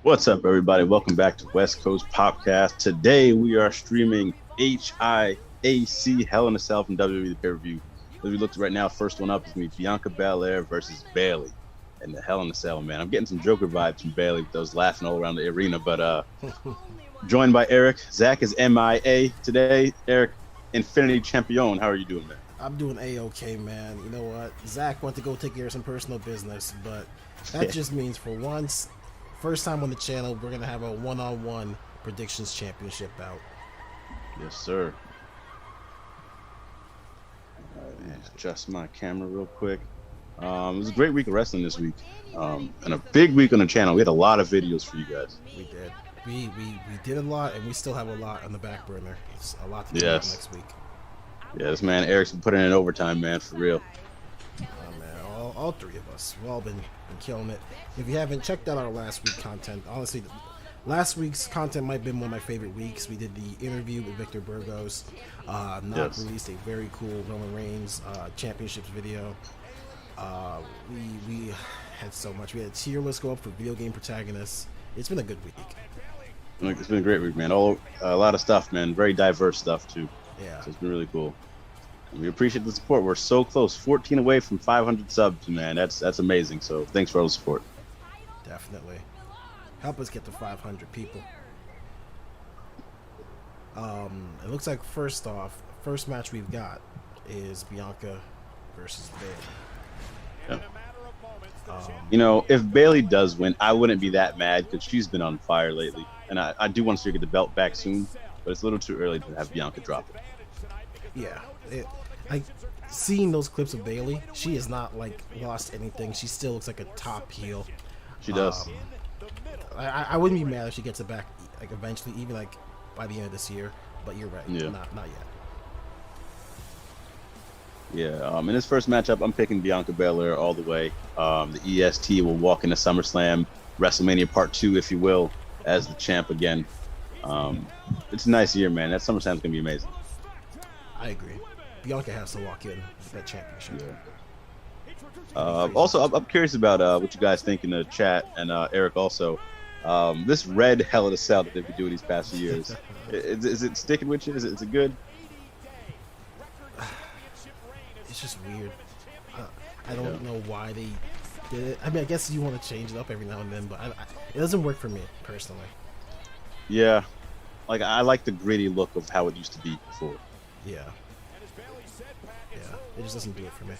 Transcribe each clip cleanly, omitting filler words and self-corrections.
What's up, everybody? Welcome back to West Coast POPCast. Today we are streaming HIAC Hell in a Cell from WWE the pay-per-view. As we look right now, first one up is going to be Bianca Belair versus Bayley and the Hell in a Cell, man. I'm getting some Joker vibes from Bayley with those laughing all around the arena, but joined by Eric. Zach is MIA today. Eric, Infinity Champion. How are you doing, man? I'm doing A-okay, man. You know what? Zach went to go take care of some personal business, but that just means for once, first time on the channel, we're going to have a one-on-one predictions championship bout. Yes, sir. All right, man, adjust my camera real quick. It was a great week of wrestling this week, and a big week on the channel. We had a lot of videos for you guys. We did. We did a lot, and we still have a lot on the back burner. It's a lot to do next week. Yes, man. Eric's been putting in overtime, man, for real. Oh, man. All three of us. We've all been killing it. If you haven't checked out our last week content, honestly, last week's content might have been one of my favorite weeks. We did the interview with Victor Burgos. Noc released a very cool Roman Reigns championships video. We had so much. We had a tier list go up for video game protagonists. It's been a good week. It's been a great week, man. A lot of stuff, man. Very diverse stuff, too. Yeah. So it's been really cool. And we appreciate the support. We're so close. 14 away from 500 subs, man. That's amazing. So thanks for all the support. Definitely. Help us get to 500 people. It looks like first match we've got is Bianca versus Bayley. Yeah. If Bayley does win, I wouldn't be that mad because she's been on fire lately. And I do want to see her get the belt back soon, but it's a little too early to have Bianca drop it. Yeah. Seeing those clips of Bayley, she has not lost anything. She still looks like a top heel. She does. I wouldn't be mad if she gets it back eventually, even by the end of this year. But you're right. Yeah. Not Yeah. yet. In this first matchup, I'm picking Bianca Belair all the way. The EST will walk into SummerSlam, WrestleMania Part 2, if you will, as the champ again. It's a nice year, man. That SummerSlam's gonna be amazing. I agree. Bianca has to walk in with that championship. Yeah. Also, I'm curious about what you guys think in the chat, and Eric also. This red Hell in a Cell that they've been doing these past few years. Is it sticking with you? Is it good? It's just weird. I don't know why they did it. I mean, I guess you want to change it up every now and then, but it doesn't work for me personally. Yeah, I like the gritty look of how it used to be before. Yeah, it just doesn't do it for me.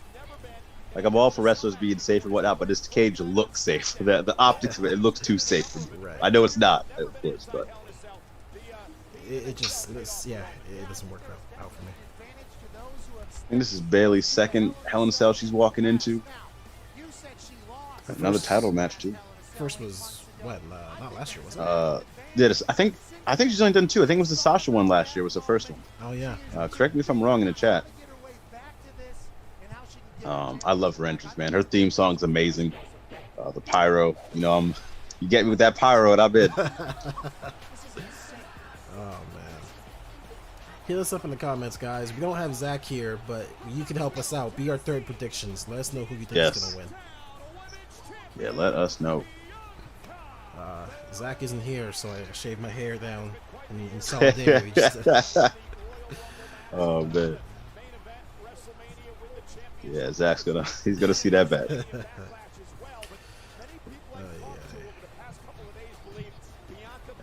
I'm all for wrestlers being safe and whatnot, but this cage looks safe. The optics of it looks too safe for me. Right. I know it's not, of course, but it doesn't work out for me. I think this is Bayley's second Hell in a Cell she's walking into. Another title match too. First was when? Not last year, was it? I think she's only done two. I think it was the Sasha one last year was the first one. Oh yeah. Correct me if I'm wrong in the chat. I love her entrance, man. Her theme song's amazing. The pyro, you get me with that pyro and I'm in. Oh man. Hit us up in the comments, guys. We don't have Zach here, but you can help us out. Be our third predictions. Let us know who you think is gonna win. Yeah, let us know. Zach isn't here, so I shaved my hair down in solidarity. Oh man. Yeah, Zach's he's gonna see that back.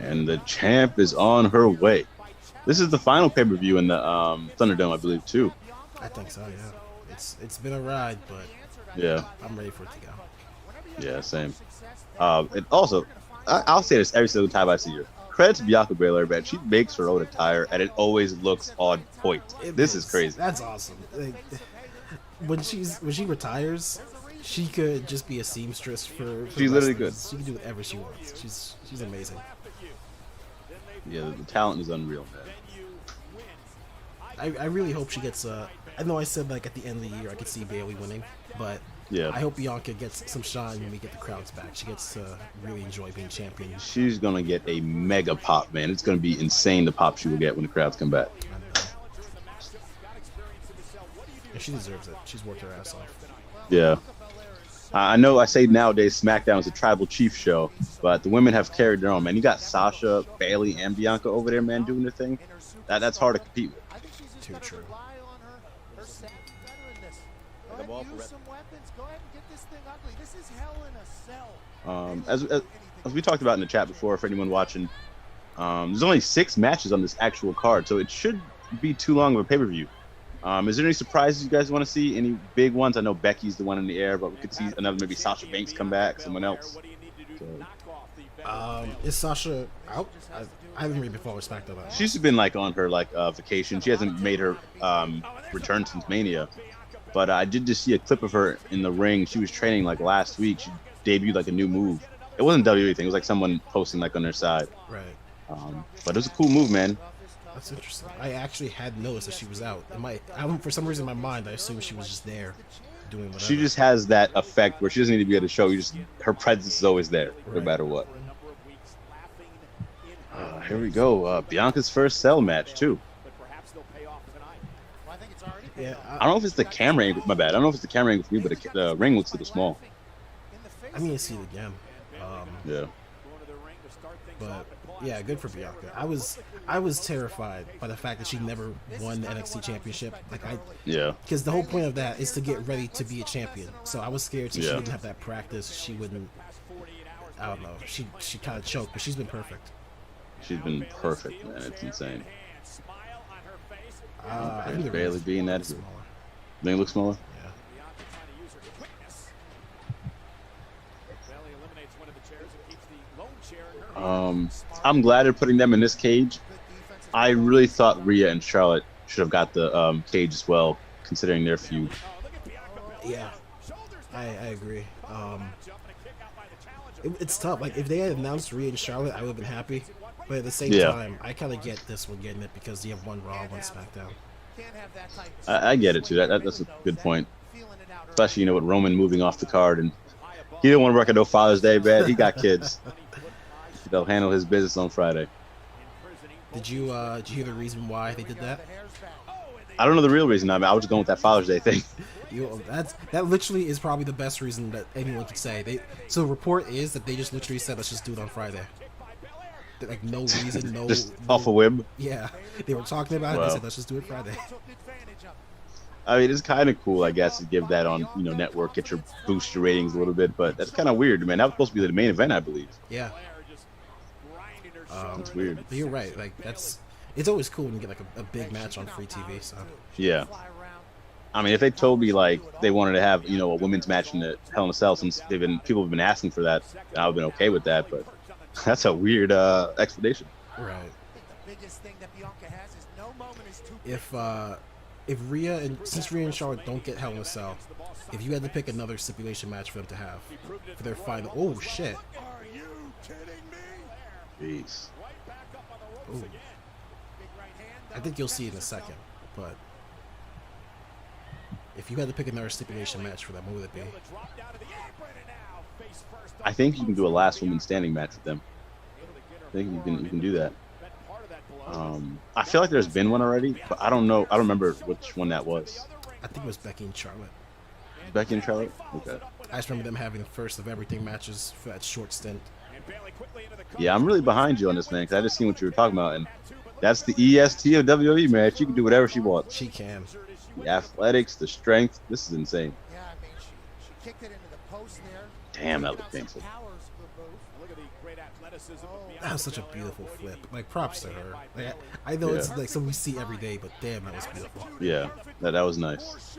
And the champ is on her way. This is the final pay-per-view in the Thunderdome, I believe, too. I think so, yeah. It's been a ride, but yeah, I'm ready for it to go. Yeah, same. And also, I'll say this every single time I see her. Credit to Bianca Belair, man. She makes her own attire, and it always looks on point. This is crazy. That's awesome. When she retires, she could just be a seamstress for she's literally good. She can do whatever she wants. She's amazing. Yeah, the talent is unreal, man. I really hope she gets. I know I said at the end of the year I could see Bayley winning, but yeah, I hope Bianca gets some shine when we get the crowds back. She gets to really enjoy being champion. She's gonna get a mega pop, man. It's gonna be insane the pop she will get when the crowds come back. And she deserves it. She's worked her ass off. Yeah. I know I say nowadays SmackDown is a tribal chief show, but the women have carried their own, man. You got Sasha, Bailey, and Bianca over there, man, doing their thing. That's hard to compete with. Too true. As we talked about in the chat before, for anyone watching, there's only 6 matches on this actual card, so it should be too long of a pay-per-view. Is there any surprises you guys want to see? Any big ones? I know Becky's the one in the air, but we could see another, maybe Sasha Banks come back, someone else. So. Is Sasha out? I haven't really been following SmackDown. She's been like on her vacation. She hasn't made her return since Mania, but I did just see a clip of her in the ring. She was training like last week. She debuted like a new move. It wasn't WWE thing. It was like someone posting like on their side. Right. But it was a cool move, man. That's interesting. I actually had noticed that she was out. For some reason in my mind, I assumed she was just there doing whatever. She just has that effect where she doesn't need to be at a show. Her presence is always there, no matter what. Here we go. Bianca's first cell match, too. Yeah, I don't know if it's the camera angle. My bad. I don't know if it's the camera angle for me, but the ring looks a little small. I need to see it again. Yeah. But yeah, good for Bianca. I was terrified by the fact that she never won the NXT championship. Yeah. Because the whole point of that is to get ready to be a champion. So I was scared since she didn't have that practice, she wouldn't. I don't know. She kind of choked, but she's been perfect. She's been perfect, man. It's insane. I think Bailey being that smaller. They look smaller. I'm glad they're putting them in this cage. I really thought Rhea and Charlotte should have got the cage as well, considering their feud. Yeah, I agree. It's tough. Like, if they had announced Rhea and Charlotte, I would have been happy. But at the same time, I kind of get this one getting it because you have one Raw, one SmackDown. I get it too. That's a good point. Especially, with Roman moving off the card, and he didn't want to work at no Father's Day, man. He got kids. They'll handle his business on Friday. Did you hear the reason why they did that? I don't know the real reason. I was just going with that Father's Day thing. That literally is probably the best reason that anyone could say. So the report is that they just literally said, let's just do it on Friday. Like, no reason, just off a whim. Yeah, they were talking about it. They said, let's just do it Friday. I mean, it's kind of cool, I guess, to give that on network, boost your ratings a little bit. But that's kind of weird, man. That was supposed to be the main event, I believe. Yeah. It's weird. But you're right. Like, it's always cool when you get like a big match on free TV. So. Yeah. I mean, if they told me like they wanted to have a women's match in the Hell in a Cell, since people have been asking for that, I would have been okay with that. But that's a weird explanation. Right. If Rhea and Charlotte don't get Hell in a Cell, if you had to pick another stipulation match for them to have for their final, oh shit. Jeez. Ooh. I think you'll see it in a second, but if you had to pick another stipulation match for them, what would it be? I think you can do a last woman standing match with them. I think you can do that. I feel like there's been one already, but I don't know. I don't remember which one that was. I think it was Becky and Charlotte. Becky and Charlotte? Okay. I just remember them having the first of everything matches for that short stint. Yeah, I'm really behind you on this, man, because I just seen what you were talking about, and that's the EST of WWE, man. She can do whatever she wants. She can. The athletics, the strength. This is insane. Damn, that looked painful. That was such a beautiful flip. Like, props to her. Like, I know it's like something we see every day, but damn, that was beautiful. Yeah, that was nice.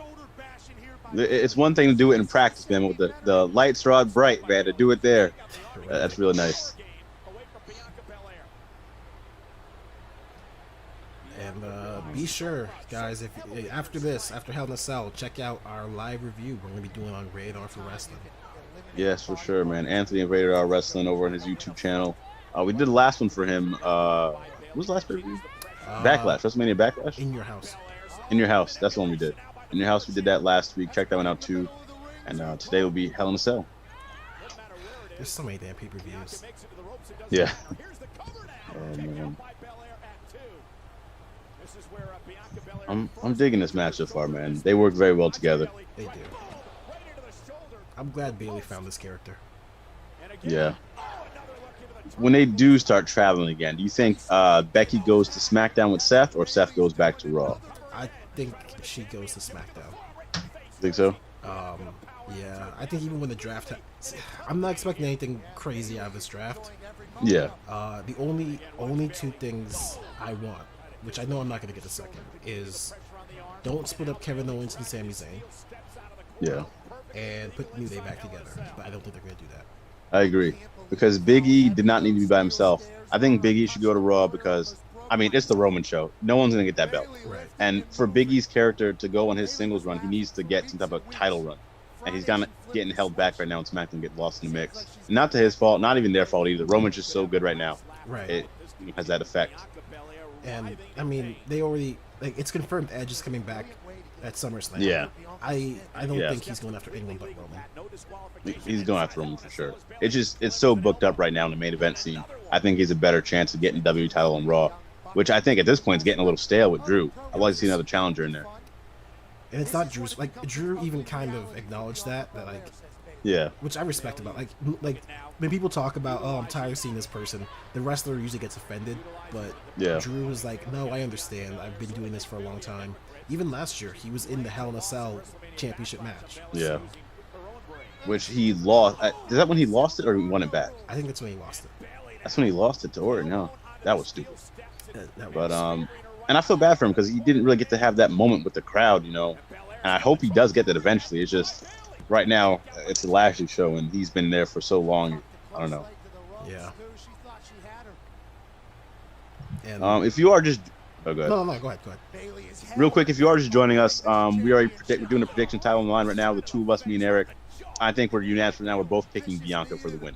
It's one thing to do it in practice, man, with the lights are out bright, man, to do it there. That's really nice. And be sure, guys, if after Hell in a Cell, check out our live review we're going to be doing on Radar for Wrestling. Yes, for sure, man. Anthony of Radar Wrestling over on his YouTube channel. We did the last one for him. What was the last pay-per-view? Backlash. WrestleMania Backlash? In Your House. In Your House. That's the one we did. In Your House, we did that last week. Check that one out, too. And today will be Hell in a Cell. There's so many damn pay-per-views. Yeah. Oh, man. I'm digging this match so far, man. They work very well together. They do. I'm glad Bailey found this character. Yeah. When they do start traveling again, do you think Becky goes to SmackDown with Seth, or Seth goes back to Raw? I think she goes to SmackDown. Think so? Yeah, I think even when the draft, I'm not expecting anything crazy out of this draft. Yeah. The only two things I want, which I know I'm not going to get a second, is don't split up Kevin Owens and Sami Zayn. Yeah. And put New Day back together. But I don't think they're going to do that. I agree. Because Big E did not need to be by himself. I think Big E should go to Raw because, I mean, it's the Roman show. No one's going to get that belt. Right. And for Big E's character to go on his singles run, he needs to get some type of title run. And he's kind of getting held back right now and SmackDown get lost in the mix. Not to his fault, not even their fault either. Roman's just so good right now. Right. It has that effect. And, I mean, they already, like, it's confirmed Edge is coming back at SummerSlam. Yeah. I don't think he's going after anyone but Roman. He's going after Roman for sure. It's so booked up right now in the main event scene. I think he's a better chance of getting WWE title on Raw, which I think at this point is getting a little stale with Drew. I'd like to see another challenger in there. And it's not Drew's. Like, Drew even kind of acknowledged that like, yeah, which I respect about. Like when people talk about, oh, I'm tired of seeing this person, the wrestler usually gets offended. But yeah, Drew was like, no, I understand. I've been doing this for a long time. Even last year, he was in the Hell in a Cell championship match. Yeah. So, which he lost. Is that when he lost it or he won it back? I think that's when he lost it. That's when he lost it to Orton. No, that was stupid. That But was. and I feel bad for him because he didn't really get to have that moment with the crowd, you know. And I hope he does get that eventually. It's just right now it's a Lashley show, and he's been there for so long. I don't know. Yeah. And If you are just go ahead. no, go ahead. Real quick, if you are just joining us, we're doing a prediction title on the line right now. The two of us, me and Eric. I think we're unanimous right now. We're both picking Bianca for the win.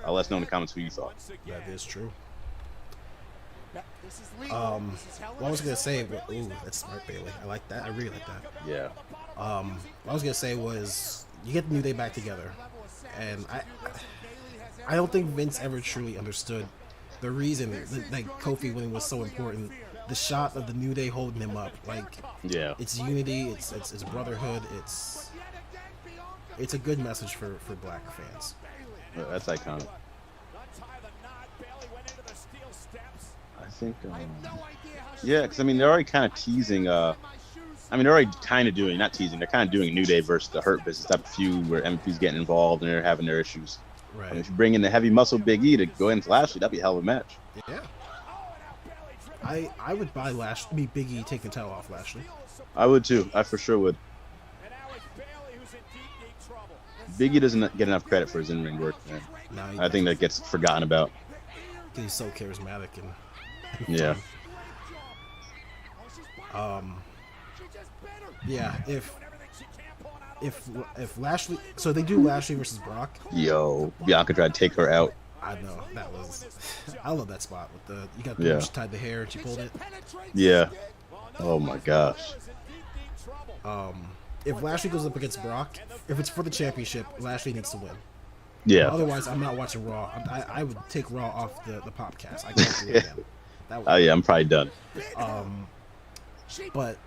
Let us know in the comments who you thought. That is true. What I was gonna say, ooh, that's smart, Bailey. I like that. I really like that. Yeah. What I was gonna say was, you get the New Day back together, and I don't think Vince ever truly understood the reason like Kofi winning was so important. The shot of the New Day holding him up, like, Yeah. it's unity, it's brotherhood, it's a good message for Black fans. That's iconic. I think, yeah, because I mean they're already kind of teasing. They're already kind of doing, not teasing. They're kind of doing New Day versus the Hurt Business type of feud where MVP's getting involved and they're having their issues. Right. And if you bring in the heavy muscle Big E to go into Lashley, that'd be a hell of a match. Yeah. I would buy Big E taking the title off Lashley. I would too. I for sure would. Big E doesn't get enough credit for his in-ring work, man. No, I think that gets forgotten about. he's so charismatic and Yeah. Yeah, if Lashley, so they do Lashley versus Brock. Yo, Bianca tried to take her out. I know that was. I love that spot with the you got the Yeah. she tied the hair and she pulled it. Yeah. Oh my gosh. If Lashley goes up against Brock, if it's for the championship, Lashley needs to win. Yeah. Otherwise, I'm not watching Raw. I would take Raw off the POPcast. I can't do it again. That Oh yeah, I'm probably done. But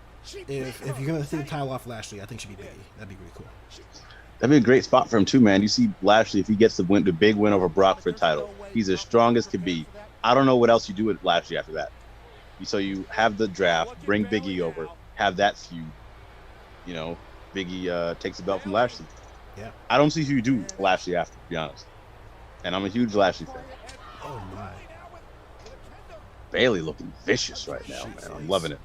if you're gonna take the title off Lashley, I think it should be Big E. That'd be really cool. That'd be a great spot for him too, man. You see Lashley, if he gets the big win over Brock for the title, he's as strong as could be. I don't know what else you do with Lashley after that. So you have the draft, bring Big E over, have that feud. You know, Big E takes the belt from Lashley. Yeah. I don't see who you do Lashley after, to be honest. And I'm a huge Lashley fan. Oh my. Bailey looking vicious right now, man. I'm loving it.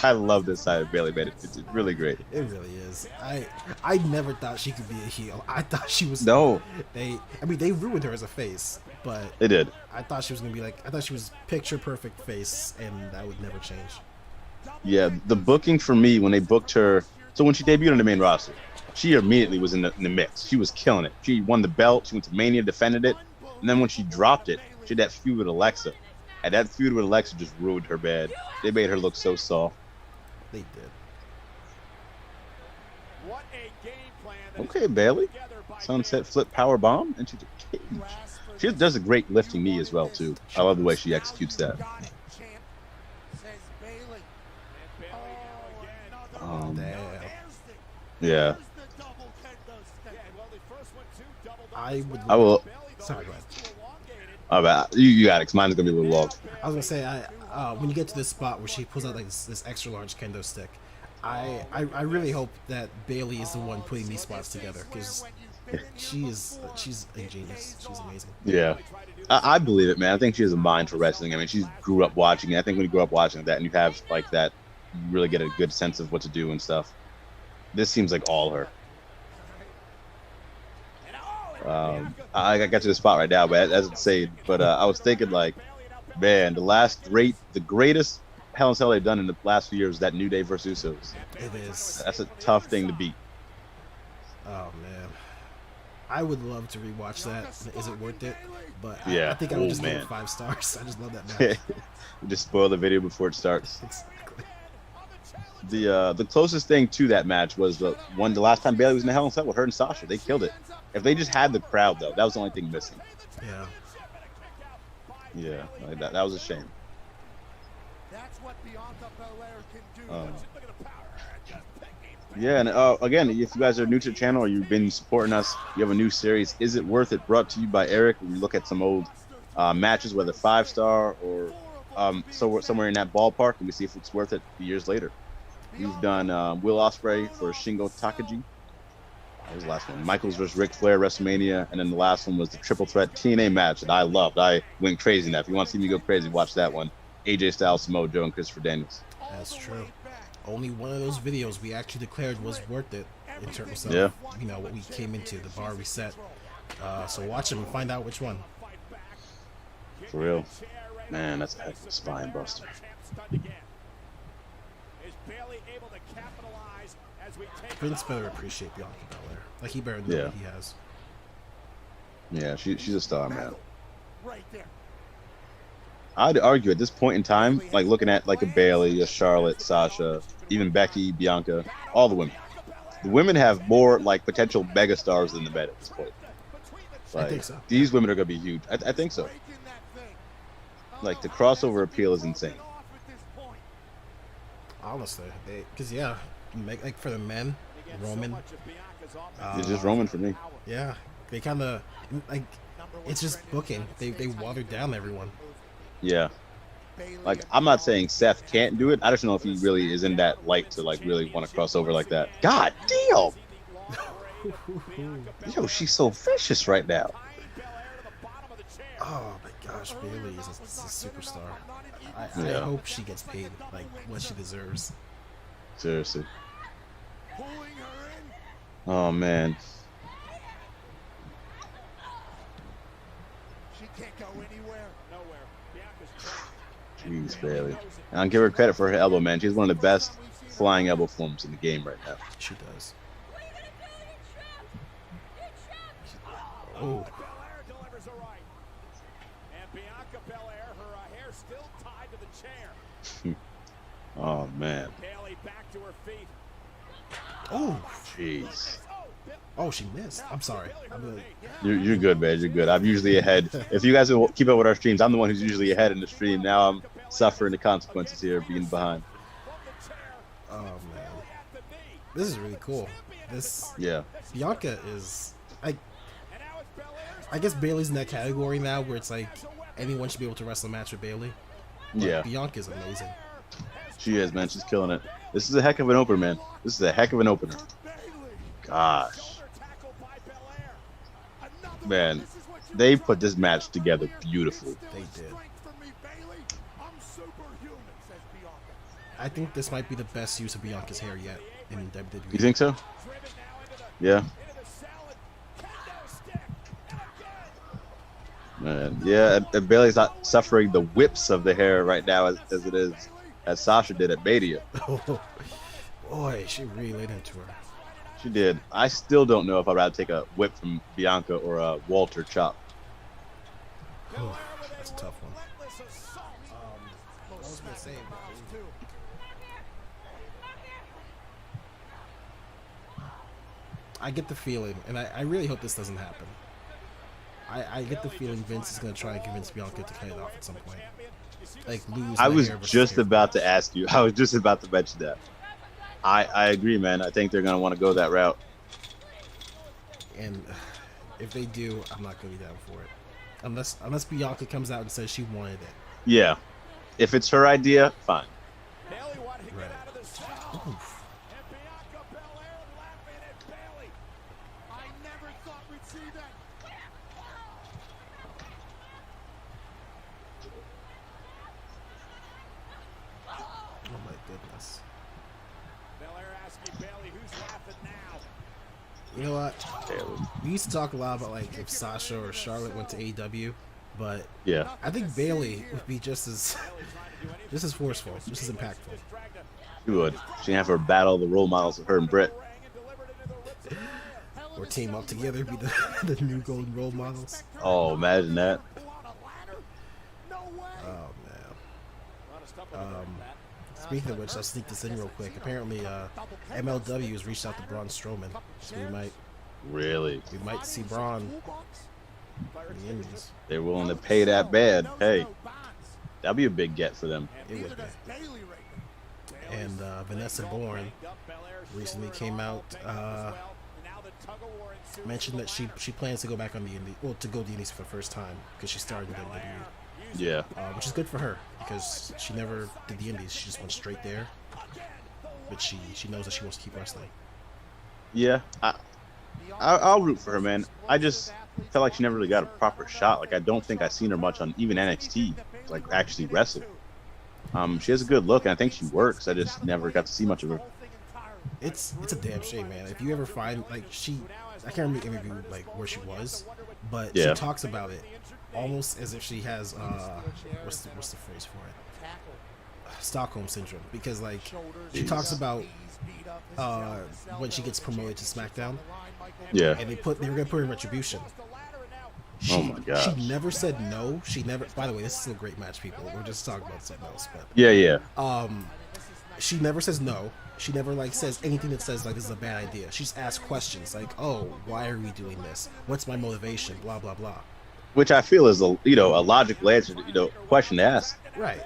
I love this side of Bailey, man. It's really great. It really is. I never thought she could be a heel. I thought she was. No. They ruined her as a face, but They did. I thought she was gonna be like. I thought she was picture perfect face, and that would never change. Yeah, the booking for me when they booked her. So when she debuted on the main roster, she immediately was in the mix. She was killing it. She won the belt. She went to Mania, defended it, and then when she dropped it, she had that feud with Alexa. And that feud with Alexa just ruined her bad. They made her look so soft. They did. Okay, Bailey. Sunset flip power bomb into the cage. She does a great lifting knee as well too. I love the way she executes that. Damn. Yeah. I will. Sorry, go ahead. Oh, but you got it. 'Cause mine's gonna be a little long. I was gonna say, when you get to this spot where she pulls out like this extra large kendo stick, I really hope that Bailey is the one putting these spots together because she's a genius. She's amazing. Yeah. I believe it, man. I think she has a mind for wrestling. I mean, she grew up watching it. I think when you grow up watching that and you have like that, you really get a good sense of what to do and stuff. This seems like all her. I got to the spot right now, but as it's saying, but I was thinking like, man, the greatest Hell in a Cell they've done in the last few years is that New Day versus Usos. It is. That's a tough thing to beat. Oh man, I would love to rewatch that. Is it worth it? But Yeah. I think I would just give it 5 stars. I just love that match. Just spoil the video before it starts. Exactly. The closest thing to that match was the last time Bailey was in the Hell in a Cell with her and Sasha. They killed it. If they just had the crowd though, that was the only thing missing. Yeah. Yeah, like that was a shame. Yeah, and again, if you guys are new to the channel or you've been supporting us, you have a new series, Is It Worth It? Brought to you by Eric. We look at some old matches, whether 5-star or somewhere in that ballpark, and we see if it's worth it years later. We've done Will Ospreay for Shingo Takagi. That was the last one. Michaels versus Ric Flair, WrestleMania, and then the last one was the Triple Threat TNA match that I loved. I went crazy in that. If you want to see me go crazy, watch that one. AJ Styles, Samoa Joe, and Christopher Daniels. That's true. Only one of those videos we actually declared was worth it in terms of what we came into, the bar we set. So watch them and find out which one. For real. Man, that's a heck of a spine buster. Vince better appreciate Bianca Belair. Like he better know what he has. Yeah, she's a star, man. I'd argue at this point in time, like looking at like a Bailey, a Charlotte, Sasha, even Becky, Bianca, all the women. The women have more like potential mega stars than the men at this point. Like, I think so. These women are gonna be huge. I think so. Like the crossover appeal is insane. Honestly, because like for the men, Roman. It's just Roman for me. Yeah, they kind of like it's just booking. They watered down everyone. Yeah. Like I'm not saying Seth can't do it. I just don't know if he really is in that light to like really want to cross over like that. God damn. Yo, she's so vicious right now. Oh my gosh, Bailey is a superstar. I hope she gets paid like what she deserves. Seriously. Oh man. She can't go anywhere. Nowhere. Jeez, Bailey. And I'll give her credit for her elbow, man. She's one of the best flying elbow forms in the game right now. She does. Oh. Oh man. Oh. Jeez. Oh, she missed. I'm sorry. You're good, man. You're good. I'm usually ahead. If you guys will keep up with our streams, I'm the one who's usually ahead in the stream. Now I'm suffering the consequences here, being behind. Oh man, this is really cool. Bianca is I guess Bailey's in that category now where it's like anyone should be able to wrestle a match with Bailey. But Bianca's amazing. She is, man. She's killing it. This is a heck of an opener, man. This is a heck of an opener. Gosh. Man, they put this match together beautifully. They did. I think this might be the best use of Bianca's hair yet in WWE. You think so? Yeah. Man, yeah, and Bailey's not suffering the whips of the hair right now as it is, as Sasha did at Mania. Oh, boy, she really laid into her. She did. I still don't know if I'd rather take a whip from Bianca or a Walter chop. Oh, that's a tough one. What was I saying? I get the feeling, and I really hope this doesn't happen. I get the feeling Vince is going to try and convince Bianca to cut it off at some point. like lose. I my was hair versus just hair. about to ask you. I was just about to mention that. I agree, man. I think they're gonna want to go that route. And if they do, I'm not gonna be down for it. Unless Bianca comes out and says she wanted it. Yeah, if it's her idea, fine. Bailey wanted to Right. get out of the cell. Oof. And Bianca Belair laughing at Bailey. I never thought we'd see that. Oh my goodness. Belair asking Bailey who's laughing now. You know what? We used to talk a lot about like if Sasha or Charlotte went to AEW, but Yeah, I think Bailey would be just as forceful, just as impactful. she would. She'd have her battle the role models of her and Britt. Or team up together, be the new golden role models. Oh, imagine that. Oh man. Speaking of which, I'll sneak this in real quick. Apparently, MLW has reached out to Braun Strowman, so Really? we might see Braun in the Indies. They're willing to pay that bad. Hey, that'd be a big get for them. It would be. And Vanessa Bourne recently came out, mentioned that she plans to go back on the Indies, well, to go to the Indies for the first time because she started in WWE. Yeah. Which is good for her because she never did the Indies. She just went straight there. But she knows that she wants to keep wrestling. Yeah. I'll root for her, man. I just felt like she never really got a proper shot. Like, I don't think I've seen her much on even NXT, like, actually wrestle. She has a good look, and I think she works. I just never got to see much of her. It's a damn shame, man. If you ever find, like, I can't remember the interview, like, where she was, but Yeah. she talks about it almost as if she has, what's the phrase for it? Stockholm syndrome. Because, like, she talks about when she gets promoted to SmackDown, Yeah. and they were gonna put her in Retribution. Oh my gosh. She never said no. She never. By the way, this is a great match, people. We're just talking about something else, but Yeah. she never says no. She never like says anything that says like this is a bad idea. She just asks questions like, "Oh, why are we doing this? What's my motivation? Blah blah blah." Which I feel is a logical answer, question to ask. Right.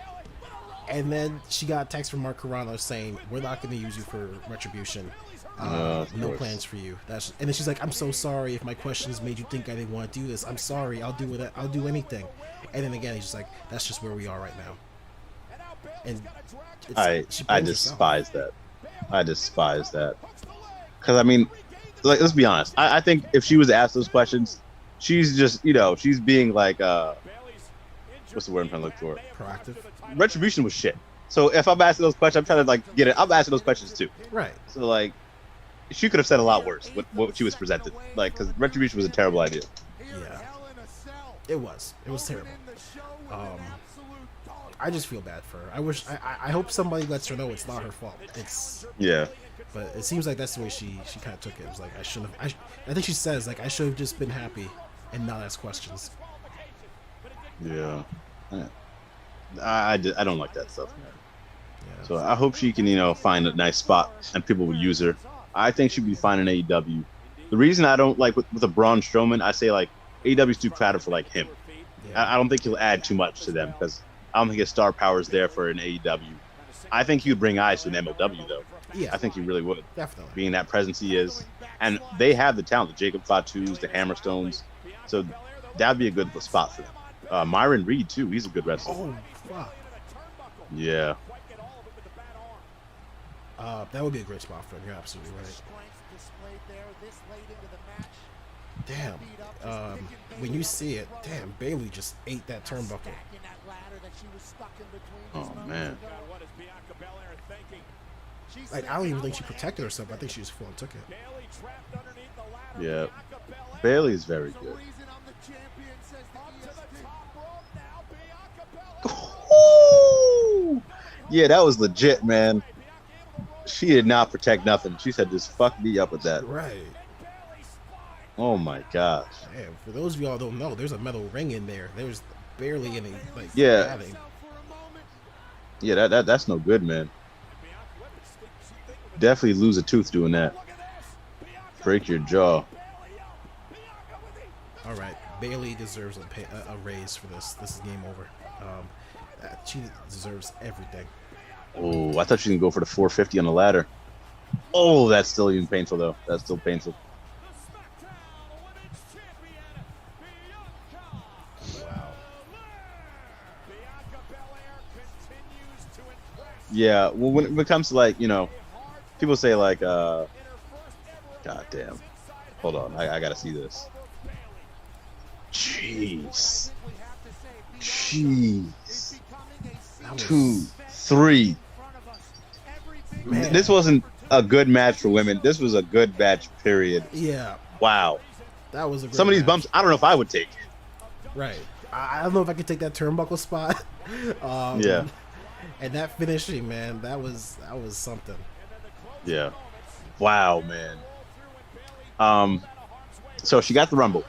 And then she got a text from Mark Carrano saying, "We're not going to use you for Retribution. Of No course. plans for you." And then she's like, "I'm so sorry if my questions made you think I didn't want to do this. I'm sorry. I'll do it. I'll do anything." And then again, he's just like, "That's just where we are right now." And she I blames herself. despise that. I despise that. Because, I mean, like, let's be honest. I think if she was asked those questions, she's just, she's being like, what's the word I'm trying to look for? Proactive. Retribution was shit. So if I'm asking those questions, I'm trying to, like, get it. I'm asking those questions too. Right. So, like, she could have said a lot worse with what she was presented. Like, because Retribution was a terrible idea. Yeah. It was terrible. I just feel bad for her. I hope somebody lets her know it's not her fault. Yeah. But it seems like that's the way she kind of took it. It was like, I think she says, like, I should have just been happy and not ask questions. Yeah. I don't like that stuff, man. Yeah. So I hope she can, find a nice spot and people will use her. I think she'd be fine in AEW. The reason I don't like with a Braun Strowman, I say, like, AEW's too crowded for, like, him. Yeah. I don't think he'll add too much to them because I don't think his star power is there for an AEW. I think he would bring eyes to an MLW, though. Yeah. I think he really would, Definitely. being that presence he is. And they have the talent, the Jacob Fatus, the Hammerstones. So that'd be a good spot for them. Myron Reed, too. He's a good wrestler. Oh, fuck. Yeah. That would be a great spot for him. You're absolutely right. Damn. When you see it, damn, Bailey just ate that turnbuckle. Oh, man. Like, I don't even think she protected herself. I think she just full and took it. Yeah. Bailey's very good. Ooh! Yeah, that was legit, man. She did not protect nothing. She said, just fuck me up with that. Right. Oh, my gosh. Damn, for those of y'all who don't know, there's a metal ring in there. There's barely any, like, Yeah. padding. Yeah, that's no good, man. Definitely lose a tooth doing that. Break your jaw. All right, Bailey deserves a raise for this. This is game over. She deserves everything. Oh, I thought she was gonna go for the 450 on the ladder. Oh, that's still even painful though. That's still painful. Wow. Yeah, well, when it comes to like, people say like, God damn. Hold on, I gotta see this. Jeez. 2, 3. Man. This wasn't a good match for women. This was a good match, period. Yeah. Wow. That was a great Some of these match. bumps, I don't know if I would take. Right. I don't know if I could take that turnbuckle spot. Yeah. And that finishing, man, that was something. Yeah. Wow, man. So she got the Rumble.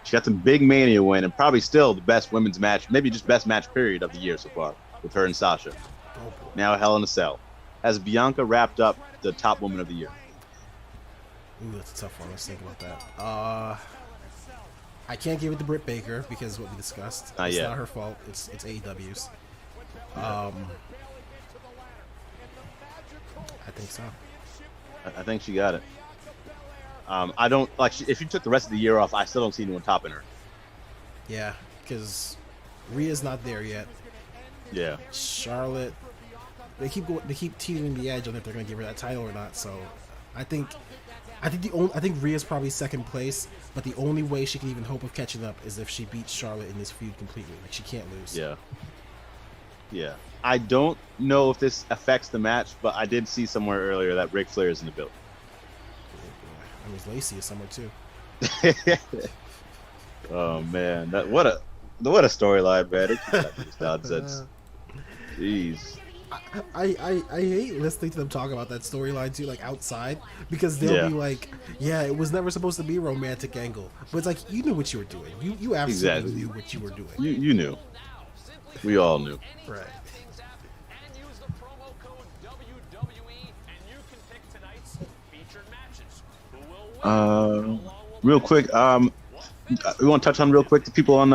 She got the big Mania win, and probably still the best women's match, maybe just best match period of the year so far, with her and Sasha. Oh, boy. Now Hell in a Cell. Has Bianca wrapped up the top woman of the year? Ooh, that's a tough one. Let's think about that. I can't give it to Britt Baker because of what we discussed. Not It's yet. not her fault. It's AEW's. I think so. I think she got it. I don't like if she took the rest of the year off. I still don't see anyone topping her. Yeah, because Rhea's not there yet. Yeah, Charlotte, they keep teetering the edge on if they're going to give her that title or not. So, I think Rhea's probably second place, but the only way she can even hope of catching up is if she beats Charlotte in this feud completely. Like she can't lose. yeah. I don't know if this affects the match, but I did see somewhere earlier that Ric Flair is in the building. I mean, Lacey is somewhere too. Oh man, what a storyline, man! It keeps this nonsense. Jeez. I hate listening to them talk about that storyline too, like outside, because they'll be like, "Yeah, it was never supposed to be a romantic angle," but it's like you knew what you were doing. You absolutely knew what you were doing. You knew. We all knew. Right. Real quick, we want to touch on real quick the people on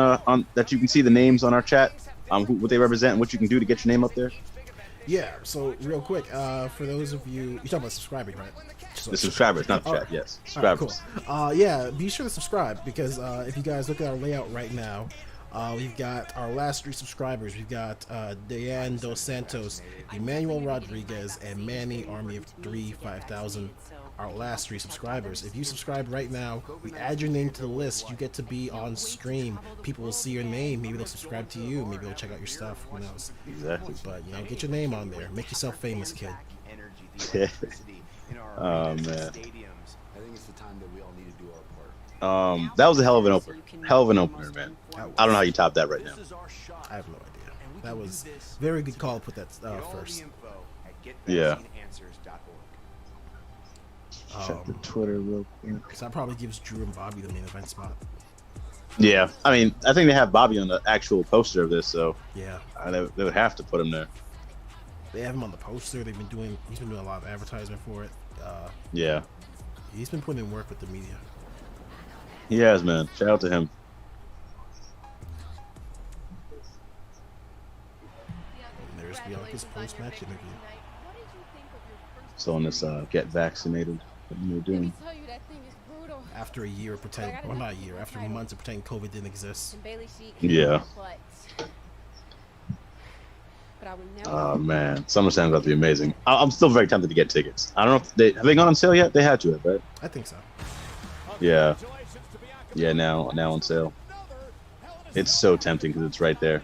that you can see the names on our chat, what they represent and what you can do to get your name up there. Yeah. So real quick, for those of you talking about subscribing, right? The subscribers, not the chat. Right. Yes, All right, subscribers. cool. Yeah, be sure to subscribe because if you guys look at our layout right now, we've got our last 3 subscribers. We've got Diane Dos Santos, Emmanuel Rodriguez, and Manny Army of 3 5000. Our last 3 subscribers. If you subscribe right now, we add your name to the list. You get to be on stream. People will see your name. Maybe they'll subscribe to you. Maybe they'll check out your stuff. Who knows? Exactly. But get your name on there. Make yourself famous, kid. Oh man. I think it's the time that we all need to do our part. That was a hell of an opener. Hell of an opener, man. I don't know how you top that right now. I have no idea. That was very good call to put that first. Yeah. Check the Twitter real quick. Because that probably gives Drew and Bobby the main event spot. Yeah, I mean, I think they have Bobby on the actual poster of this, so Yeah. they would have to put him there. They have him on the poster. He's been doing a lot of advertisement for it. Yeah, He's been putting in work with the media. he has, man. Shout out to him. And there's Bianca's post-match interview. So on this get vaccinated, what you're doing. After a year of pretending, well, not a year, after months of pretending COVID didn't exist. Yeah. Oh man, SummerSlam's about to be amazing. I'm still very tempted to get tickets. I don't know if have they gone on sale yet? They had to have, right? I think so. Yeah. Yeah, now on sale. It's so tempting because it's right there.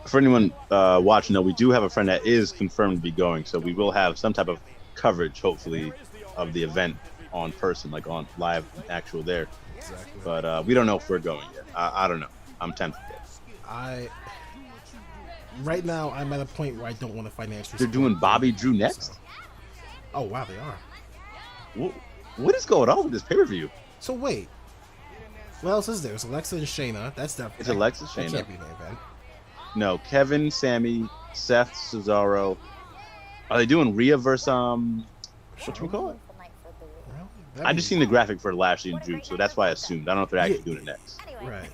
For anyone watching, though, we do have a friend that is confirmed to be going, so we will have some type of coverage, hopefully, of the event on person, like on live, actual there. Exactly. But we don't know if we're going yet. I don't know. I'm tempted. Right now, I'm at a point where I don't want to financially. They're doing Bobby Drew next? Oh wow, they are. What is going on with this pay-per-view? So wait, what else is there? It's Alexa and Shayna. That's definitely. It's Alexa, That Shayna. can't be the event. No, Kevin, Sammy, Seth, Cesaro. Are they doing Rhea versus what you call it? I just seen the graphic for Lashley and Drew, so that's why I assumed. I don't know if they're actually doing it next. Anyway, Right.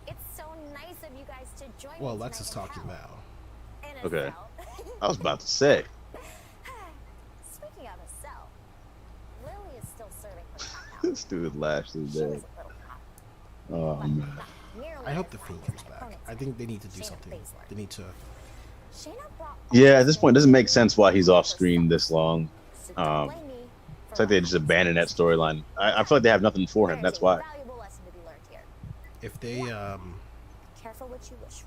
it's so nice of you guys to join Well, me Lex is tonight in talking hell. now. In a Okay. cell. I was about to say. Speaking of a cell, Lily is still serving her time out. This dude Lashley She dead. was a little cop, Oh but man. not nearly I hope as the Fiend bad comes as my back. opponent's I think they need to do Shayna something. Baszler. They need to. Shayna brought Yeah, all at this point, it doesn't make sense why he's off screen herself. this long. So don't Um, blame me It's for like they what just happened. abandoned that storyline. I feel like they have nothing for him. There's That's a why. valuable lesson to be learned here. If they Careful what you wish for.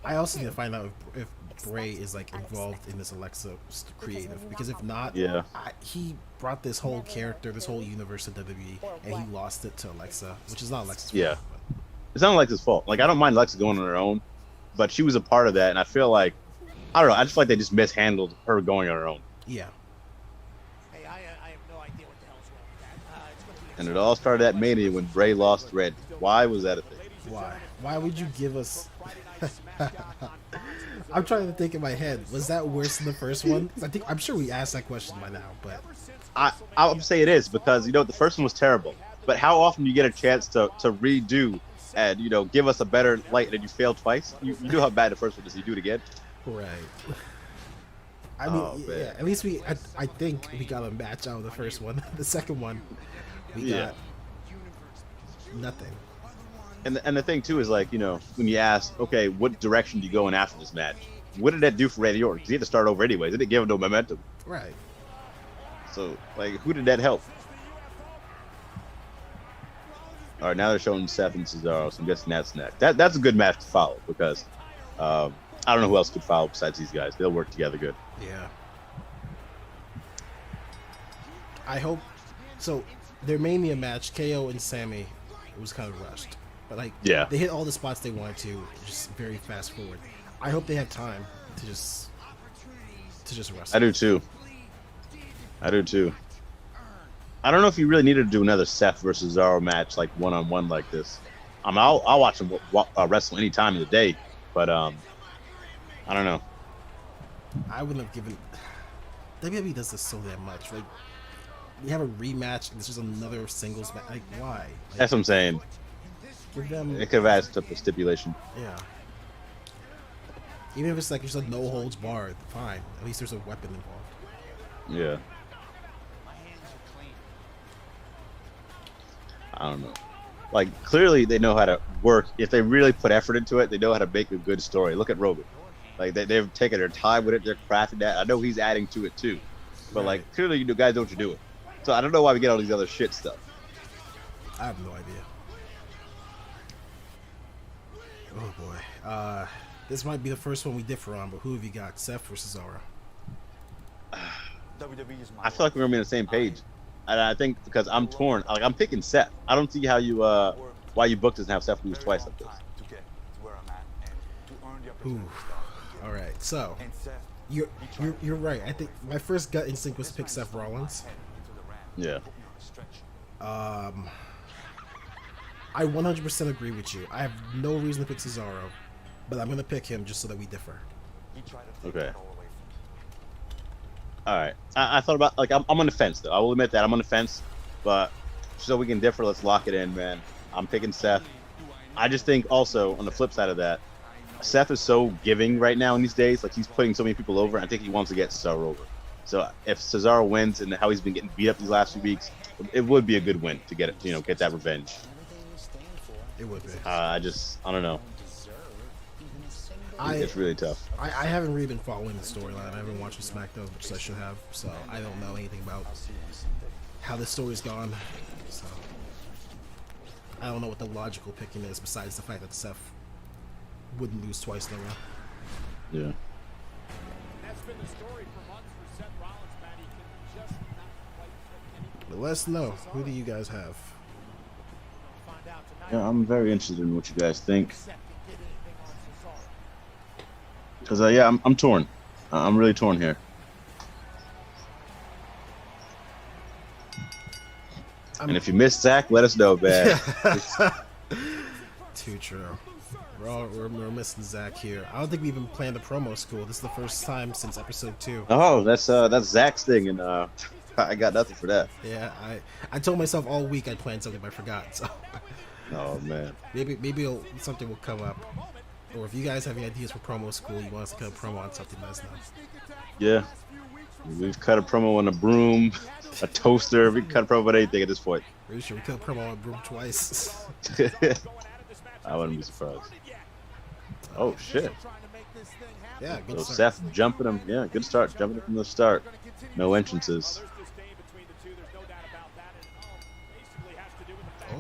I also need to find out if Bray is like involved in this Alexa creative, because if not, Yeah. he brought this whole character, this whole universe to WWE, and he lost it to Alexa, which is not Alexa's fault. Yeah. It's not Alexa's fault. Like, I don't mind Alexa going on her own, but she was a part of that, and I feel like, I don't know, I just feel like they just mishandled her going on her own. Yeah. Hey, I have no idea what the hell's wrong with that. It's gonna be And it all started at Mania when Bray lost Red. Why was that a thing? Why? Why would you give us? I'm trying to think in my head. Was that worse than the first one? 'Cause I'm sure we asked that question by now, but I would say it is because, the first one was terrible. But how often do you get a chance to redo and, give us a better light and you fail twice? You know how bad the first one is. You do it again. right. I mean, Oh, man. yeah. At least I think we got a match out of the first one. The second one, we Yeah. got nothing. And the thing too is like, when you ask, okay, what direction do you go in after this match? What did that do for Randy Orton? 'Cause he had to start over anyways. It didn't give him no momentum. Right. So, like, who did that help? All right, now they're showing Seth and Cesaro, so I'm guessing that's next. That's a good match to follow because I don't know who else could follow besides these guys. They'll work together good. Yeah. I hope so. Their Mania match, KO and Sammy, it was kind of rushed, but like, Yeah. they hit all the spots they wanted to, just very fast forward. I hope they have time to just wrestle. I do too. I don't know if you really needed to do another Seth versus Cesaro match, like one-on-one like this. I'll watch them wrestle any time of the day, but I don't know. I wouldn't have given. WWE does this so damn much. Like, we have a rematch, and this is another singles match. Like, why? Like, That's what I'm saying. give them. It could have added up a stipulation. Yeah. Even if it's like just a no holds barred, fine. At least there's a weapon involved. Yeah. I don't know. Like, clearly they know how to work. If they really put effort into it, they know how to make a good story. Look at Rogan. Like, they've taken their time with it. They're crafting that. I know he's adding to it, too. But, like, clearly you guys know what you're doing. So I don't know why we get all these other shit stuff. I have no idea. Oh boy. This might be the first one we differ on, but who have you got? Seth versus Cesaro? WWE is my I feel like we're going to be on the same page. And I think because I'm torn. Like, I'm picking Seth. I don't see how you, why you booked us and have Seth lose twice like this. to get to where I'm at and to earn the Ooh. opportunity to start. All right. So And Seth, you're right. I think my first gut instinct was to pick Seth Rollins. Yeah. I 100% agree with you. I have no reason to pick Cesaro, but I'm gonna pick him just so that we differ. Okay. All right. I thought about, like, I'm on the fence, though. I will admit that. I'm on the fence. But so we can differ, let's lock it in, man. I'm picking Seth. I just think also, on the flip side of that, Seth is so giving right now in these days. Like, he's putting so many people over. I think he wants to get Cesaro over. So if Cesaro wins and how he's been getting beat up these last few weeks, it would be a good win to get it, get that revenge. It would be. I don't know. It's really tough. I haven't really been following the storyline. I haven't watched SmackDown, which I should have, so I don't know anything about how this story's gone. So I don't know what the logical picking is besides the fact that Seth wouldn't lose twice in a row. Yeah. That's been the story for months for Seth Rollins, man. He can just not quite put any But let us know. Who do you guys have? find out tonight. Yeah, I'm very interested in what you guys think. Seth can get anything on Cesaro. Because, I'm torn. I'm really torn here. And if you missed Zach, let us know, man. Too true. We're missing Zach here. I don't think we even planned the promo school. This is the first time since episode 2. Oh, that's Zach's thing, and I got nothing for that. Yeah, I told myself all week I'd plan something, but I forgot. So Oh man. maybe something will come up. Or if you guys have any ideas for promo school, you want us to cut a promo on something, let us know. Yeah. We've cut a promo on a broom, a toaster. We can cut a promo on anything at this point. Pretty sure we cut a promo on Broom twice. I wouldn't be surprised. Oh shit. Yeah, good So start. Seth jumping him. Yeah, good start. Jumping from the start. No entrances.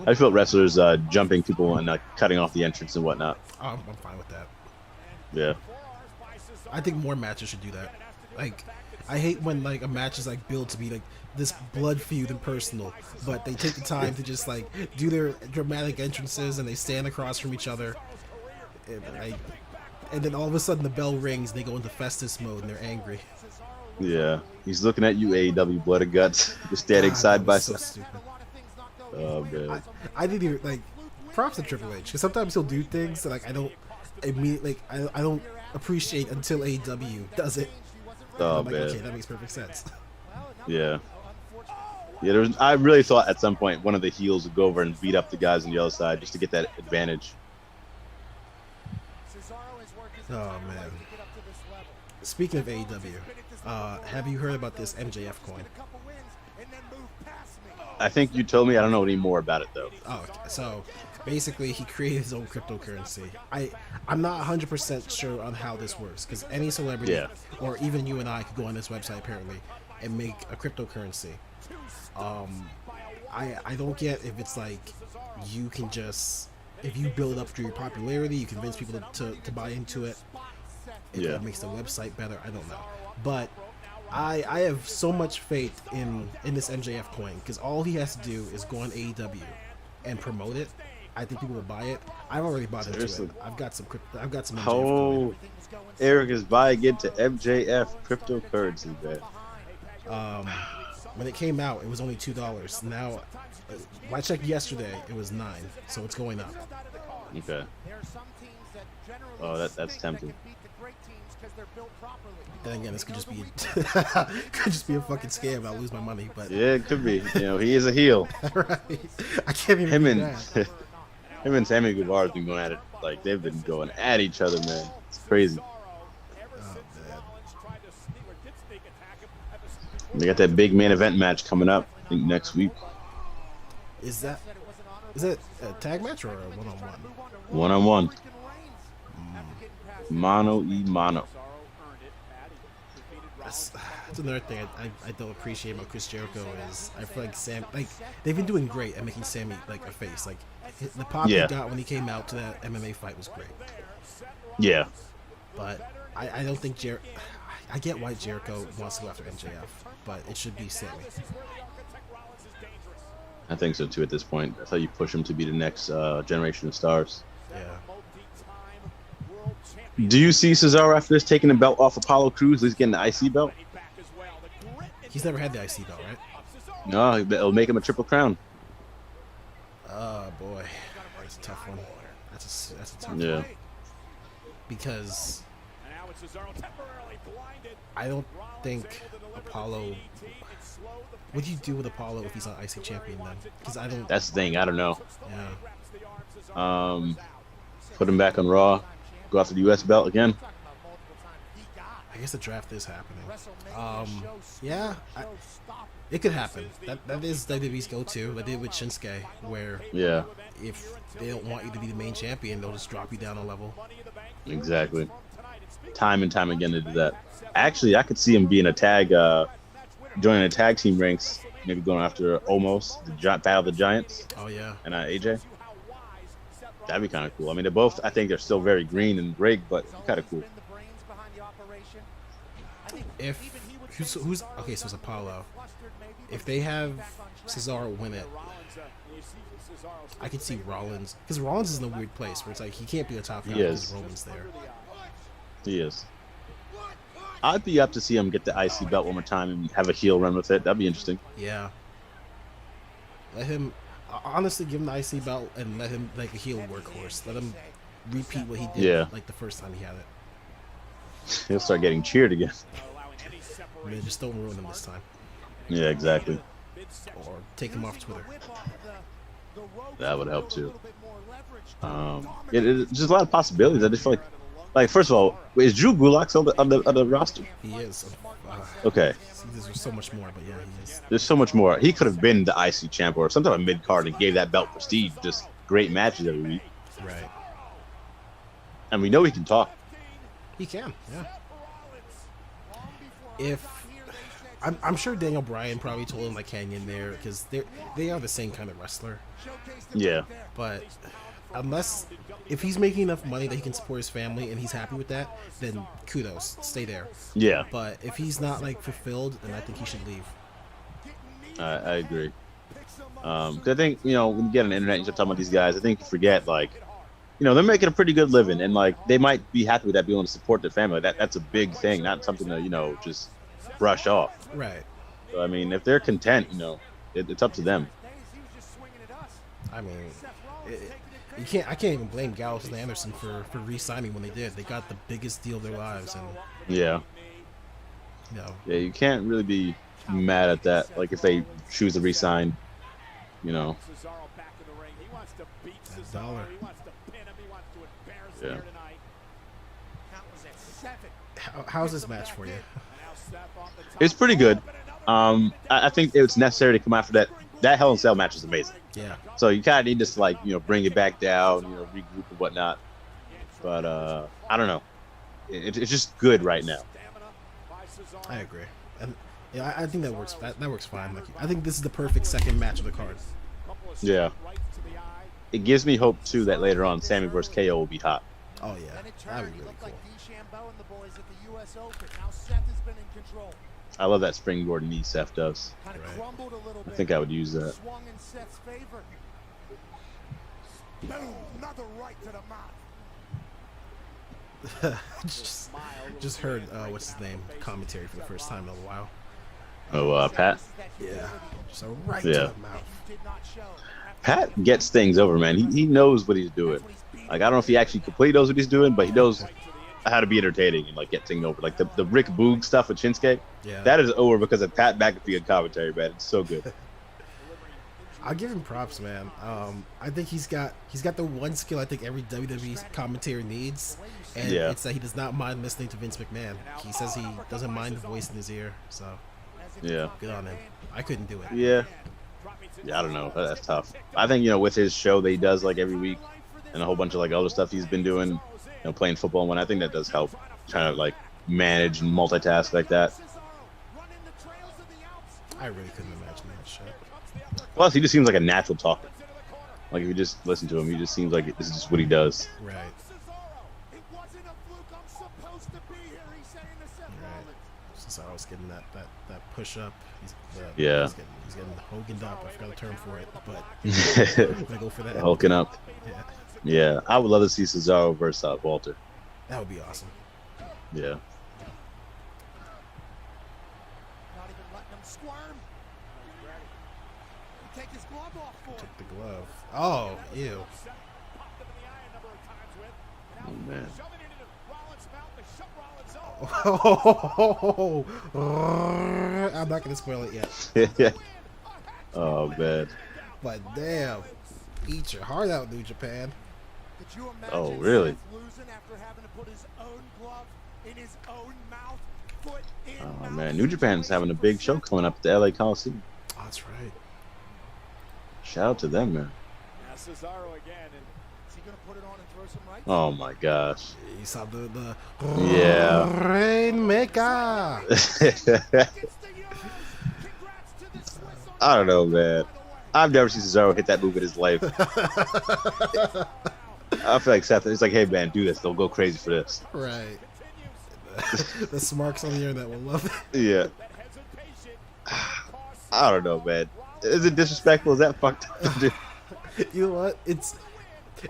I feel wrestlers jumping people and cutting off the entrance and whatnot. Oh, I'm fine with that. Yeah. I think more matches should do that. Like, I hate when like a match is like built to be like this blood feud and personal, but they take the time to just like do their dramatic entrances and they stand across from each other, and then all of a sudden the bell rings and they go into Festus mode and they're angry. Yeah. He's looking at you, AEW Blood and Guts. Just standing God, side that by was so side. stupid. Oh man. I didn't even like props to Triple H because sometimes he'll do things that like I don't immediately like I don't appreciate until AEW does it. Oh I'm like, man. okay, that makes perfect sense. Yeah. Yeah, I really thought at some point one of the heels would go over and beat up the guys on the other side just to get that advantage. Oh man. Speaking of AEW, have you heard about this MJF coin? I think you told me. I don't know any more about it though. Oh, okay. So basically, he created his own cryptocurrency. I'm not 100% sure on how this works because any celebrity, Yeah. or even you and I, could go on this website apparently and make a cryptocurrency. I don't get if it's like you can just if you build up through your popularity, you convince people to buy into it. If Yeah. it makes the website better, I don't know. But I have so much faith in this MJF coin because all he has to do is go on AEW and promote it. I think people will buy it. I've already bought into Seriously? it. I've got some MJF Oh, coin. Eric is buying into MJF cryptocurrency, man. When it came out, it was only $2. Now, when I checked yesterday, it was $9, so it's going up. Okay. Oh, that's tempting. Then again, this could just be a fucking scam. I'll lose my money, but Yeah, it could be. You know, he is a heel. right. I can't even Him do and that. him and Sammy Guevara have been going at it. Like they've been going at each other, man. It's crazy. Oh, man. They got that big main event match coming up. I think next week. Is that a tag match or a one-on-one? 1-on-1. Mano y mano. That's another thing I don't appreciate about Chris Jericho is I feel like they've been doing great at making Sammy like a face. Like the pop Yeah. he got when he came out to that MMA fight was great. Yeah. But I don't think I get why Jericho wants to go after MJF, but it should be Sammy. I think so too at this point. That's how you push him to be the next generation of stars. Yeah. Do you see Cesaro after this taking the belt off Apollo Crews? He's getting the IC belt. He's never had the IC belt, right? No, it'll make him a triple crown. Oh boy, that's a tough one. That's a tough Yeah. one because I don't think Apollo. What do you do with Apollo if he's not IC champion then? Because I don't. That's the thing. I don't know. Yeah. Put him back on Raw. Go after the US belt again. I guess the draft is happening. Yeah, it could happen. That is WWE's go-to. They did with Shinsuke, where Yeah, if they don't want you to be the main champion, they'll just drop you down a level. exactly. Time and time again to do that. Actually, I could see him being a tag, joining a tag team ranks. Maybe going after Omos, the Battle of the Giants, Oh yeah, and AJ. That'd be kind of cool. I mean, they're both. I think they're still very green and rigged, but kind of cool. if who's okay, so it's Apollo. If they have Cesaro win it, I could see Rollins because Rollins is in a weird place where it's like he can't be a top guy He because is. Roman's there. He is. I'd be up to see him get the IC belt one more time and have a heel run with it. That'd be interesting. Yeah. Let him honestly give him the IC belt and let him like a heel workhorse. Let him repeat what he did Yeah. like the first time he had it. He'll start getting cheered again. I mean, just don't ruin him this time. Yeah, exactly. or take him off Twitter. That would help too. It's just a lot of possibilities. I just feel like first of all, is Drew Gulak on the roster? He is. Okay. There's so much more, but yeah, he is. There's so much more. He could have been the IC champ or some type of mid card and gave that belt prestige. Just great matches every week. Right. And we know he can talk. He can, yeah. If I'm sure Daniel Bryan probably told him like hang in there because they are the same kind of wrestler. Yeah. But unless if he's making enough money that he can support his family and he's happy with that, then kudos, stay there. Yeah. But if he's not like fulfilled, then I think he should leave. I agree. 'Cause I think when you get on the internet and you start talking about these guys, I think you forget like they're making a pretty good living and like they might be happy with that, being able to support their family. That's a big thing, not something to just brush off. Right. So, I mean, if they're content, it's up to them. I mean, I can't even blame Gallows and Anderson for re-signing when they did. They got the biggest deal of their lives, and yeah, yeah, you can't really be mad at that. Like if they choose to re-sign, $1. Yeah. How's this match for you? It's pretty good. I think it's necessary to come after that. That Hell in a Cell match is amazing. Yeah. So you kind of need to bring it back down, regroup and whatnot. But I don't know. It's just good right now. I agree, and yeah, I think that works. That works fine. Like I think this is the perfect second match of the card. Yeah. It gives me hope too that later on Sammy versus KO will be hot. Oh yeah, that'd be really cool. I love that springboard knee Seth does. Right. I think I would use that. just heard what's his name commentary for the first time in a while. Oh, Pat? Yeah. So right to the mouth. Pat gets things over, man. He knows what he's doing. Like, I don't know if he actually completely knows what he's doing, but he knows how to be entertaining and, like, get things over. Like, the Rick Boog stuff with Shinsuke, that is over because of Pat McAfee and commentary, man. It's so good. I'll give him props, man. I think he's got the one skill I think every WWE commentator needs, and it's that he does not mind listening to Vince McMahon. He says he doesn't mind the voice in his ear, so yeah, good on him. I couldn't do it. Yeah, I don't know. That's tough. I think with his show that he does like every week, and a whole bunch of like other stuff he's been doing, playing football and when I think that does help, trying to like manage and multitask like that. I really couldn't imagine that shit. Plus, he just seems like a natural talker. Like, if you just listen to him, he just seems like this is just what he does. Right. Cesaro's getting that push up. He's getting Hogan'd up. I forgot the term for it, but I'm gonna go for that. Hulking up. Yeah. I would love to see Cesaro versus Walter. That would be awesome. Yeah. Took the glove. Oh, ew. Oh, man. I'm not gonna spoil it yet. Oh, man. But damn, eat your heart out, New Japan. Oh, really? Oh, man. New Japan's having a big show coming up at the LA Coliseum. Oh, that's right. Shout out to them, man. Oh my gosh. You saw the Rainmaker. I don't know, man. I've never seen Cesaro hit that move in his life. I feel like Seth, it's like, hey man, do this. They'll go crazy for this. Right. The smarks on the internet will love it. Yeah. I don't know, man. Is it disrespectful? Is that fucked up to do? You know what? It's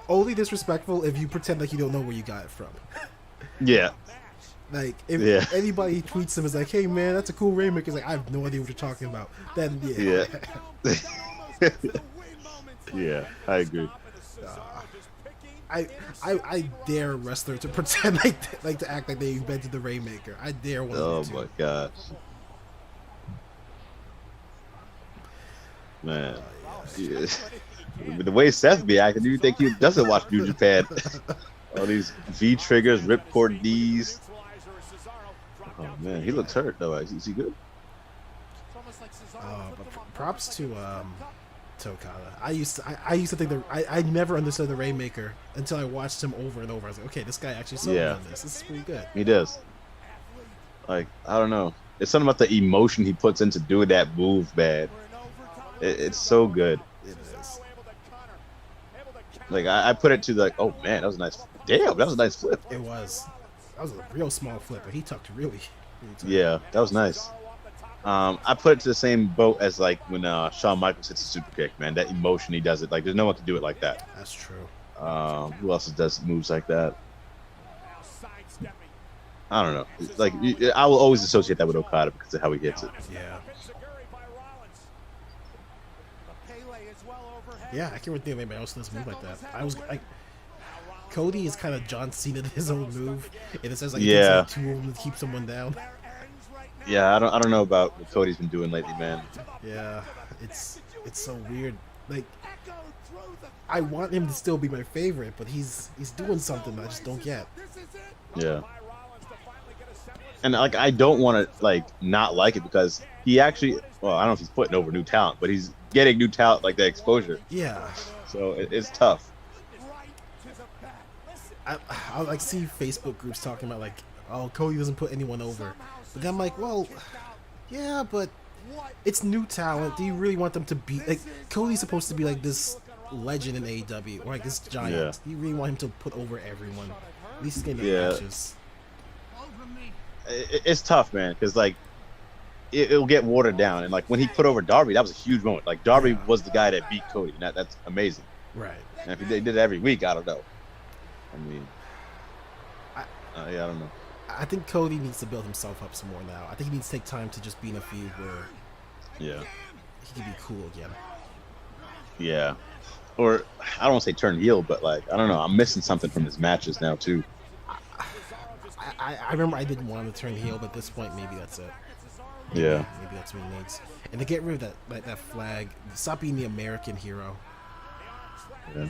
only disrespectful if you pretend like you don't know where you got it from. Yeah. Like, if anybody tweets him is like, hey man, that's a cool Rainmaker, like, I have no idea what you're talking about. Then, yeah. Yeah, I agree. I dare a wrestler to pretend like to act like they invented the Rainmaker. I dare one of them to. Oh my gosh. Man. Yeah. With the way Seth be acting, do you think he doesn't watch New Japan? All these V triggers, ripcord Ds. Oh man, he looks hurt though. Is he good? But props to Okada. I used to think that I never understood the Rainmaker until I watched him over and over. I was like, okay, this guy actually sold on this. This is pretty good. He does. Like, I don't know. It's something about the emotion he puts into doing that move, man. It's so good. It is. Like, I put it to like, oh man, that was a nice. Damn, that was a nice flip. It was. That was a real small flip, but he tucked really tight. Yeah, that was nice. I put it to the same boat as like when Shawn Michaels hits a super kick, man. That emotion he does it. Like, there's no one to do it like that. That's true. Who else does moves like that? I don't know. Like, I will always associate that with Okada because of how he hits it. Yeah. Yeah, I can't really think of anybody else does move like that. Cody is kind of John Cena his own move, and it says like it takes like 2 of them to keep someone down. Yeah, I don't know about what Cody's been doing lately, man. Yeah, it's so weird. Like, I want him to still be my favorite, but he's doing something that I just don't get. Yeah. And like, I don't want to like not like it because he actually, well, I don't know if he's putting over new talent, but he's getting new talent like the exposure. Yeah. So it's tough. I like see Facebook groups talking about like, oh, Cody doesn't put anyone over, but then I'm like, well, yeah, but it's new talent. Do you really want them to be like Cody's supposed to be like this legend in AEW or like this giant? Yeah. Do you really want him to put over everyone? At least get the matches. It's tough, man, because like it'll get watered down, and like when he put over Darby, that was a huge moment. Like Darby was the guy that beat Cody, and that's amazing. Right. And if they did it every week, I don't know. I mean, I don't know. I think Cody needs to build himself up some more now. I think he needs to take time to just be in a feud where he can be cool again. Yeah. Or I don't want to say turn heel, but like I don't know. I'm missing something from his matches now too. I remember I didn't want him to turn heel, but at this point, maybe that's it. Yeah. Maybe that's what he needs. And to get rid of that flag, stop being the American hero. Yeah.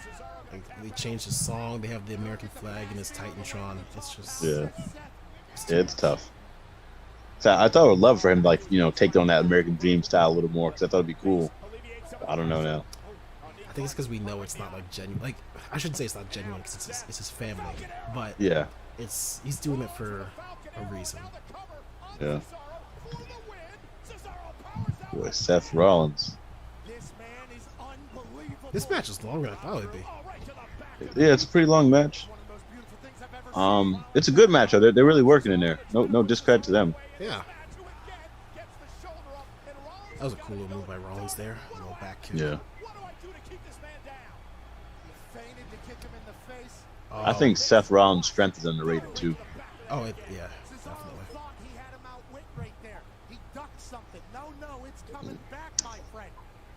Like, they changed the song. They have the American flag in his Titantron. It's just it's tough. So I thought I would love for him to like take on that American Dream style a little more because I thought it'd be cool. I don't know now. I think it's because we know it's not like genuine. Like I shouldn't say it's not genuine because it's his family, but yeah. He's doing it for a reason. Yeah. Boy, Seth Rollins. This match is longer than I thought it would be. Yeah, it's a pretty long match. It's a good match. They're really working in there. No discredit to them. Yeah. That was a cool little move by Rollins there. A little back kick. Yeah. Oh. I think Seth Rollins' strength is underrated too. Oh, yeah, definitely.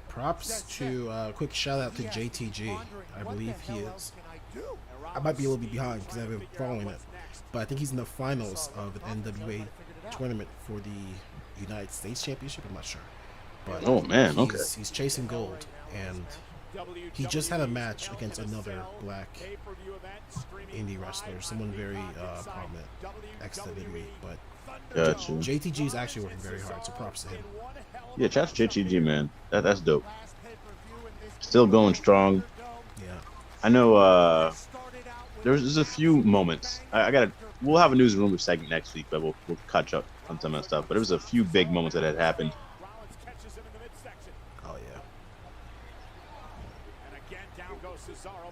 Props to quick shout out to JTG. I believe he is. I might be a little bit behind because I've been following it, but I think he's in the finals of an NWA tournament for the United States Championship. I'm not sure, but oh man, he's chasing gold, and he just had a match against another black indie wrestler, someone very prominent, ex-WWE, but gotcha. JTG is actually working very hard, so props to him. Yeah, shout out to JTG, man. That's dope. Still going strong. Yeah. I know there's a few moments. We'll have a news and rumor segment next week, but we'll catch up on some of that stuff. But there was a few big moments that had happened. Oh yeah.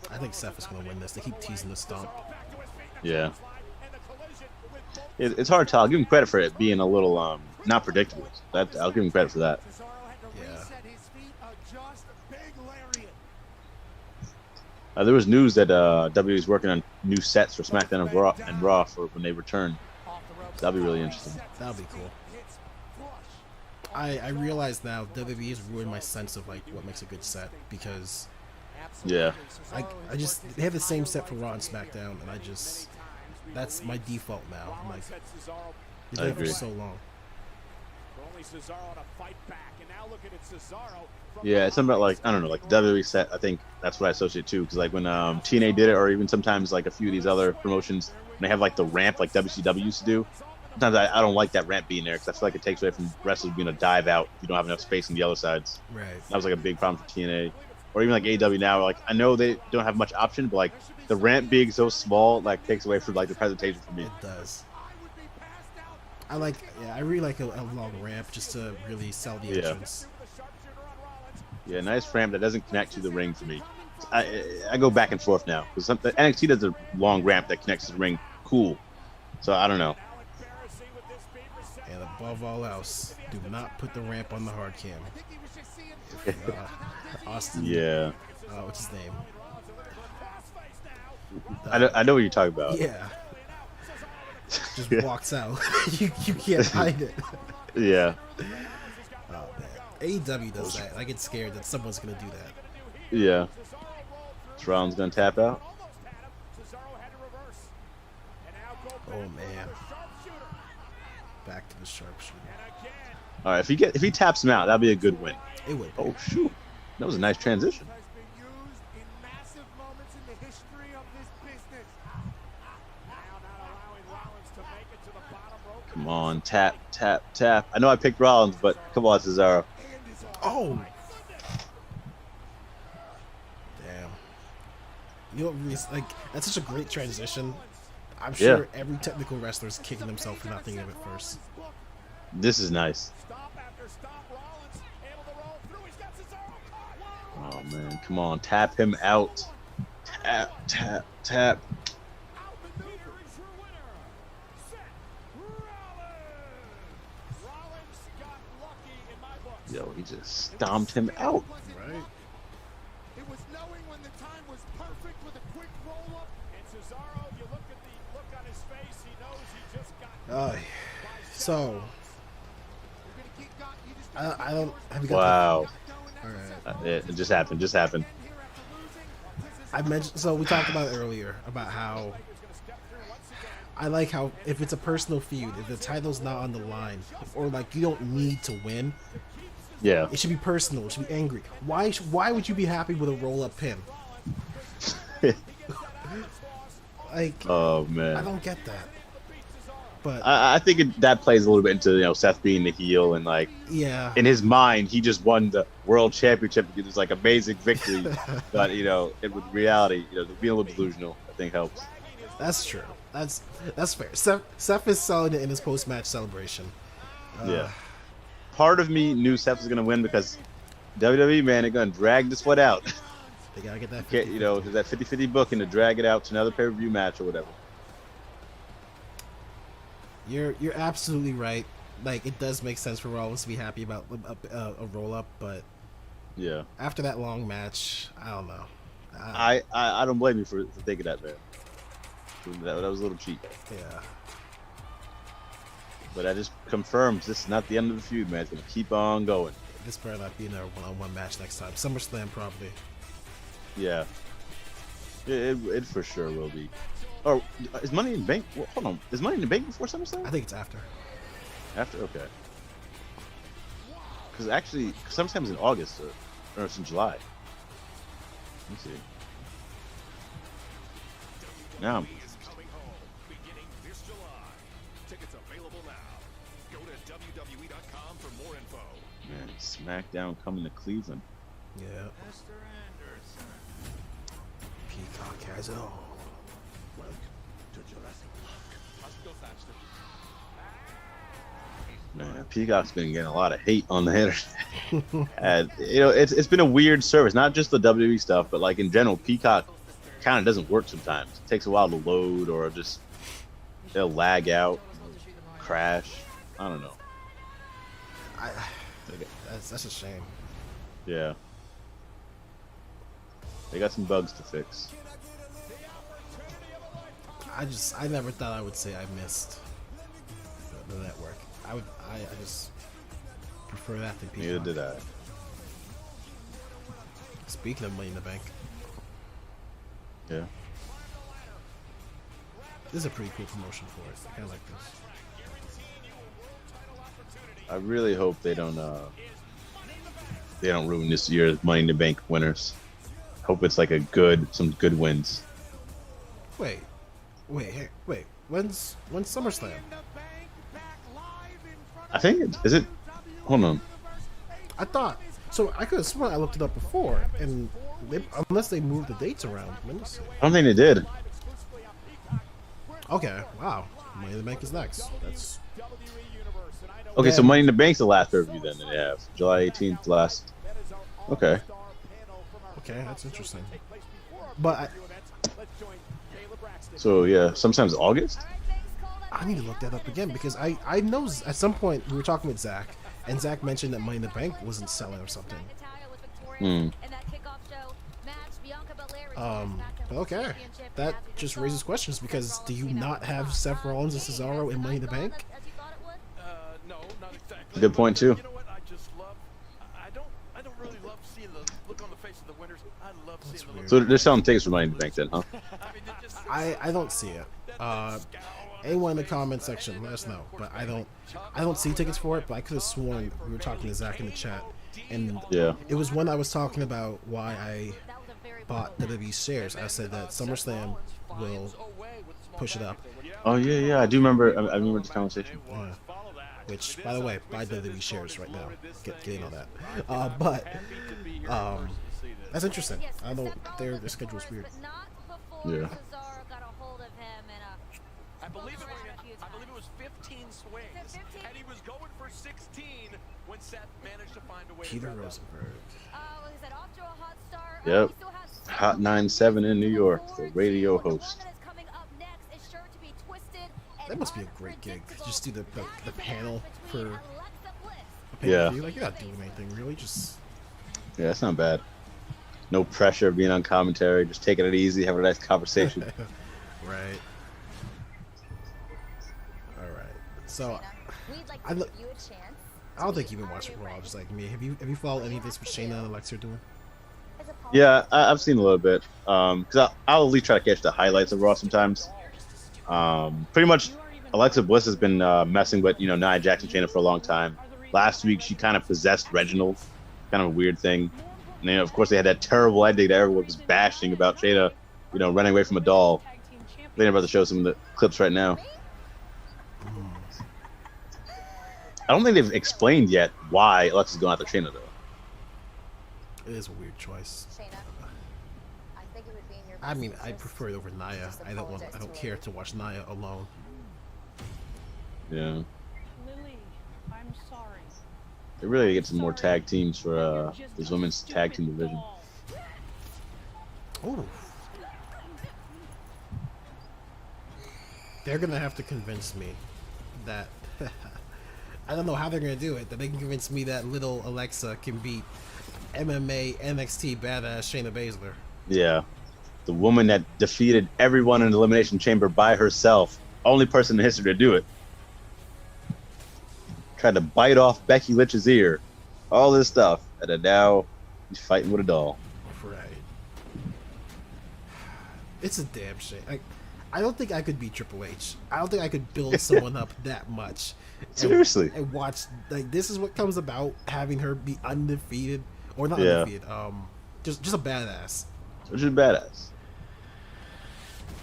I think Seth is going to win this. They keep teasing the stomp. Yeah. It's hard to tell. I'll give him credit for it being a little not predictable. I'll give him credit for that. Yeah. There was news that WWE is working on new sets for SmackDown and Raw for when they return. So that'll be really interesting. That'll be cool. I realize now WWE has ruined my sense of like what makes a good set because yeah, I just they have the same set for Raw and SmackDown, and that's my default now. I'm like, they've been for so long. Only Cesaro to fight back, and now look at it, Cesaro. Yeah, it's something about like I don't know, like WWE set. I think that's what I associate too, because like when TNA did it, or even sometimes like a few of these other promotions, when they have like the ramp like WCW used to do. Sometimes I don't like that ramp being there because I feel like it takes away from wrestlers being able to dive out if you don't have enough space on the other sides. Right. That was like a big problem for TNA, or even like AEW now. Like I know they don't have much option, but like the ramp being so small like takes away from like the presentation for me. It does. I really like a long ramp just to really sell the entrance. Yeah, nice ramp that doesn't connect to the ring for me. I go back and forth now because NXT does a long ramp that connects to the ring. Cool. So I don't know. And above all else, do not put the ramp on the hard cam. Austin. Yeah. What's his name? I know what you're talking about. Yeah. Just walks out. you can't hide it. Yeah. Oh man. AEW does that. I get scared that someone's gonna do that. Yeah. Rollins gonna tap out. Oh man. Back to the sharpshooter. All right, if he taps him out, that'd be a good win. It would. Oh shoot, that was a nice transition. Come on, tap, tap, tap. I know I picked Rollins, but come on, Cesaro. Oh. Damn. You know, really, like that's such a great transition. I'm sure every technical wrestler is kicking themselves for not thinking of it first. This is nice. Oh man, come on, tap him out. Tap, tap, tap. Yo, he just stomped him out. Right. It was knowing when the time was perfect with a quick roll up. And Cesaro, if you look at the look on his face, he knows he just got. So. I don't. Have you got Wow. All right. It just happened. Just happened. I mentioned. So we talked about it earlier about how. I like how if it's a personal feud, if the title's not on the line, or like you don't need to win. Yeah. It should be personal. It should be angry. Why would you be happy with a roll-up pin? Like, Oh man. I don't get that. But I think that plays a little bit into Seth being the heel and like yeah, in his mind he just won the world championship because it's like amazing victory, but with reality being a little delusional I think helps. that's true. That's fair. Seth is selling it in his post-match celebration. Yeah. Part of me knew Seth was gonna win because WWE, man, they're gonna drag this one out. They gotta get that. There's that 50-50 booking to drag it out to another pay-per-view match or whatever. You're absolutely right. Like it does make sense for Rollins to be happy about a roll-up, but Yeah. after that long match, I don't know. I don't blame you for thinking that, man. That was a little cheap. Yeah. But that just confirms this is not the end of the feud, man. It's gonna keep on going. This better not be another one-on-one match next time. SummerSlam probably. Yeah. It for sure will be. Oh, is Money in the Bank? Well, hold on. Is Money in the Bank before SummerSlam? I think it's after. After? Okay. Because actually, SummerSlam's in August, or it's in July. Let me see. Now, Coming home, beginning this July. Tickets available now. Go to WWE.com for more info. man, SmackDown coming to Cleveland. Yeah. Peacock has it all. Man, Peacock's been getting a lot of hate on the internet. And it's been a weird service, not just the WWE stuff, but like in general, Peacock kind of doesn't work sometimes. It takes a while to load, or just they'll lag out, crash. I don't know. That's a shame. Yeah, they got some bugs to fix. I never thought I would say I missed the network. I just prefer that than Peacock. Neither did I. Speaking of Money in the Bank, Yeah. this is a pretty cool promotion for it. I kind of like this. I really hope they don't ruin this year's Money in the Bank winners. Hope it's like some good wins. Wait. When's SummerSlam? I think is it. Hold on. I thought so. I could have sworn I looked it up before, and unless they moved the dates around. Let me see. I don't think they did. Okay. Wow. Money in the Bank is next. That's Okay, Yeah. so Money in the Bank's the last pay-per-view then they have. July 18th last. Okay. okay. That's interesting. But So yeah, sometimes August? I need to look that up again because I know at some point we were talking with Zach, and Zach mentioned that Money in the Bank wasn't selling or something. Okay. That just raises questions because do you not have Seth Rollins and Cesaro in Money in the Bank? No, not exactly. Good point, too. You know what? I just love. I don't really love seeing the look on the face of the winners. I love seeing the look. So they're selling tickets for Money in the Bank then, huh? I mean, it just I don't see it. Anyone in the comment section, let us know. But I don't see tickets for it. But I could have sworn we were talking to Zach in the chat, and Yeah. it was when I was talking about why I bought WWE shares. I said that SummerSlam will push it up. Oh yeah, I do remember. I remember this conversation. Yeah. Which, by the way, buy WWE shares right now. Get in on that. But that's interesting. I don't. Their schedule's weird. Yeah. I believe it was 15 swings, and he was going for 16 when Seth managed to find a way. Peter to throw them. Rosenberg. Yep. Hot 97 in New York, the radio host. That must be a great gig. Just do the panel for a Yeah. pay-per-view. Like, you're not doing anything really. Just Yeah, that's not bad. No pressure of being on commentary, just taking it easy, having a nice conversation. right. All right. So I don't think you've been watching Raw just like me. Have you followed any of this what Shayna and Alexa are doing? Yeah, I've seen a little bit. Because I'll at least try to catch the highlights of Raw sometimes. Pretty much, Alexa Bliss has been messing with Nia Jackson Shayna for a long time. Last week, she kind of possessed Reginald, kind of a weird thing. And then, of course, they had that terrible ending that everyone was bashing about Shayna, running away from a doll. They're about to show some of the clips right now. I don't think they've explained yet why Alexa's going after Shayna, though. It is a weird choice. I mean, I prefer it over Nia. I don't care to watch Nia alone. Yeah. Lily, I'm sorry. They really get some more tag teams for this women's tag team division. Ooh. They're gonna have to convince me that I don't know how they're gonna do it. That they can convince me that little Alexa can beat MMA NXT badass Shayna Baszler. Yeah. The woman that defeated everyone in the Elimination Chamber by herself. Only person in history to do it. Tried to bite off Becky Lynch's ear. All this stuff. And then now he's fighting with a doll. Right. It's a damn shame. I don't think I could beat Triple H. I don't think I could build someone up that much. Seriously. And watch, this is what comes about having her be undefeated. Or not Yeah. undefeated. Just a badass. Which is badass.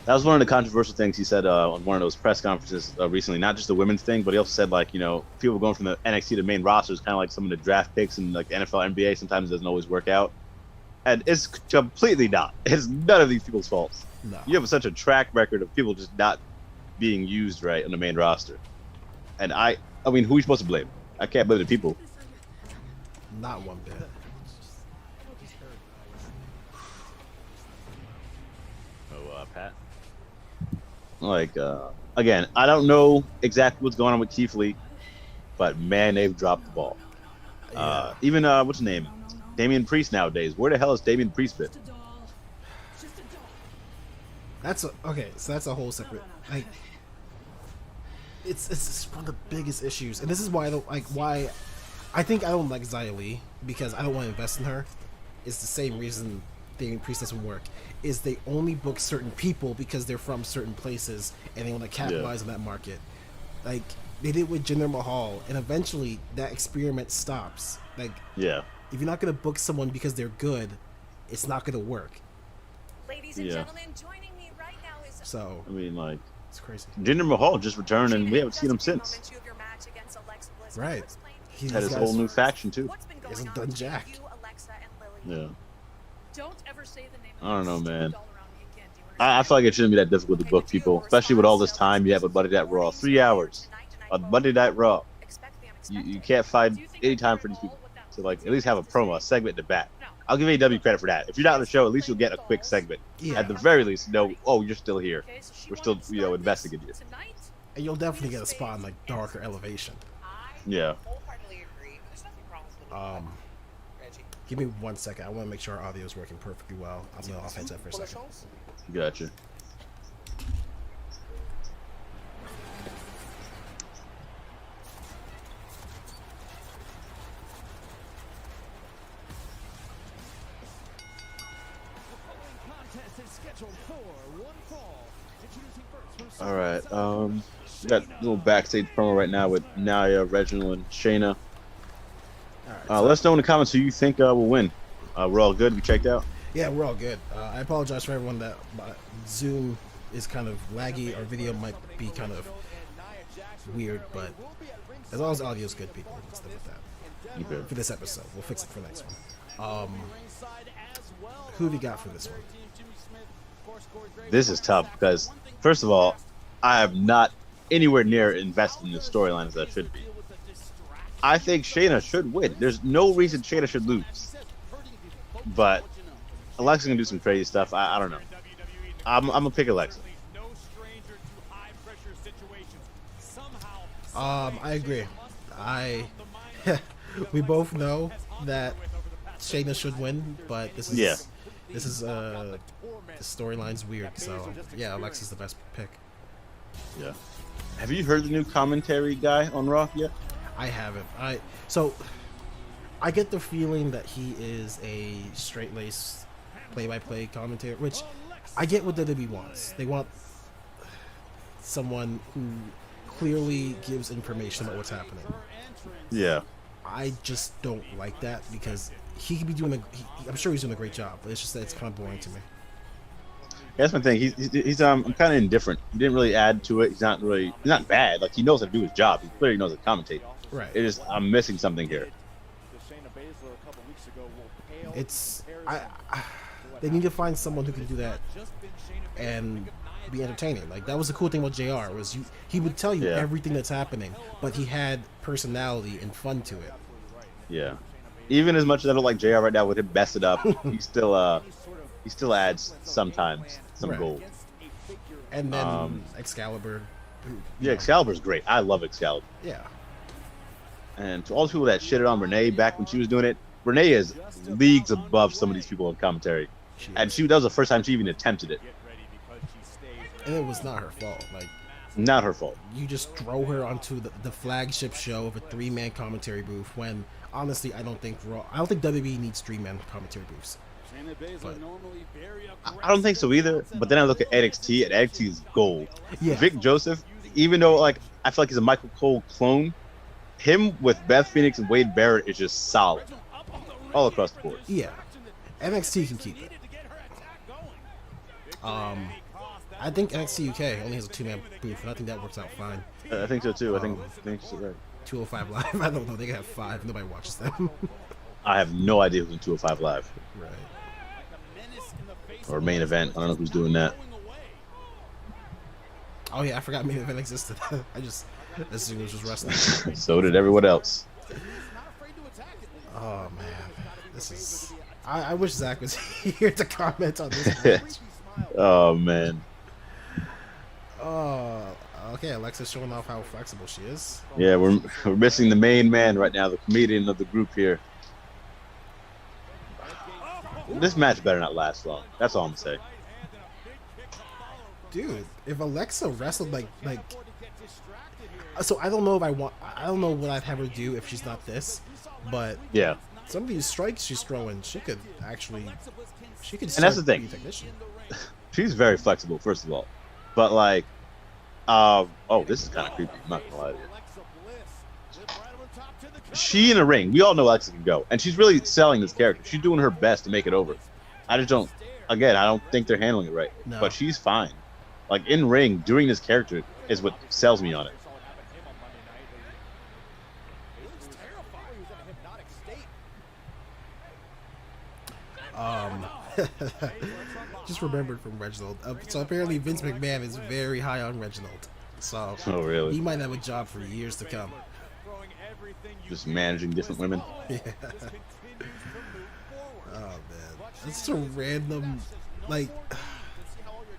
That was one of the controversial things he said on one of those press conferences recently. Not just the women's thing, but he also said, people going from the NXT to main roster is kind of like some of the draft picks in the NFL, NBA. Sometimes it doesn't always work out. And it's completely not. It's none of these people's faults. No. You have such a track record of people just not being used right on the main roster. And I mean, who are you supposed to blame? I can't blame the people. Not one bit. Pat? Again, I don't know exactly what's going on with Keith Lee, but man, they've dropped the ball. Yeah. Even what's his name? Damian Priest nowadays. Where the hell is Damian Priest been? Okay, so that's a whole separate. It's one of the biggest issues, and this is why I don't like. Why I think I don't like Xia Li because I don't want to invest in her. It's the same reason Damian Priest doesn't work. Is they only book certain people because they're from certain places and they want to capitalize on that market. They did it with Jinder Mahal, and eventually that experiment stops. Like, Yeah. if you're not gonna book someone because they're good, it's not gonna work. Ladies and Yeah. gentlemen, joining me right now is So I mean, like, it's crazy. Jinder Mahal just returned, and we haven't seen him since. Right. He's Had his got whole new faction too. He hasn't done jack. Yeah. Don't ever say the name I don't know, man. all around me again. Do you I feel like it shouldn't be that difficult to book people, especially with all this time you have with Monday Night Raw. 3 hours on Monday Night Raw. You can't find any time for these people to like at least have a promo, a segment in the back. I'll give AEW credit for that. If you're not on the show, at least you'll get a quick segment. Yeah. At the very least, know, oh, you're still here. Okay, so she We're still, wants to you know, start investing in this you. tonight? And you'll definitely get a spot in like Dark or Elevation. Yeah. Wholeheartedly agree. There's nothing wrong with Reggie. Give me 1 second. I want to make sure our audio is working perfectly well. I'm gonna off headset for a second. Gotcha. All right. Got a little backstage promo right now with Nia, Reginald, and Shayna. Let us know in the comments who you think will win. We're all good. We checked out. Yeah, we're all good. I apologize for everyone that Zoom is kind of laggy. Our video might be kind of weird, but as long as the audio is good, people, let's live with that. Okay. For this episode, we'll fix it for next one. Who have you got for this one? This is tough because, first of all, I am not anywhere near invested in the storyline as I should be. I think Shayna should win. There's no reason Shayna should lose. But Alexa can do some crazy stuff. I don't know. I'm gonna pick Alexa. I agree. We both know that Shayna should win, but this is the storyline's weird. So yeah, Alexa's the best pick. Yeah. Have you heard the new commentary guy on Raw yet? I haven't. I get the feeling that he is a straight-laced play-by-play commentator, which I get what WWE wants. They want someone who clearly gives information about what's happening. Yeah. I just don't like that because he could be doing I'm sure he's doing a great job, but it's just that it's kind of boring to me. That's my thing. He's I'm kind of indifferent. He didn't really add to it. He's not bad. Like, he knows how to do his job. He clearly knows how to commentate. Right. It is, I'm missing something here. They need to find someone who can do that and be entertaining. Like, that was the cool thing about JR was he would tell you everything that's happening, but he had personality and fun to it. Yeah. Even as much as I don't like JR right now with him mess it up, he still adds sometimes some gold. And then Excalibur. Yeah, Excalibur's great. I love Excalibur. Yeah. And to all the people that shitted on Renee back when she was doing it, Renee is leagues above some of these people in commentary. And that was the first time she even attempted it. And it was not her fault. Like, not her fault. You just throw her onto the flagship show of a 3-man commentary booth when, honestly, I don't think WWE needs 3-man commentary booths. But I don't think so either. But then I look at NXT, and NXT is gold. Yeah. Vic Joseph, even though I feel like he's a Michael Cole clone, him with Beth Phoenix and Wade Barrett is just solid all across the board. Yeah, NXT can keep it. I think NXT UK only has a 2-man booth, and I think that works out fine. I think so too. I think so, right. 205 Live, I don't know. They can have 5. Nobody watches them. I have no idea who's in 205 Live. Right. Or Main Event. I don't know who's doing that. Oh yeah, I forgot Main Event existed. I just assumed it was just wrestling. So did everyone else. Oh man, this is. I wish Zach was here to comment on this match. Oh man. Oh, okay. Alexa's showing off how flexible she is. Yeah, we're missing the main man right now, the comedian of the group here. This match better not last long. That's all I'm saying. Dude, if Alexa wrestled like, so I don't know if I don't know what I'd have her do if she's not this, but yeah, some of these strikes she's throwing, she could. And that's the thing. She's very flexible, first of all, but like, oh, this is kind of creepy. I'm not gonna lie to you. she in a ring. We all know Alexa can go, and she's really selling this character. She's doing her best to make it over. I just don't. Again, I don't think they're handling it right. No. But she's fine. Like in ring, doing this character is what sells me on it. Just remembered from Reginald. So apparently Vince McMahon is very high on Reginald. So Oh, really? he might have a job for years to come. Just managing different women. Yeah. Oh man, it's so random. Like,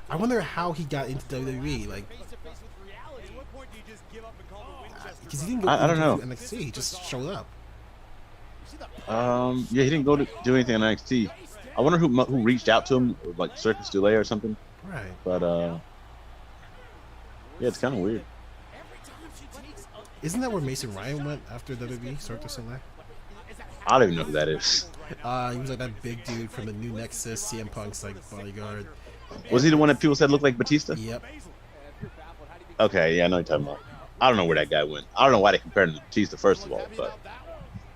I wonder how he got into WWE. Like, because he didn't go I don't know. to NXT. He just showed up. Yeah, he didn't go to do anything on NXT. I wonder who reached out to him, like Circus du Soleil or something. Right. But yeah, it's kind of weird. Isn't that where Mason Ryan went after WWE? Cirque du Soleil? I don't even know who that is. He was like that big dude from the New Nexus, CM Punk's like bodyguard. Was he the one that people said looked like Batista? Yep. Okay, yeah, I know what you're talking about. I don't know where that guy went. I don't know why they compared him to Batista, first of all, but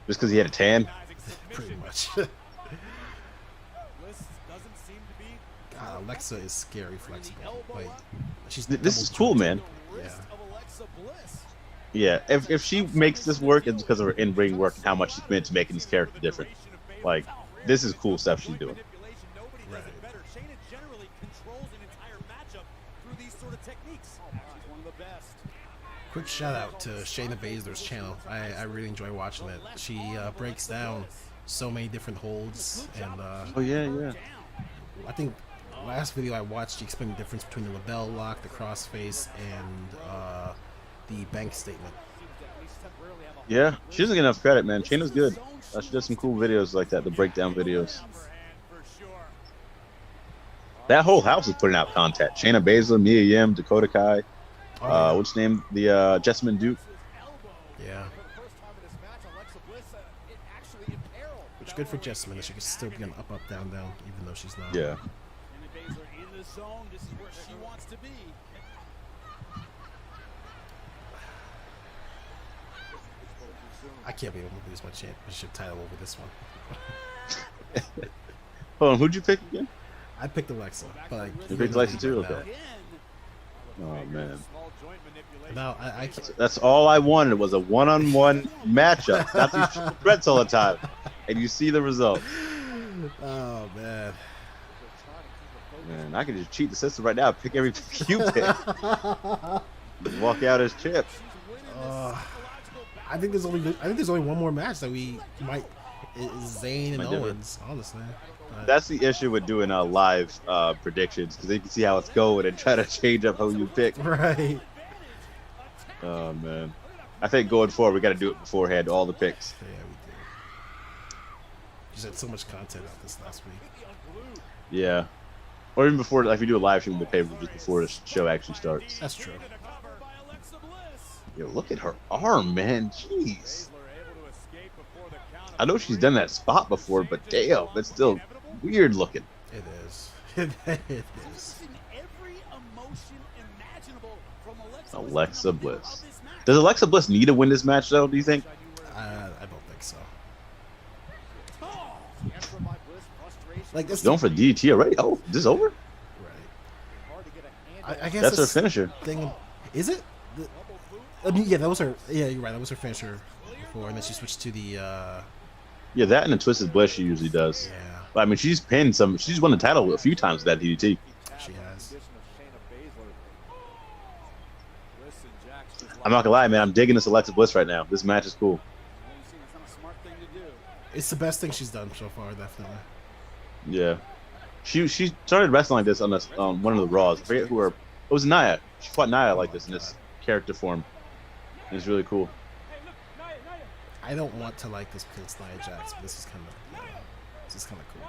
just because he had a tan. Pretty much. God, Alexa is scary flexible. Like, she's This is cool, man. Yeah. Yeah, if she makes this work, it's because of her in-ring work and how much she's meant to making this character different. Like, this is cool stuff she's doing. Right. Quick shout out to Shayna Baszler's channel. I really enjoy watching it. She breaks down so many different holds, and Oh yeah. I think last video I watched, she explained the difference between the label lock, the crossface, and the bank statement. Yeah, she doesn't get enough credit, man. Shayna's good. She does some cool videos like that, the breakdown videos. That whole house is putting out content. Shayna Baszler, Mia Yim, Dakota Kai. What's his name? The Jessamine Duke. Yeah. Which good for Jessamine that she can still be on up, up, down, down, even though she's not. Yeah. I can't believe I'm gonna lose my championship title over this one. Hold on, who'd you pick again? I picked Alexa, but like, You picked Alexa too? Okay. Oh man. Now I can't. That's all I wanted was a one-on-one matchup. Not these threats all the time. And you see the result. Oh man. Man, I can just cheat the system right now. Pick every pick you pick. Walk out as champ. I think there's only one more match that we might is Zayn and Might do it. Owens. Honestly, but That's the issue with doing live predictions, because they can see how it's going and try to change up who you pick. right. Oh man, I think going forward we got to do it beforehand. All the picks. Yeah, we did. Just had so much content out this last week. Yeah, or even before, like we do a live stream with the paper just before the show actually starts. That's true. Yo, look at her arm, man. Jeez. I know she's done that spot before, but damn, that's still weird looking. It is. It is. Alexa Bliss. Does Alexa Bliss need to win this match, though, do you think? I don't think so. Like this. Going for DT already? Oh, is this over? Right. I guess That's her this finisher. Thing, is it? I mean, yeah, that was her. Yeah, you're right. That was her finisher before, and then she switched to the. Yeah, that and the Twisted Bliss she usually does. Yeah, But I mean, she's pinned some. She's won the title a few times with that DDT. she has. I'm not gonna lie, man. I'm digging this Alexa Bliss right now. This match is cool. It's the best thing she's done so far, definitely. Yeah, she started wrestling like this on this one of the Raws. I forget who her. It was Nia. She fought Nia like this in this character form. It's really cool. I don't want to like this because it's Nia Jax, but this is kind of cool.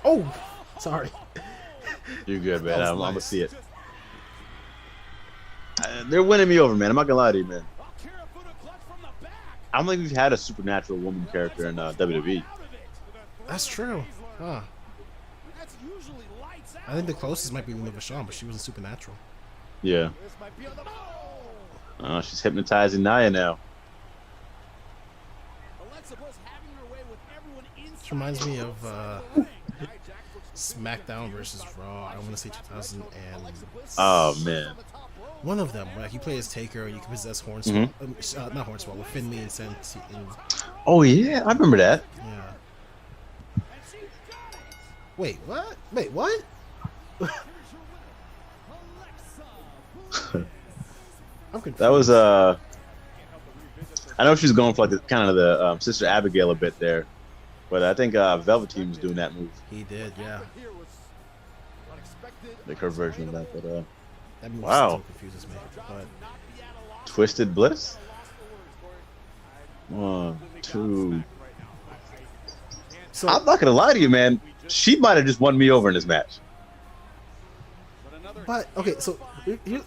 Oh, sorry. You're good, man. That was I'm gonna nice. see it. They're winning me over, man. I'm not gonna lie to you, man. I don't think we've had a supernatural woman character in WWE. That's true. Huh. I think the closest might be Linda Vachon, but she wasn't supernatural. Yeah. Oh, she's hypnotizing Nia now. Alexa Bliss having her way with everyone inside. This reminds me of SmackDown versus Raw. I want to say 2000 and Oh man. one of them. Like you play as Taker, you can possess Hornswoggle, not Hornswoggle, with Finley and Sense. Oh yeah, I remember that. Yeah. Wait, what? Wait, what? I'm confused. That was I know she's going for like the kind of the Sister Abigail a bit there, but I think Velveteen was doing that move, He did, yeah. like her version of that. But That move Wow. still confuses me. But Twisted Bliss. 1, 2. so I'm not gonna lie to you, man. She might have just won me over in this match. but okay, so here,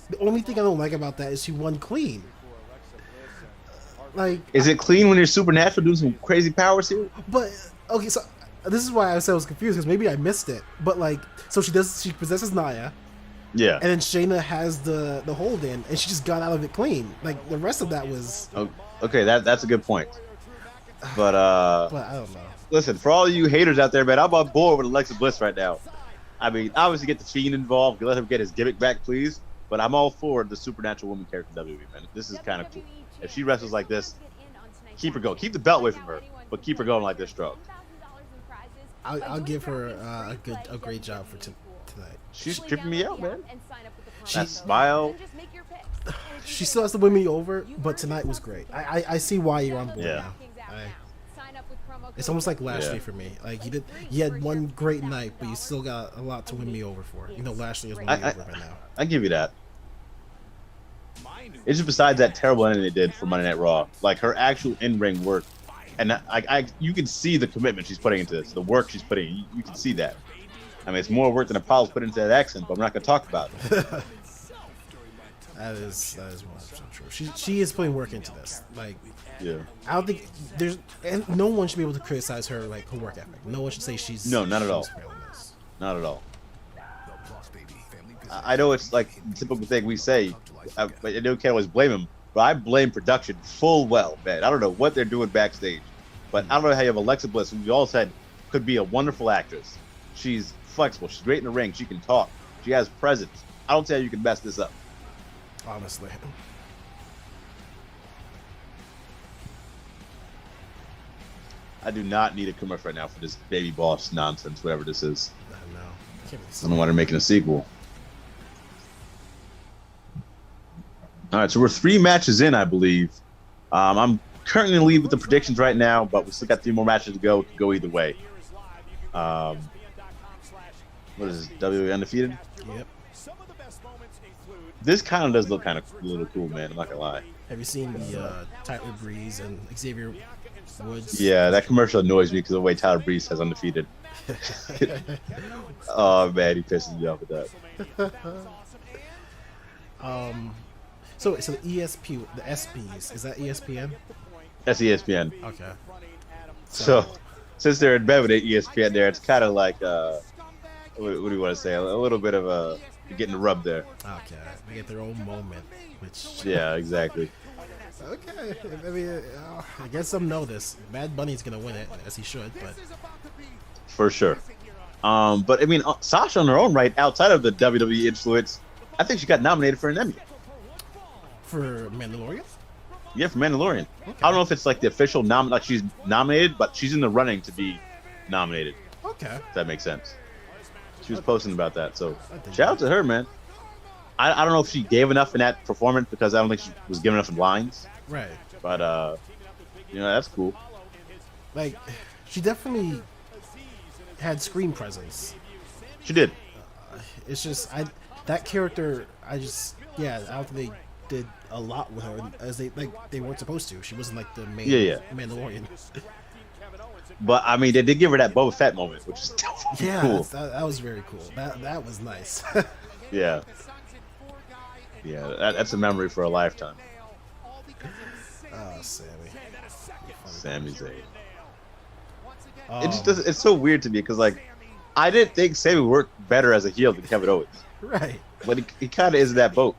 the only thing I don't like about that is she won clean. Like, Is it clean when you're supernatural doing some crazy powers here? but okay, so this is why I said I was confused because maybe I missed it. But like, so she possesses Nia, Yeah. and then Shayna has the hold in, and she just got out of it clean. Like the rest of that was, Oh, okay, that's a good point. But but I don't know. listen, for all you haters out there, man, I'm on board with Alexa Bliss right now. I mean, obviously get the Fiend involved, let him get his gimmick back, please. But I'm all for the supernatural woman character in WWE, man. This is kind of cool. If she wrestles like this, keep her going. Keep the belt away from her, but keep her going like this strong. I'll give her a great job for tonight. She's tripping me out, man. She- That smile. She still has to win me over, but tonight was great. I see why you're on board Yeah. now. It's almost like Lashley Yeah. for me. Like you had one great night, but you still got a lot to win me over for. You know, Lashley is winning me over right now. I give you that. It's just besides that terrible ending they did for Monday Night Raw, like her actual in-ring work, and you can see the commitment she's putting into this, the work she's putting in. You can see that. I mean, it's more work than Apollo's put into that accent, but we're not going to talk about it. That is 100% true. She is putting work into this. Like, Yeah. I don't think and no one should be able to criticize her her work ethic. No one should say she's No, not at all. she's failing this. Not at all. I know it's like the typical thing we say, but I can't always blame him. But I blame production full well, man. I don't know what they're doing backstage, but I don't know how you have Alexa Bliss, who we all said could be a wonderful actress. She's flexible. She's great in the ring. She can talk. She has presence. I don't see how you can mess this up. Honestly. I do not need a commercial right now for this baby boss nonsense, whatever this is. I don't know. Can't really I don't know why they're making a sequel. All right, so we're 3 matches in, I believe. I'm currently in the lead with the predictions right now, but we still got 3 more matches to go. It could go either way. What is this, WWE undefeated? Yep. This kind of does look kind of a little cool, man. I'm not gonna lie. Have you seen the Tyler Breeze and Xavier Woods? Yeah, that commercial annoys me because of the way Tyler Breeze has undefeated. Oh man, he pisses me off with that. So the ESP, the SBs, is that ESPN? That's ESPN. Okay. So since they're in bed with ESPN there, it's kind of like what do you want to say? A little bit of a getting the rub there. Okay, they get their own moment, which Yeah, exactly. okay. I mean, I guess some know this. Bad Bunny's gonna win it, as he should. But For sure. But I mean, Sasha on her own right, outside of the WWE influence, I think she got nominated for an Emmy. for Mandalorian, Yeah, for Mandalorian. I don't know if it's like the official like she's nominated, but she's in the running to be nominated. okay. If that makes sense. She was posting about that, so I think shout out to her, man. I don't know if she gave enough in that performance because I don't think she was giving enough in lines, Right. but that's cool. Like, she definitely had screen presence. She did. It's just that character. I don't think they did a lot with her as they weren't supposed to. She wasn't like the main Mandalorian. But I mean, they did give her that Boba Fett moment, which is Yeah, cool. that was very cool. That was nice. Yeah, that's a memory for a lifetime. Oh, Sammy. Sami Zayn. Oh, It just doesn't, it's so weird to me because like I didn't think Sami worked better as a heel than Kevin Owens, right. but he kind of is in that boat.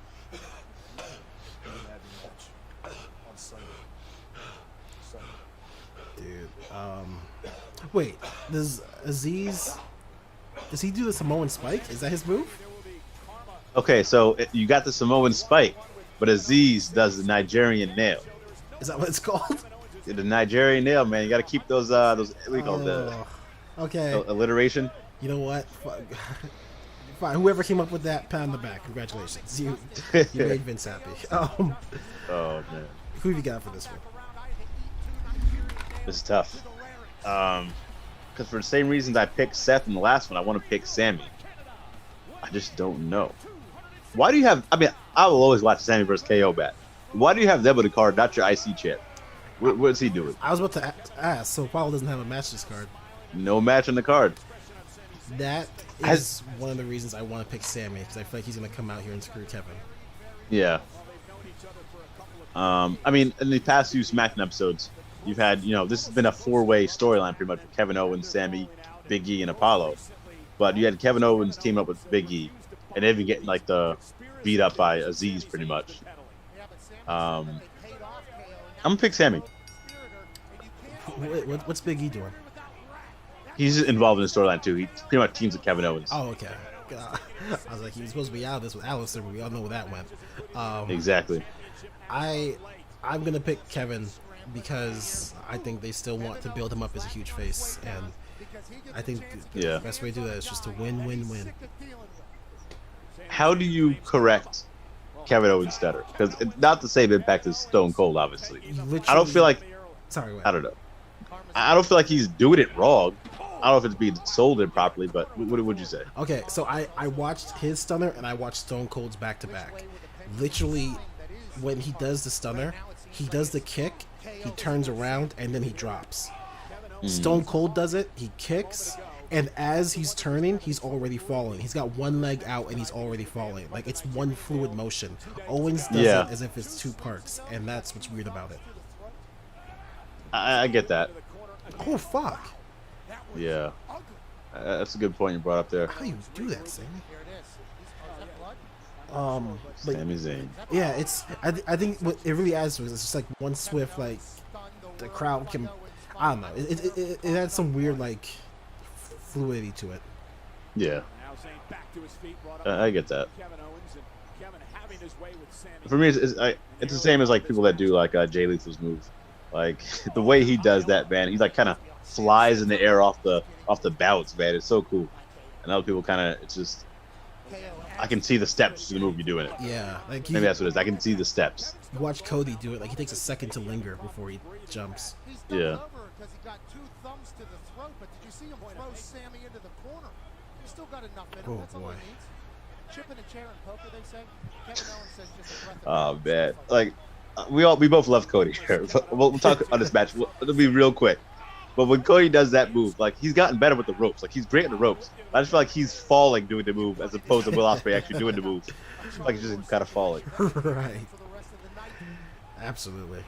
Wait, does he do the Samoan spike? Is that his move? Okay, so you got the Samoan spike, but Aziz does the Nigerian nail. Is that what it's called? The Nigerian nail, man. You got to keep those what do you call the Okay. alliteration. You know what? Fine. Whoever came up with that, pat on the back. Congratulations. You made Vince happy. Oh man, who have you got for this one? this is tough. Because for the same reasons I picked Seth in the last one, I want to pick Sammy. I just don't know. Why do you have? I mean, I will always watch Sammy versus KO back. Why do you have them on the card, not your IC champ? What's he doing? I was about to ask. So Paulo doesn't have a match this card. No match on the card. That is one of the reasons I want to pick Sammy, because I feel like he's going to come out here and screw Kevin. Yeah. I mean, in the past few SmackDown episodes, you've had, this has been a four-way storyline pretty much with Kevin Owens, Sammy, Big E, and Apollo. But you had Kevin Owens team up with Big E, and they've been getting beat up by Aziz pretty much. I'm gonna pick Sammy. What's Big E doing? He's involved in the storyline too. He pretty much teams with Kevin Owens. Oh, okay. I was like, he was supposed to be out of this with Alistair, but we all know where that went. Exactly. I'm gonna pick Kevin because I think they still want to build him up as a huge face, and I think the best way to do that is just to win. How do you correct Kevin Owens' stutter? Because it's not the same impact as Stone Cold, obviously. I don't feel like. Sorry, I don't know. I don't feel like he's doing it wrong. I don't know if it's being sold improperly, but what would you say? Okay, so I watched his stunner and I watched Stone Cold's back to back. Literally, when he does the stunner, he does the kick, he turns around, and then he drops. Stone Cold does it, he kicks, and as he's turning, he's already falling. He's got one leg out and he's already falling. Like, it's one fluid motion. Owens does it as if it's two parts, and that's what's weird about it. I get that. Oh, fuck. Yeah. That's a good point you brought up there. How do you do that, Sammy? Sami Zayn. Yeah, it's. I think what it really adds to it is just like one swift, like the crowd can. I don't know. It adds some weird fluidity to it. Yeah. I get that. For me, it's the same as people that do Jay Lethal's move. The way he does that, man, he kind of flies in the air off the bounce, man. It's so cool. And other people it's just. I can see the steps to the move you're doing it. Yeah, maybe that's what it is. I can see the steps. You watch Cody do it. He takes a second to linger before he jumps. Yeah. Because he got two thumbs to the throat, but did you see him throw Sammy into the corner? He's still got enough in him. That's all he needs. Chipping a chair in poker, they say. Kevin Owens says just a breath of man, we both love Cody here. We'll talk on this match. It'll be real quick. But when Cody does that move, he's gotten better with the ropes. He's great at the ropes. I just feel like he's falling doing the move as opposed to Will Ospreay actually doing the move. He's just kind of falling. Right. Absolutely.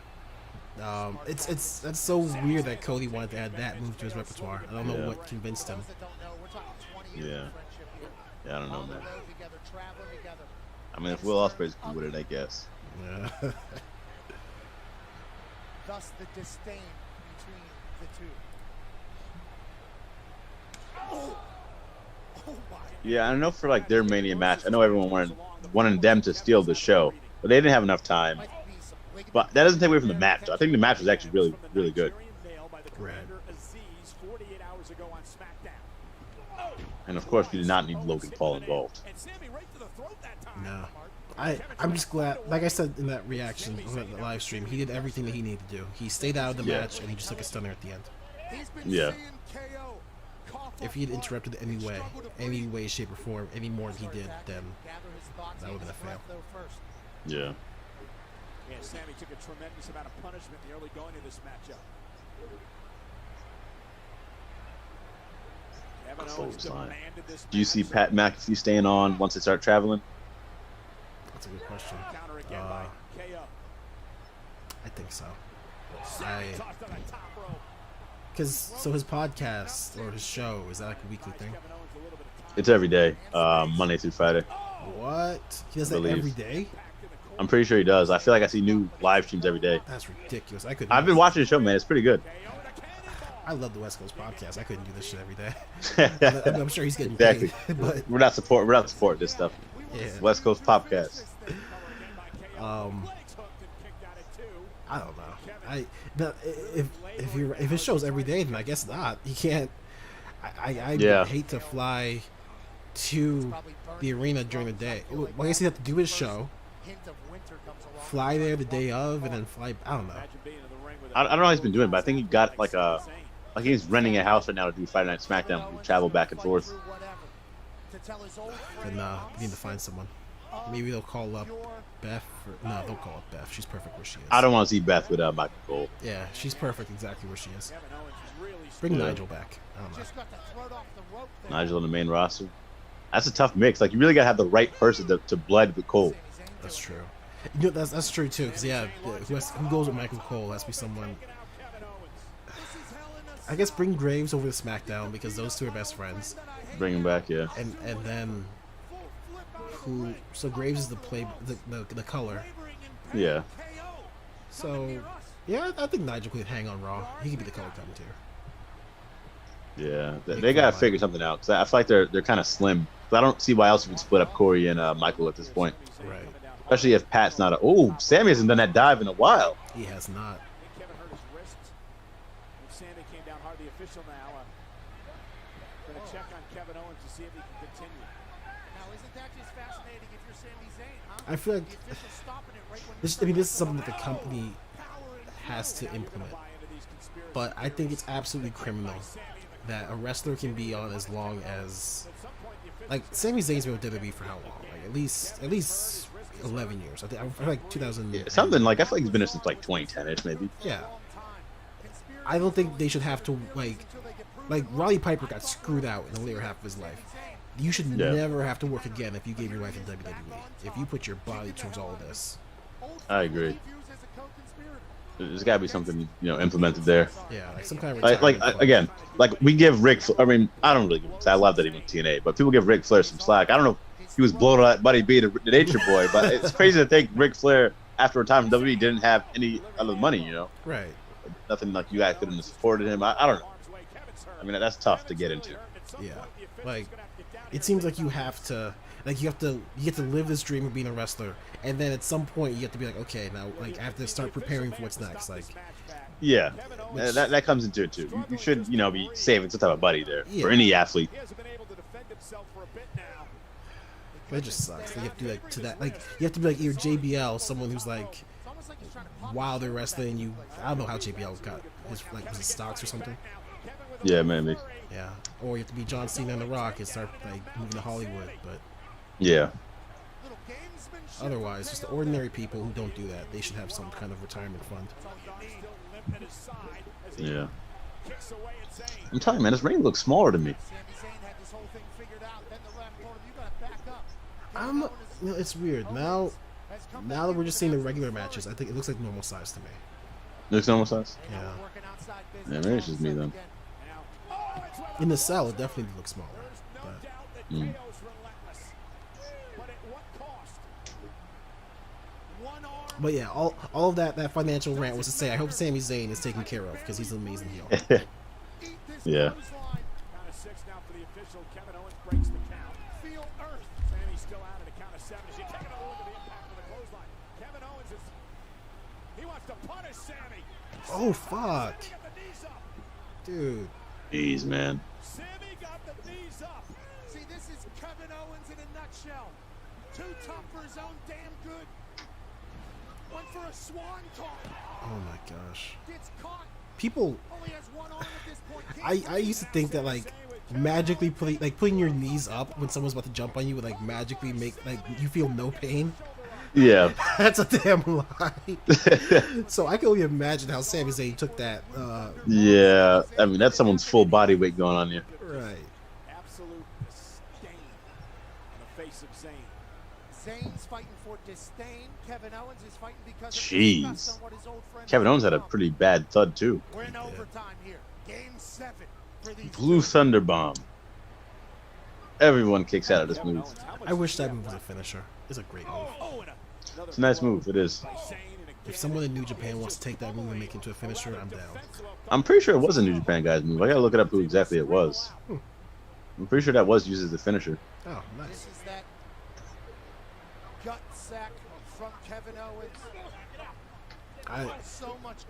That's so weird that Cody wanted to add that move to his repertoire. I don't know what convinced him. Yeah. Yeah, I don't know, man. I mean, if Will Ospreay's good with it, I guess. Yeah. Thus the disdain between the two. Yeah, I know for their Mania match, I know everyone wanted them to steal the show, but they didn't have enough time. But that doesn't take away from the match. I think the match was actually really, really good. Right. And of course, we did not need Logan Paul involved. No. I'm just glad, like I said in that reaction on the live stream, he did everything that he needed to do. He stayed out of the match and he just took a stunner at the end. Yeah. If he had interrupted any way, shape, or form, any more than he did, then that would have been a fail. Yeah. Yeah, Sammy took a tremendous amount of punishment in the early going of this matchup. Do you see Pat McAfee staying on once they start traveling? That's a good question. I think so. So his podcast or his show, is that a weekly thing? It's every day, Monday through Friday. What? He does that every day? I'm pretty sure he does. I feel like I see new live streams every day. That's ridiculous. I've been watching the show, man. It's pretty good. I love the West Coast podcast. I couldn't do this shit every day. I'm sure he's getting Exactly. paid, but We're not supporting this stuff. yeah. West Coast POPCast. I don't know. If it shows every day, then I guess not. You can't. I Yeah. hate to fly to the arena during the day. Well, I guess you have to do his show, fly there the day of, and then fly. I don't know. I don't know how he's been doing, but I think he got like he's renting a house right now to do Friday Night SmackDown. We travel back and forth. And we need to find someone. Maybe they'll call up Beth. No, don't call up Beth. She's perfect where she is. I don't want to see Beth with Michael Cole. Yeah, she's perfect exactly where she is. Bring Nigel back. I don't know. Nigel on the main roster. That's a tough mix. Like, you really got to have the right person to blend with Cole. That's true. You know, that's true too. Because who goes with Michael Cole has to be someone. I guess bring Graves over to SmackDown because those two are best friends. Bring him back, yeah. And then who? So Graves is the color. Yeah. So yeah, I think Nigel could hang on Raw. He could be the color commentator. Yeah, they gotta figure something out. Cause I feel like they're kind of slim. I don't see why else you would split up Corey and Michael at this point. Right. Especially if Pat's not Oh, Sammy hasn't done that dive in a while. He has not. Kevin hurt his wrist. Sammy came down hard. The official now going to check on Kevin Owens to see if he can continue. Now, isn't that just fascinating if you're Sami Zayn, huh? I feel like this is something that the company has to implement. But I think it's absolutely criminal that a wrestler can be on as long as, like, Sami Zayn's been with WWE for how long? Like at least 11 years. I feel like 2000. Yeah, something like I feel like he's been there since like 2010ish, maybe. Yeah. I don't think they should have to like Roddy Piper got screwed out in the later half of his life. You should never have to work again if you gave your life to WWE. If you put your body towards all of this. I agree. There's got to be something, implemented there. Yeah, like some kind of again, like we give Rick. I mean, I don't really give him. I love that he went TNA, but people give Ric Flair some slack. I don't know if he was blown on that Buddy B, the Nature Boy, but it's crazy to think Ric Flair, after a time in WWE, didn't have any other money. Right. Nothing like you guys couldn't have supported him. I don't know. I mean, that's tough to get into. Yeah, like it seems like you have to live this dream of being a wrestler, and then at some point you have to be like, okay, now like I have to start preparing for what's next. Like, yeah, that comes into it too. You should be saving some type of money there for any athlete. But it just sucks. Like, you have to do you have to be like either JBL, someone who's like while they're wrestling. I don't know how JBL got his was it stocks or something. Yeah, maybe. Yeah, or you have to be John Cena and The Rock and start like moving to Hollywood, but yeah. Otherwise, just the ordinary people who don't do that, they should have some kind of retirement fund. Yeah. I'm telling you, man, this ring looks smaller to me. It's weird now. Now that we're just seeing the regular matches, I think it looks like normal size to me. Looks normal size? Yeah. Yeah, maybe it's just me then. In the cell, it definitely looks smaller. But, but yeah, all of that financial rant was to say I hope Sami Zayn is taken care of because he's an amazing heel. Yeah. Oh fuck, dude. Jeez, man. Sammy got the knees up. See, this is Kevin Owens in a nutshell. Too tough for his own damn good. Went for a swan call. Oh my gosh. Gets caught. People. Only has one arm at this point. I used to think that like magically putting your knees up when someone's about to jump on you would like magically make like you feel no pain. Yeah. That's a damn lie. So I can only imagine how Sami Zayn took that. Yeah, I mean that's someone's full body weight going on you. Right. Absolute disdain on the face of Zayn. Zayn's fighting for disdain. Kevin Owens is fighting because of disgust on what his old friend. Kevin Owens had a pretty bad thud too. We're in overtime here. Game 7 for these Blue Thunder Bomb. Everyone kicks out of this move. I wish that move was a finisher. It's a great move. It's a nice move. It is. If someone in New Japan wants to take that move and make it into a finisher, I'm down. I'm pretty sure it was a New Japan guy's move. I gotta look it up who exactly it was. I'm pretty sure that was used as the finisher. Oh, nice. This is that gut sack from Kevin Owens.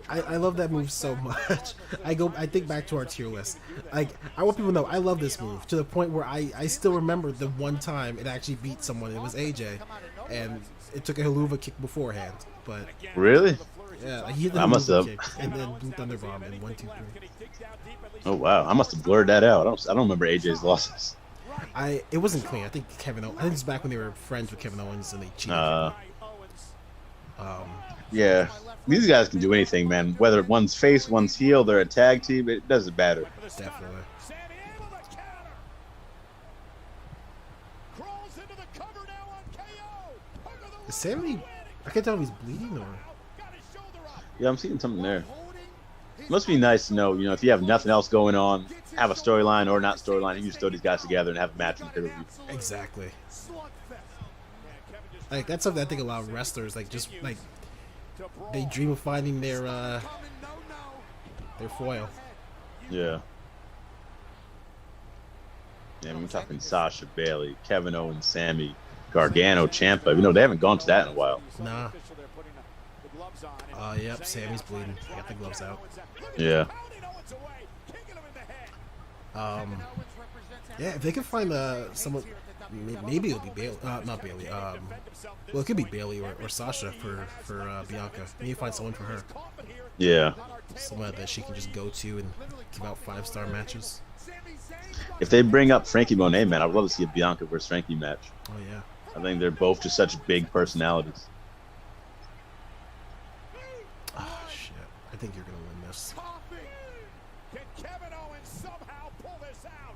I love that move so much. I think back to our tier list. Like, I want people to know I love this move to the point where I still remember the one time it actually beat someone. It was AJ, and it took a haluva kick beforehand. But Really? yeah, like, he hit the I must haluva have. kick and then Blue Thunder Bomb in 1, 2, 3. Oh wow, I must have blurred that out. I don't remember AJ's losses. It wasn't clean. I think Kevin Owens. I think it's back when they were friends with Kevin Owens and they cheated. Yeah, these guys can do anything, man. Whether one's face, one's heel, they're a tag team. It doesn't matter. Definitely. Is Sammy? I can't tell if he's bleeding or. Yeah, I'm seeing something there. Must be nice to know, if you have nothing else going on, have a storyline or not storyline, you just throw these guys together and have a match in the pay-per-view. Exactly. Like, that's something I think a lot of wrestlers they dream of finding their foil. Yeah. Yeah, we're talking Sasha, Bailey, Kevin Owens, Sammy, Gargano, Ciampa. They haven't gone to that in a while. Nah. Yep, Sammy's bleeding. Got the gloves out. Yeah. Yeah, if they can find someone, maybe it'll be Bailey. Not Bailey. Well, it could be Bailey or Sasha for Bianca. Maybe find someone for her. Yeah. Someone that she can just go to and give out 5-star matches. If they bring up Frankie Monet, man, I'd love to see a Bianca versus Frankie match. Oh yeah. I think they're both just such big personalities. Oh shit! I think you're gonna win this. Can Kevin Owens somehow pull this out?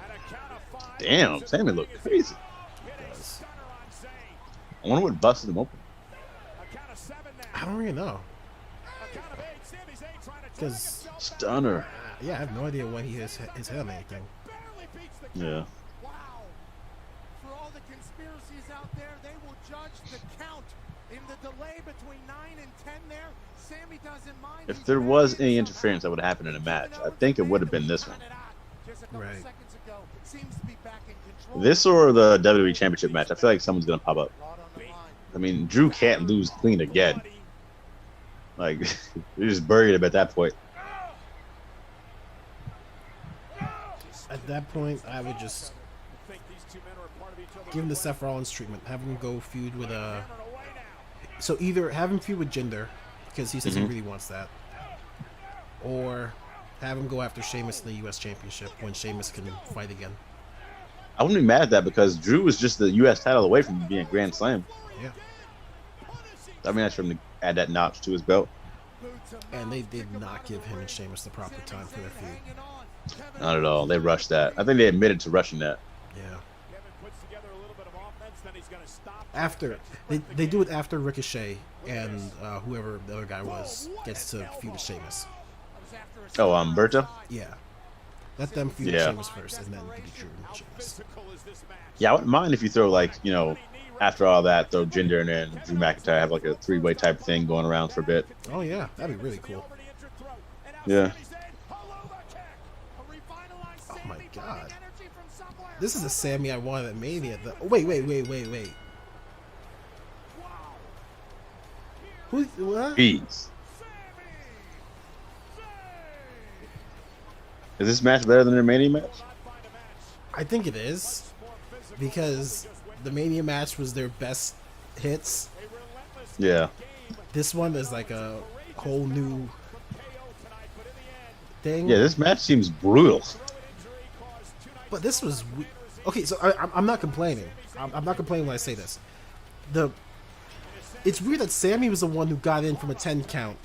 At a count of 5. Damn, Sammy looked crazy. I wonder what busted him open. I don't really know. Because Stunner. Yeah, I have no idea when he his head on anything. Yeah. Wow. For all the conspiracies out there, they will judge the count in the delay between 9 and 10 there. Sammy doesn't mind. If there was any interference that would happen in a match, I think it would have been this one. Right. This or the WWE Championship match. I feel like someone's going to pop up. I mean, Drew can't lose clean again. Like, you're just buried him at that point. At that point, I would just give him the Seth Rollins treatment. Have him go feud with So either have him feud with Jinder, because he says he really wants that, or have him go after Sheamus in the U.S. Championship when Sheamus can fight again. I wouldn't be mad at that because Drew was just the U.S. title away from being Grand Slam. Yeah. I mean, that's for him to add that notch to his belt. And they did not give him and Sheamus the proper time for their feud. Not at all. They rushed that. I think they admitted to rushing that. Yeah. After they do it after Ricochet and whoever the other guy was gets to feud with Sheamus. Oh, Berta? Yeah. Let them feud with Sheamus first, and then do Drew and Sheamus. Yeah, I wouldn't mind if you throw, like, after all that, throw Jinder and then Drew McIntyre, have like a 3-way type thing going around for a bit. Oh yeah, that'd be really cool. Yeah. Oh my god. This is a Sammy I wanted at Mania. Wait. What? Jeez. Is this match better than their Mania match? I think it is. Because the Mania match was their best hits. Yeah. This one is like a whole new thing. Yeah, this match seems brutal. But this was... Okay, so I'm not complaining. I'm not complaining when I say this. It's weird that Sammy was the one who got in from a 10 count.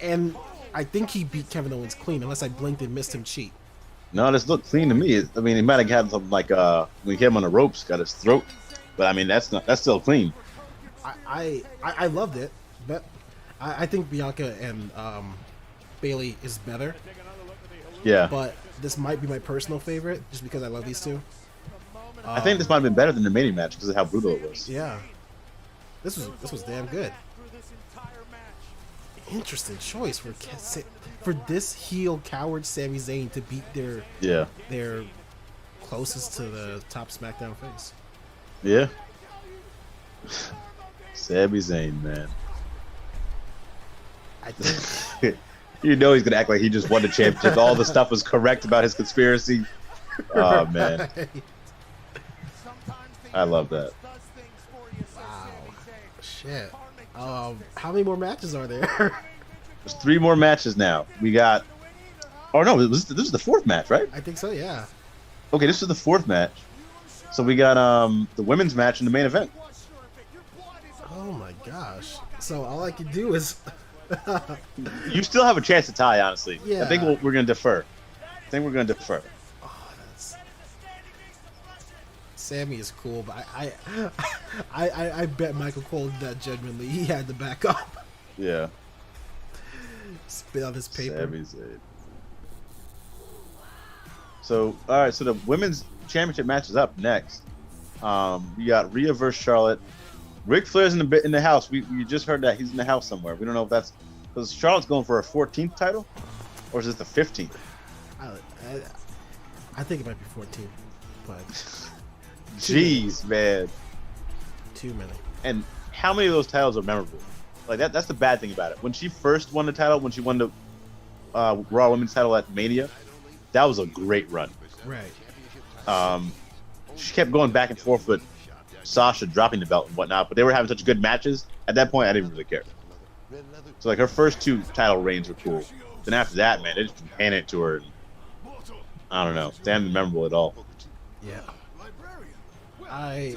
And I think he beat Kevin Owens clean, unless I blinked and missed him cheat. No, this looked clean to me. I mean, he might have had something like when he hit him on the ropes, got his throat. But I mean, that's still clean. I loved it, but I think Bianca and Bailey is better. Yeah. But this might be my personal favorite, just because I love these two. I think this might have been better than the Mania match because of how brutal it was. Yeah. This was damn good. Interesting choice for this heel coward Sami Zayn to beat their closest to the top SmackDown face. Yeah. Sami Zayn, man. I think you know he's gonna act like he just won the championship. All the stuff was correct about his conspiracy. Oh man, I love that. Wow, shit. How many more matches are there? There's 3 more matches now. We got. Oh no, this is the 4th match, right? I think so. Yeah. Okay, this is the 4th match. So we got the women's match in the main event. Oh my gosh. So all I can do is. You still have a chance to tie, honestly. Yeah. I think we're gonna defer. Oh, Sammy is cool, but I bet Michael Cole did that genuinely. He had to back up. Yeah. Spit out his paper. Sami Zayn. So all right, so the women's championship match is up next. We got Rhea versus Charlotte. Ric Flair's in the house. We just heard that he's in the house somewhere. We don't know if that's because Charlotte's going for a 14th title, or is this the 15th? I think it might be 14, but jeez, man, too many. And how many of those titles are memorable? Like that's the bad thing about it. When she first won the title, when she won the Raw Women's title at Mania, that was a great run. Right. She kept going back and forth with Sasha dropping the belt and whatnot, but they were having such good matches. At that point, I didn't really care. So like her first 2 title reigns were cool. Then after that, man, they just hand it to her. And, I don't know, damn memorable at all. Yeah. They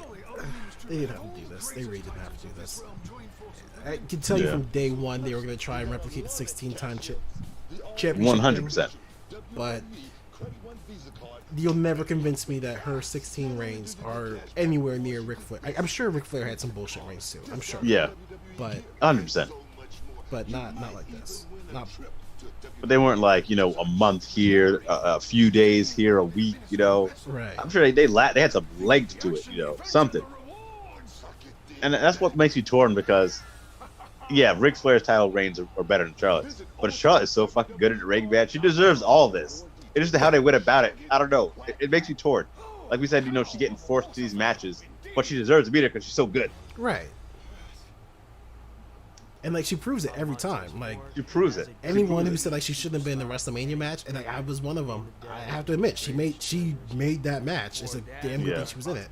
didn't have to do this. They really didn't have to do this. I can tell you from day one they were going to try and replicate the 16-time championship. 100%. But you'll never convince me that her 16 reigns are anywhere near Ric Flair. I'm sure Ric Flair had some bullshit reigns too. I'm sure. Yeah. But 100%. But not like this. But they weren't like, a month here, a few days here, a week, Right. I'm sure they had some legs to it, something. And that's what makes me torn because, yeah, Ric Flair's title reigns are better than Charlotte's. But Charlotte is so fucking good at the ring match. She deserves all this. It's just how they went about it. I don't know. It makes me torn. Like we said, she's getting forced to these matches, but she deserves to be there because she's so good. Right. And she proves it every time. She proves it. Anyone who said she shouldn't have been in the WrestleMania match, and I was one of them. I have to admit, she made that match. It's a damn good thing she was in it.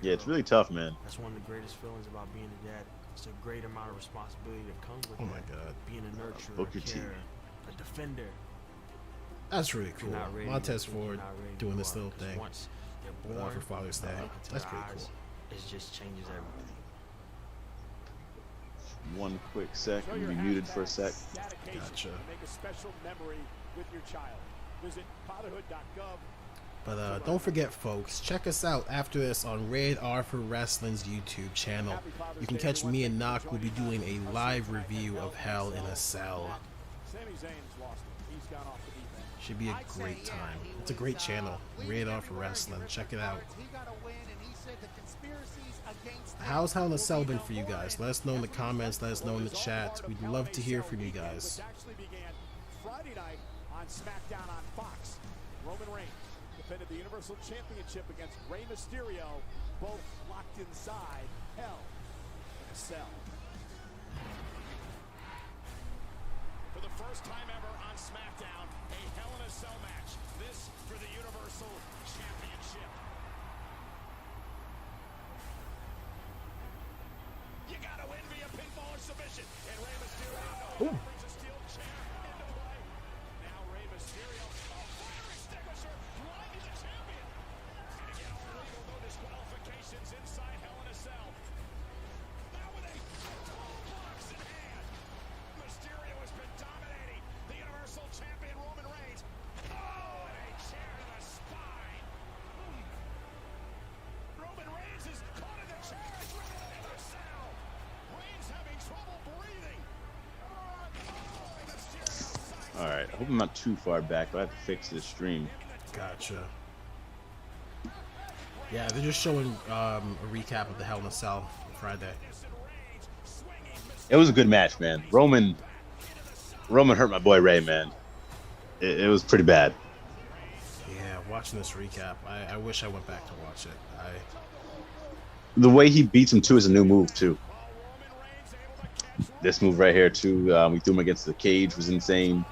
Yeah, it's really tough, man. That's one of the greatest feelings about being a dad. It's a great amount of responsibility that comes with Oh my God. being a nurturer, Booker a T. carer, a defender. That's really cool. Ready, Montez Ford doing this little thing born, for Father's Day. That's pretty cool. It just changes everything. One quick sec. You'll be muted for a sec. Gotcha. Make a special memory with your child. Visit fatherhood.gov. But don't forget, folks, check us out after this on Rated R for Wrestling's YouTube channel. You can catch me and Noc. We'll be doing a live review of Hell in a Cell. Should be a great time. It's a great channel. Rated R for Wrestling. Check it out. How's Hell in a Cell been for you guys? Let us know in the comments. Let us know in the chat. We'd love to hear from you guys. Friday night on SmackDown on Fox. Roman Reigns defended the Universal Championship against Rey Mysterio, both locked inside Hell in a Cell. For the first time ever on SmackDown, a Hell in a Cell match. This for the Universal Championship. You gotta win via pinfall or submission. And Rey Mysterio brings a steel chair into play. Now Rey Mysterio, fire extinguisher, driving the champion. Gonna get all legal no disqualifications inside Hell in a Cell. Now with a toolbox in hand. Mysterio has been dominating the Universal Champion Roman Reigns. Oh, and a chair to the spine. Roman Reigns is caught in the chair. In the cell. Reigns having trouble breathing. All right. I hope I'm not too far back. I have to fix this stream. Gotcha. Yeah, they're just showing a recap of the Hell in a Cell Friday. It was a good match, man. Roman hurt my boy Ray, man. It was pretty bad. Yeah, watching this recap, I wish I went back to watch it. The way he beats him too is a new move too. This move right here too. We threw him against the cage, was insane.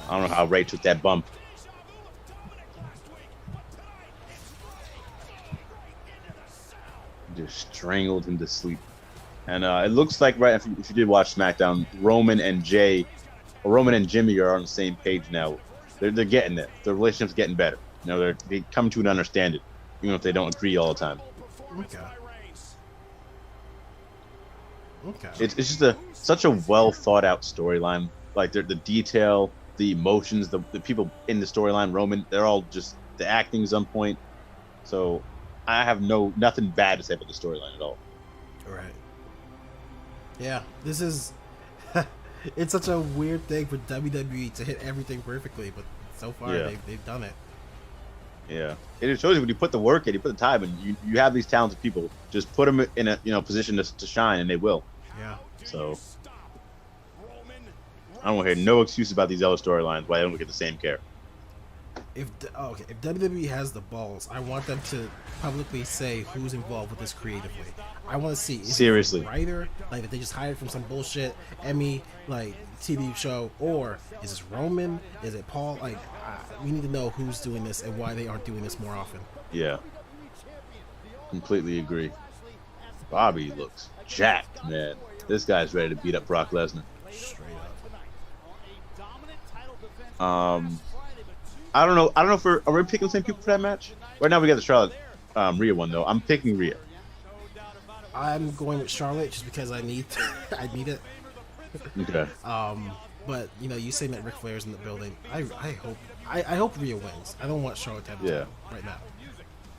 I don't know how Ray took that bump. Just strangled him to sleep. And it looks like, right, if you did watch SmackDown, Roman and Jimmy are on the same page now. They're getting it. The relationship's getting better. You know, they come to an understanding, even if they don't agree all the time. Okay. Okay. It's just such a well thought out storyline. Like the detail, the emotions, the people in the storyline, Roman, they're all just, the acting's on point. So I have nothing bad to say about the storyline at all. Right. Yeah, this is it's such a weird thing for WWE to hit everything perfectly, but so far they've done it. Yeah, it shows you when you put the work in, you put the time in, you have these talented people. Just put them in a position to shine, and they will. Yeah. So I don't want to hear no excuses about these other storylines why they don't get the same care. If WWE has the balls, I want them to publicly say who's involved with this creatively. I want to see seriously it a writer, like if they just hired from some bullshit Emmy like TV show, or is this Roman? Is it Paul? Like we need to know who's doing this and why they aren't doing this more often. Yeah, completely agree. Bobby looks jacked, man. This guy's ready to beat up Brock Lesnar. Straight up. I don't know if are we picking the same people for that match? Right now we got the Charlotte Rhea one though. I'm picking Rhea. I'm going with Charlotte just because I need it. Okay. But you know, you saying that Ric Flair's in the building. I hope Rhea wins. I don't want Charlotte to have it right now.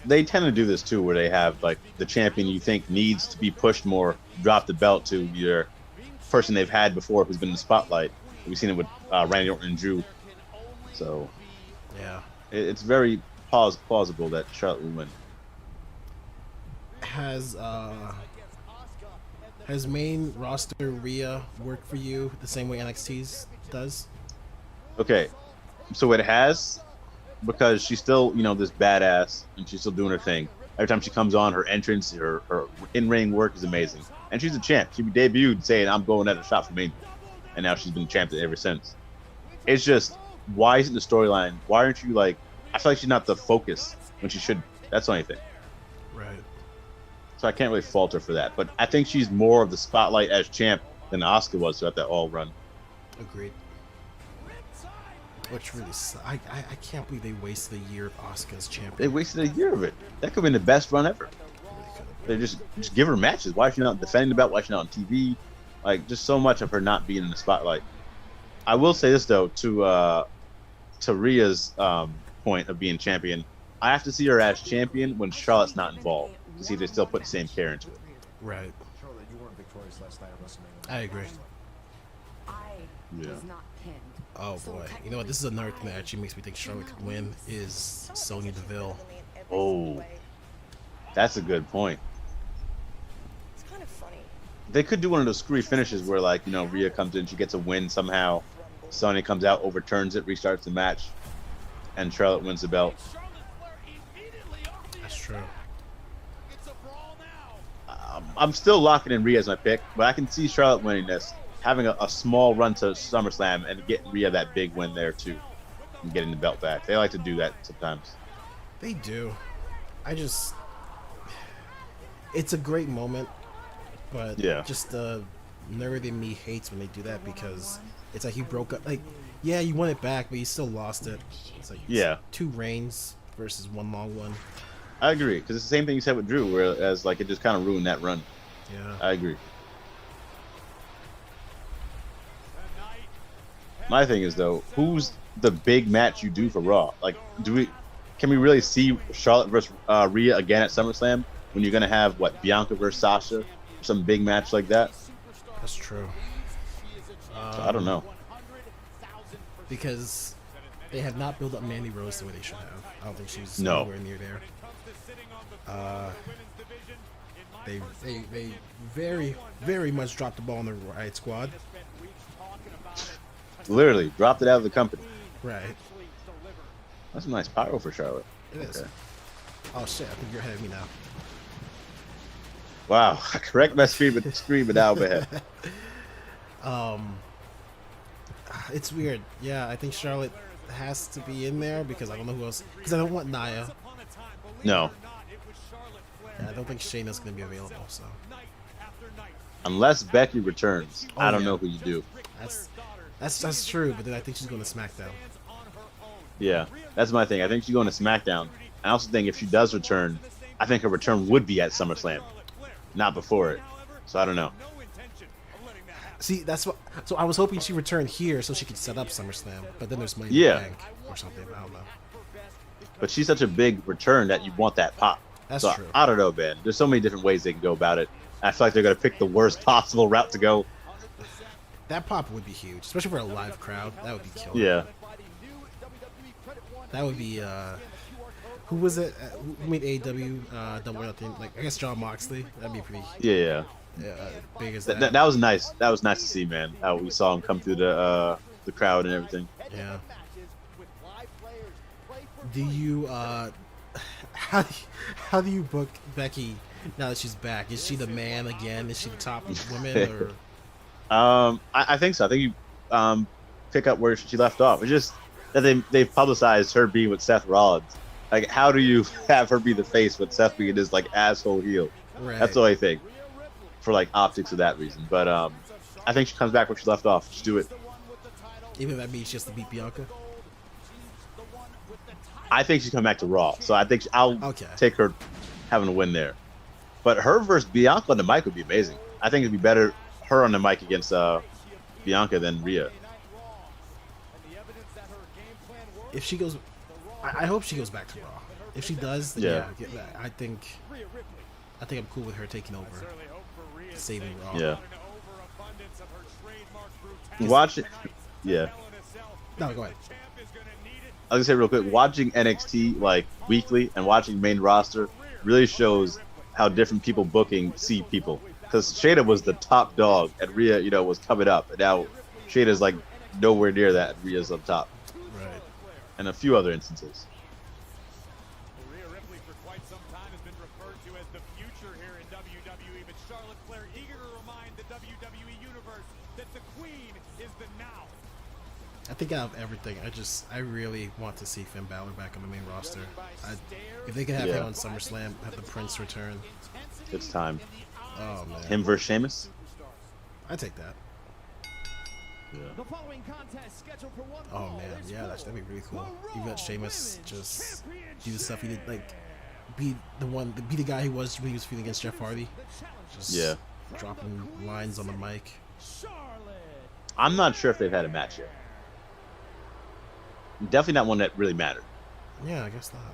They tend to do this too, where they have like the champion you think needs to be pushed more, drop the belt to your person they've had before who's been in the spotlight. We've seen it with Randy Orton and Drew. So yeah, it's very plausible that Charlotte will win. Has main roster Rhea worked for you the same way NXT's does? Okay, so it has, because she's still, this badass and she's still doing her thing. Every time she comes on, her entrance, her in-ring work is amazing. And she's a champ. She debuted saying, I'm going at a shot for me. And now she's been champion ever since. It's just, why isn't the storyline? Why aren't you I feel like she's not the focus when she should. That's the only thing. Right. So I can't really fault her for that. But I think she's more of the spotlight as champ than Asuka was throughout that all run. Agreed. Which really, I can't believe they wasted a year of Asuka as champion. They wasted a year of it. That could have been the best run ever. They just give her matches. Why is she not defending the belt? Why is she not on TV? Just so much of her not being in the spotlight. I will say this though, to Rhea's point of being champion, I have to see her as champion when Charlotte's not involved to see if they still put the same care into it. Right. Charlotte, you weren't victorious last night at WrestleMania. I agree. Yeah. Oh boy, you know what? This is another thing that actually makes me think Charlotte could win is Sonya Deville. Oh, that's a good point. It's kind of funny. They could do one of those screwy finishes where, Rhea comes in, she gets a win somehow. Sonya comes out, overturns it, restarts the match, and Charlotte wins the belt. That's true. I'm still locking in Rhea as my pick, but I can see Charlotte winning this, having a small run to SummerSlam and getting Rhea that big win there too, and getting the belt back. They like to do that sometimes. They do. It's a great moment, but just the nerd in me hates when they do that because it's like you broke up. You won it back, but you still lost it. It's like 2 reigns versus 1 long one. I agree, because it's the same thing you said with Drew, whereas it just kind of ruined that run. Yeah, I agree. My thing is though, who's the big match you do for Raw? Can we really see Charlotte versus Rhea again at SummerSlam when you're gonna have Bianca versus Sasha, some big match like that? That's true. So I don't know. Because They have not built up Mandy Rose the way they should have. I don't think she's No. anywhere near there. They very, very much dropped the ball on the Riot Squad. Literally dropped it out of the company. Right. That's a nice pyro for Charlotte. It is. Oh shit! I think you're ahead of me now. Wow. Correct my screaming now, man. It's weird. Yeah, I think Charlotte has to be in there because I don't know who else. Because I don't want Nia. No. And I don't think Shayna's going to be available. So Unless Becky returns, I don't know who you do. That's true. But then I think she's going to SmackDown. Yeah, that's my thing. I think she's going to SmackDown. I also think if she does return, I think her return would be at SummerSlam, not before it. So I don't know. See, that's what. So I was hoping she returned here so she could set up SummerSlam. But then there's Money in the Bank or something. I don't know. But she's such a big return that you want that pop. That's so true. I don't know, man. There's so many different ways they can go about it. I feel like they're going to pick the worst possible route to go. That pop would be huge, especially for a live crowd. That would be killer. Yeah. That would be. Who was it? Who made AEW Double or Nothing? Like I guess John Moxley. That'd be pretty. Yeah. Big as that. That was nice. That was nice to see, man. How we saw him come through the crowd and everything. Yeah. Do you how do you book Becky now that she's back? Is she the man again? Is she the top woman? Or I think so. I think you pick up where she left off. It's just that they've publicized her being with Seth Rollins. Like, how do you have her be the face with Seth being this like asshole heel? Right. That's the only thing for like optics of that reason. But I think she comes back where she left off. Just do it. Even if that means just to beat Bianca. I think she's coming back to Raw, so I think I'll take her having a win there. But her versus Bianca on the mic would be amazing. I think it'd be better her on the mic against Bianca than Rhea. If she goes, I hope she goes back to Raw. If she does, then yeah, I think I'm cool with her taking over, saving Raw. Yeah. Watch it. Yeah. No, go ahead. I was gonna say real quick, watching NXT like weekly and watching main roster really shows how different people booking see people. Because Shayna was the top dog and Rhea, was coming up, and now Shayna's like nowhere near that, and Rhea's up top. Right. And a few other instances. Rhea Ripley for quite some time has been referred to as the future here in WWE, but Charlotte Flair eager to remind the WWE universe that the queen is the now. I think out of everything, I really want to see Finn Balor back on the main roster. If they could have him on SummerSlam, have the Prince return. It's time. Oh man. Him versus Sheamus? I take that. Yeah. Oh man, yeah, that'd be really cool. Even let Sheamus just do the stuff he did, like be the guy he was when he was feuding against Jeff Hardy. Just dropping lines on the mic. I'm not sure if they've had a match yet. Definitely not one that really mattered. Yeah, I guess not.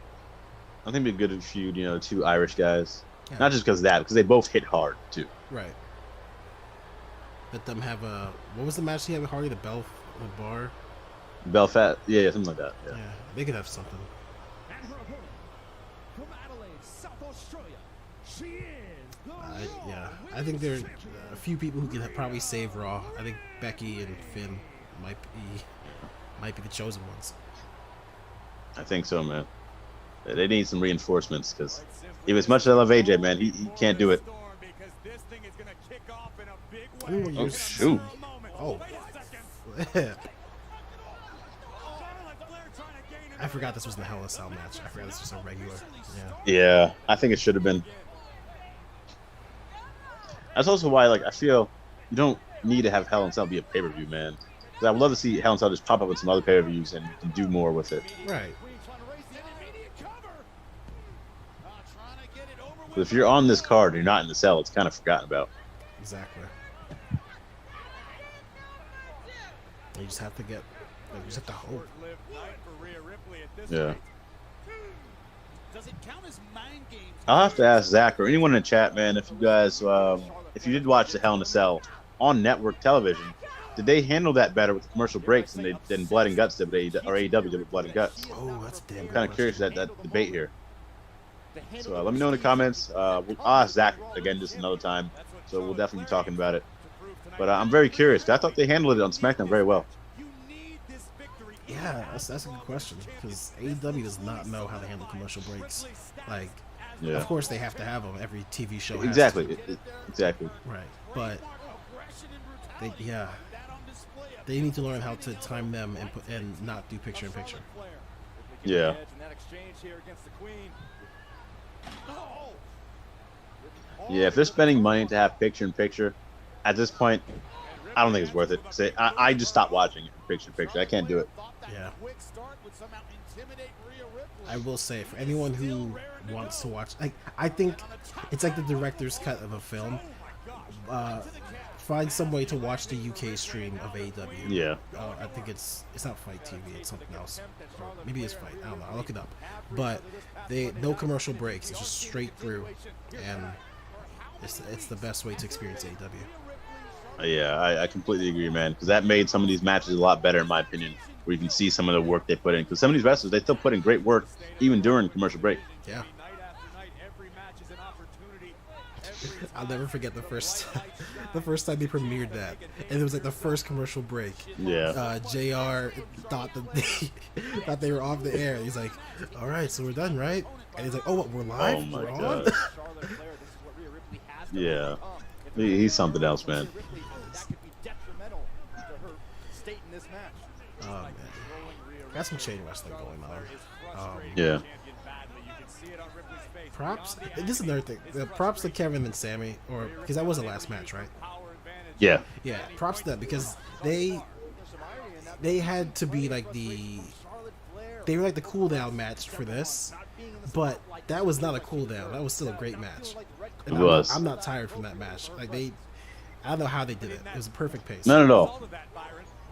I think it'd be a good feud, two Irish guys. Yeah. Not just because of that, because they both hit hard too. Right. Let them have what was the match he had with Hardy? The bar? Belfast, yeah, something like that. Yeah. Yeah, they could have something. From Adelaide, South Australia, she is I think there are a few people who can probably save Raw. I think Becky and Finn might be the chosen ones. I think so, man. They need some reinforcements because even as much as I love AJ, man, he can't do it. Ooh, Oh, shoot. Oh. I forgot this was the Hell in a Cell match. I forgot this was a regular. Yeah, I think it should have been. That's also why, I feel you don't need to have Hell in a Cell be a pay-per-view, man. 'Cause I would love to see Hell in a Cell just pop up in some other pay-per-views and do more with it. Right. But if you're on this card and you're not in the cell, it's kind of forgotten about. Exactly. You just have to you just have to hope. Yeah. I'll have to ask Zach or anyone in the chat, man, if you guys, if you did watch the Hell in a Cell on network television, did they handle that better with the commercial breaks than Blood and Guts did, or AEW did with Blood and Guts? Oh, that's a damn. I'm kind of curious that debate here. So let me know in the comments. I'll ask Zach again just another time. So we'll definitely be talking about it. But I'm very curious. I thought they handled it on SmackDown very well. Yeah, that's a good question because AEW does not know how to handle commercial breaks. Like, of course they have to have them. Every TV show has exactly, to. Exactly. Right, but they need to learn how to time them and not do picture in picture. Yeah. Yeah, if they're spending money to have picture in picture, at this point, I don't think it's worth it. I just stopped watching it picture in picture. I can't do it. Yeah. I will say, for anyone who wants to watch, I think it's like the director's cut of a film. Find some way to watch the UK stream of AEW. Yeah. I think it's not Fight TV. It's something else. Or maybe it's Fight. I don't know. I'll look it up. But no commercial breaks. It's just straight through, and it's the best way to experience AEW. Yeah, I completely agree, man. Because that made some of these matches a lot better, in my opinion. Where you can see some of the work they put in. Because some of these wrestlers, they still put in great work even during commercial break. Yeah. I'll never forget the first time they premiered that, and it was like the first commercial break. Yeah. JR thought they were off the air. He's like, "All right, so we're done, right?" And he's like, "Oh, what? We're live? Oh my we're god." on?" Yeah. He's something else, man. Oh man, got some chain wrestling going on. Yeah. Props. This is another thing. Props to Kevin and Sammy, or because that was the last match, right? Yeah. Yeah. Props to that because they had to be like they were like the cool down match for this, but that was not a cool down. That was still a great match. And It was. I'm not tired from that match. Like I don't know how they did it. It was a perfect pace. None at all.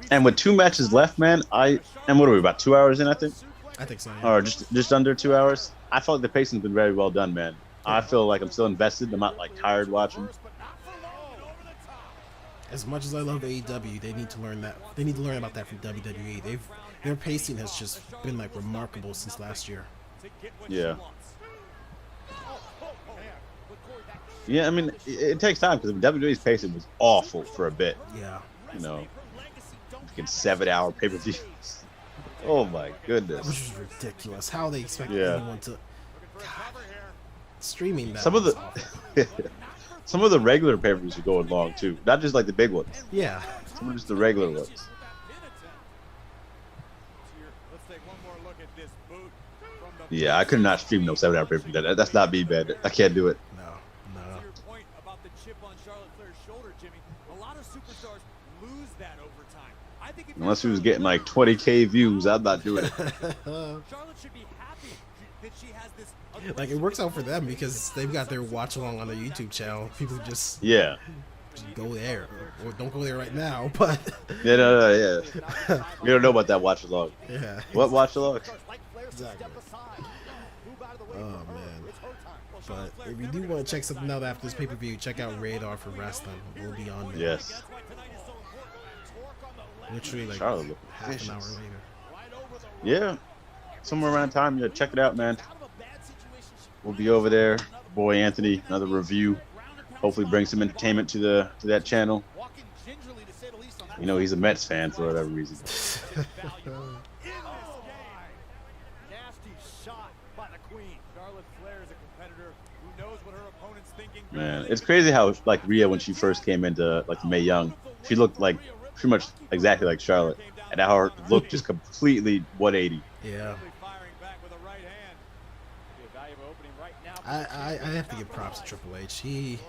And with 2 matches left, man, and what are we, about 2 hours in, I think? I think so. Yeah. Or just under 2 hours. I felt like the pacing's been very well done, man. I feel like I'm still invested. I'm not like tired watching. As much as I love AEW, they need to learn that. They need to learn about that from WWE. Their pacing has just been like remarkable since last year. Yeah. Yeah, I mean, it takes time because WWE's pacing was awful for a bit. Yeah. You know, fucking 7-hour pay-per-views. Oh my goodness. Which is ridiculous. How they expect anyone to streaming that. Some of the regular pay-per-views are going long too. Not just like the big ones. Yeah. Some of just the regular ones. Yeah, I could not stream no 7-hour pay-per-view. That's not me, man. I can't do it. No. Unless he was getting like 20K views, I'm not doing it. Like it works out for them because they've got their watch along on their YouTube channel. People just go there or don't go there right now. But yeah. We don't know about that watch along. Yeah. What watch along? Exactly. Oh man. But if you do want to check something out after this pay-per-view, check out Radar for Wrestling. We'll be on there. Yes. Literally like Charlotte, half an hour later. Yeah. Somewhere around time. Yeah, check it out, man. We'll be over there. Boy Anthony, another review. Hopefully bring some entertainment to that channel. You know, he's a Mets fan for whatever reason. Man, it's crazy how like Rhea, when she first came into like Mae Young, she looked like pretty much exactly like Charlotte, and how her look just completely 180. Yeah. I have to give props to Triple H. He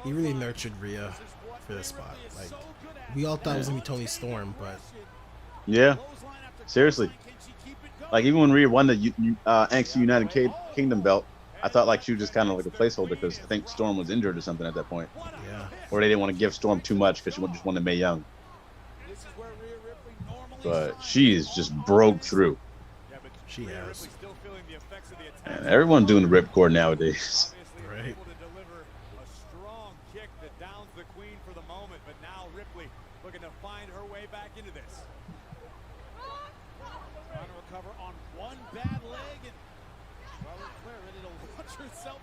really nurtured Rhea for this spot. Like we all thought it was gonna be Toni Storm, but yeah, seriously. Like even when Rhea won the NXT United Kingdom belt, I thought like she was just kind of like a placeholder because I think Storm was injured or something at that point. Yeah. Or they didn't want to give Storm too much because she just wanted Mae Young. But she's just broke through. She has. And everyone's doing the ripcord nowadays. Right. looking to find her way back into this. Trying to recover on one bad leg, and Charlotte Flair ready to launch herself.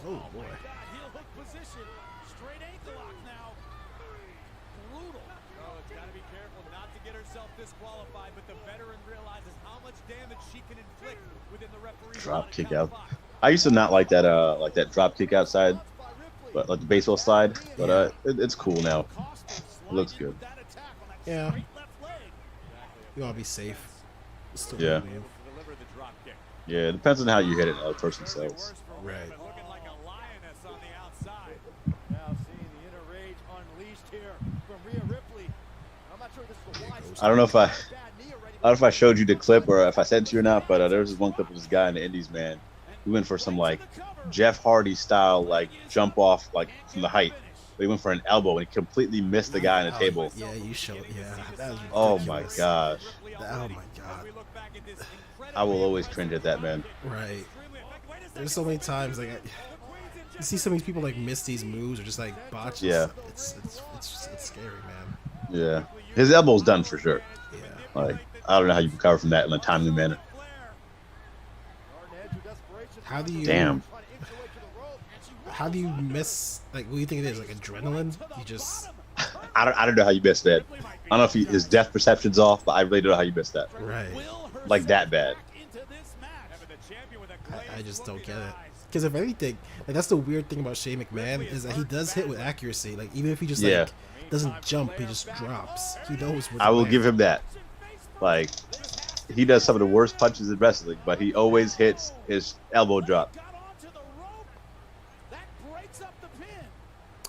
Oh boy. My God, heel hook position. Straight ankle lock now. Brutal. Oh, it's got to be careful not to get herself disqualified, but the veteran realizes how much damage she can inflict within the referee's Drop kick out. I used to not like that drop kick outside, but like the baseball slide. But it's cool now. It looks good. Yeah. You want to be safe. Still Yeah. move. Yeah, it depends on how you hit it. How the person sells. Right. Looking like a lioness on the outside. Now seeing the inner rage unleashed here from Rhea Ripley. I'm not sure this is a wise. I don't know if I showed you the clip or if I sent it to you or not, but there was this one clip of this guy in the Indies, man. He went for some like Jeff Hardy style like jump off like from the height. But he went for an elbow and he completely missed the guy on the table. Yeah, you showed. Yeah, that was ridiculous. Oh my gosh. Oh my god. I will always cringe at that, man. Right. There's so many times like you see so many people like miss these moves or just like botch. Yeah. It's scary, man. Yeah. His elbow's done for sure. Yeah. Like I don't know how you recover from that in a timely manner. How do you? Damn. How do you miss? Like, what do you think it is? Like adrenaline? You just. I don't know how you missed that. I don't know if his depth perception's off, but I really don't know how you missed that. Right. Like that bad. I just don't get it. Because if anything, like that's the weird thing about Shane McMahon is that he does hit with accuracy. Like even if he just like doesn't jump, he just drops. He knows. I will give him that. Like he does some of the worst punches in wrestling, but he always hits his elbow drop.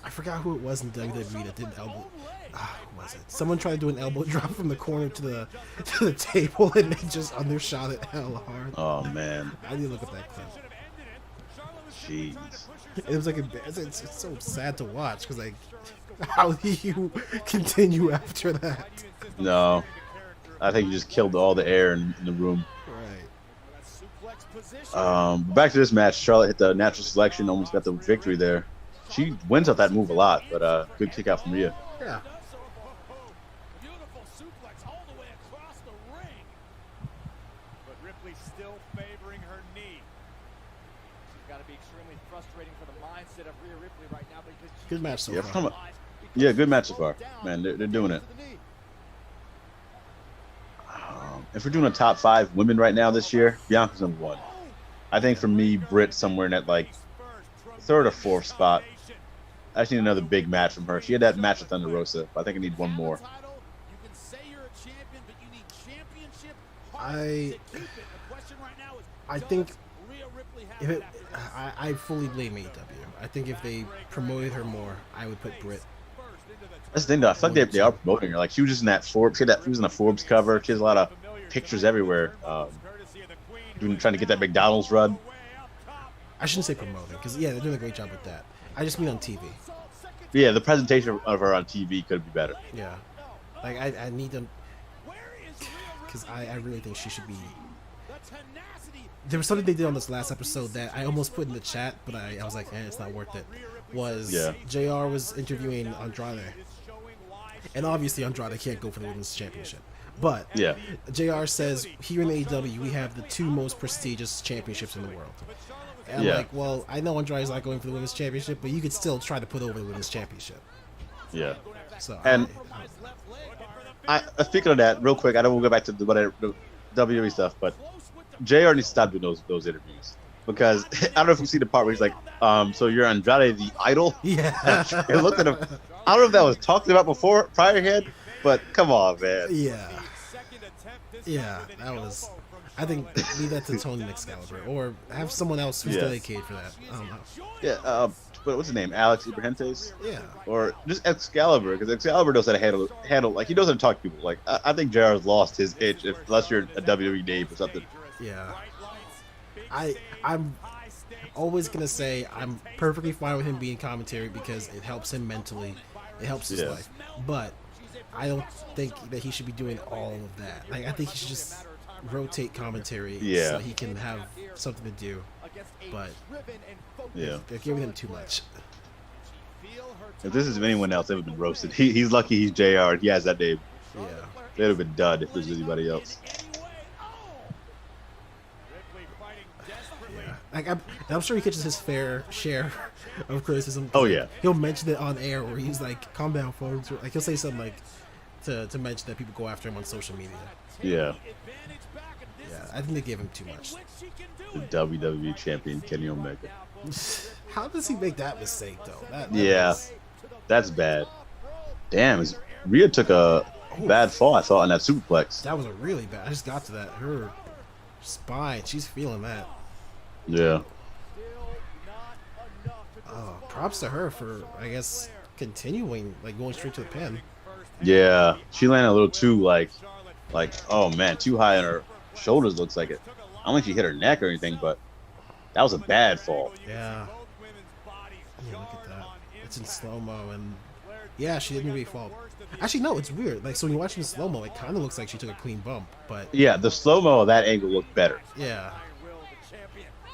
I forgot who it was in WWE that did elbow. Who was it? Someone tried to do an elbow drop from the corner to the table, and they just undershot it hell hard. Oh man. I need to look at that clip. Jeez. It was like it's so sad to watch because like, how do you continue after that? No, I think you just killed all the air in the room. Right. Back to this match. Charlotte hit the natural selection, almost got the victory there. She wins off that move a lot, but good kick out from Rhea. Yeah. Beautiful suplex all the way across the ring. But Ripley still favoring her knee. It's got to be extremely frustrating for the mindset of Rhea Ripley right now because Good match so Yeah, far. yeah, good match so far. Man, they're doing it. If we're doing a top 5 women right now this year, Bianca's number 1. I think for me, Britt's somewhere in that like 3rd or 4th spot. I just need another big match from her. She had that match with Thunder Rosa, but I think I need one more. I think if it, I fully blame AEW. I think if they promoted her more, I would put Britt. That's the thing, though. I feel like they are promoting her. Like she was just in that Forbes. She was in a Forbes cover. She has a lot of pictures everywhere. Trying to get that McDonald's run. I shouldn't say promoting because yeah, they're doing a great job with that. I just mean on TV. Yeah, the presentation of her on TV could be better. Yeah, like I need them because I really think she should be. There was something they did on this last episode that I almost put in the chat, but I was like, it's not worth it. JR was interviewing Andrade, and obviously Andrade can't go for the women's championship. But JR says here in AEW we have the 2 most prestigious championships in the world. And I'm like, well, I know Andrade's not going for the women's championship, but you could still try to put over the women's championship. Yeah. So and speaking of that, real quick, I don't want to go back to the WWE stuff, but JR needs to stop doing those interviews because I don't know if you see the part where he's like, so you're Andrade the Idol? Yeah. And look at him. I don't know if that was talked about prior head, but come on, man. Yeah. Yeah, that was. I think leave that to Tony and Excalibur, or have someone else who's dedicated for that. I don't know. Yeah. But what's his name? Alex Ibrahentes? Yeah. Or just Excalibur, because Excalibur knows how to handle. Like he knows how to talk to people. Like I think JR's lost his itch, unless you're a WWE name or something. Yeah. I'm always gonna say I'm perfectly fine with him being commentary because it helps him mentally, it helps his life. But I don't think that he should be doing all of that. Like I think he should just rotate commentary so he can have something to do. But they're giving him too much. If this is anyone else, they would have been roasted. He's lucky he's JR. He has that name. Yeah. They'd have been dud if it was anybody else. Yeah. Like I'm sure he catches his fair share of criticism. Oh yeah. He'll mention it on air where he's like, "Calm down, folks." Like he'll say something like to mention that people go after him on social media. Yeah. Yeah, I think they gave him too much. The WWE champion Kenny Omega. How does he make that mistake though? That Yeah, that's bad. Damn, Rhea took a bad fall, I thought, on that superplex. That was a really bad. I just got to that. Her spine, she's feeling that. Yeah. Oh, props to her for, I guess, continuing, like going straight to the pin. Yeah, she landed a little too like, oh man, too high on her shoulders. Looks like it. I don't think she hit her neck or anything, but that was a bad fall. Yeah. Yeah, look at that. It's in slow mo, and yeah, she didn't really fall. Actually, no, it's weird. Like, so when you watch it in slow mo, it kind of looks like she took a clean bump, but yeah, the slow mo of that angle looked better. Yeah.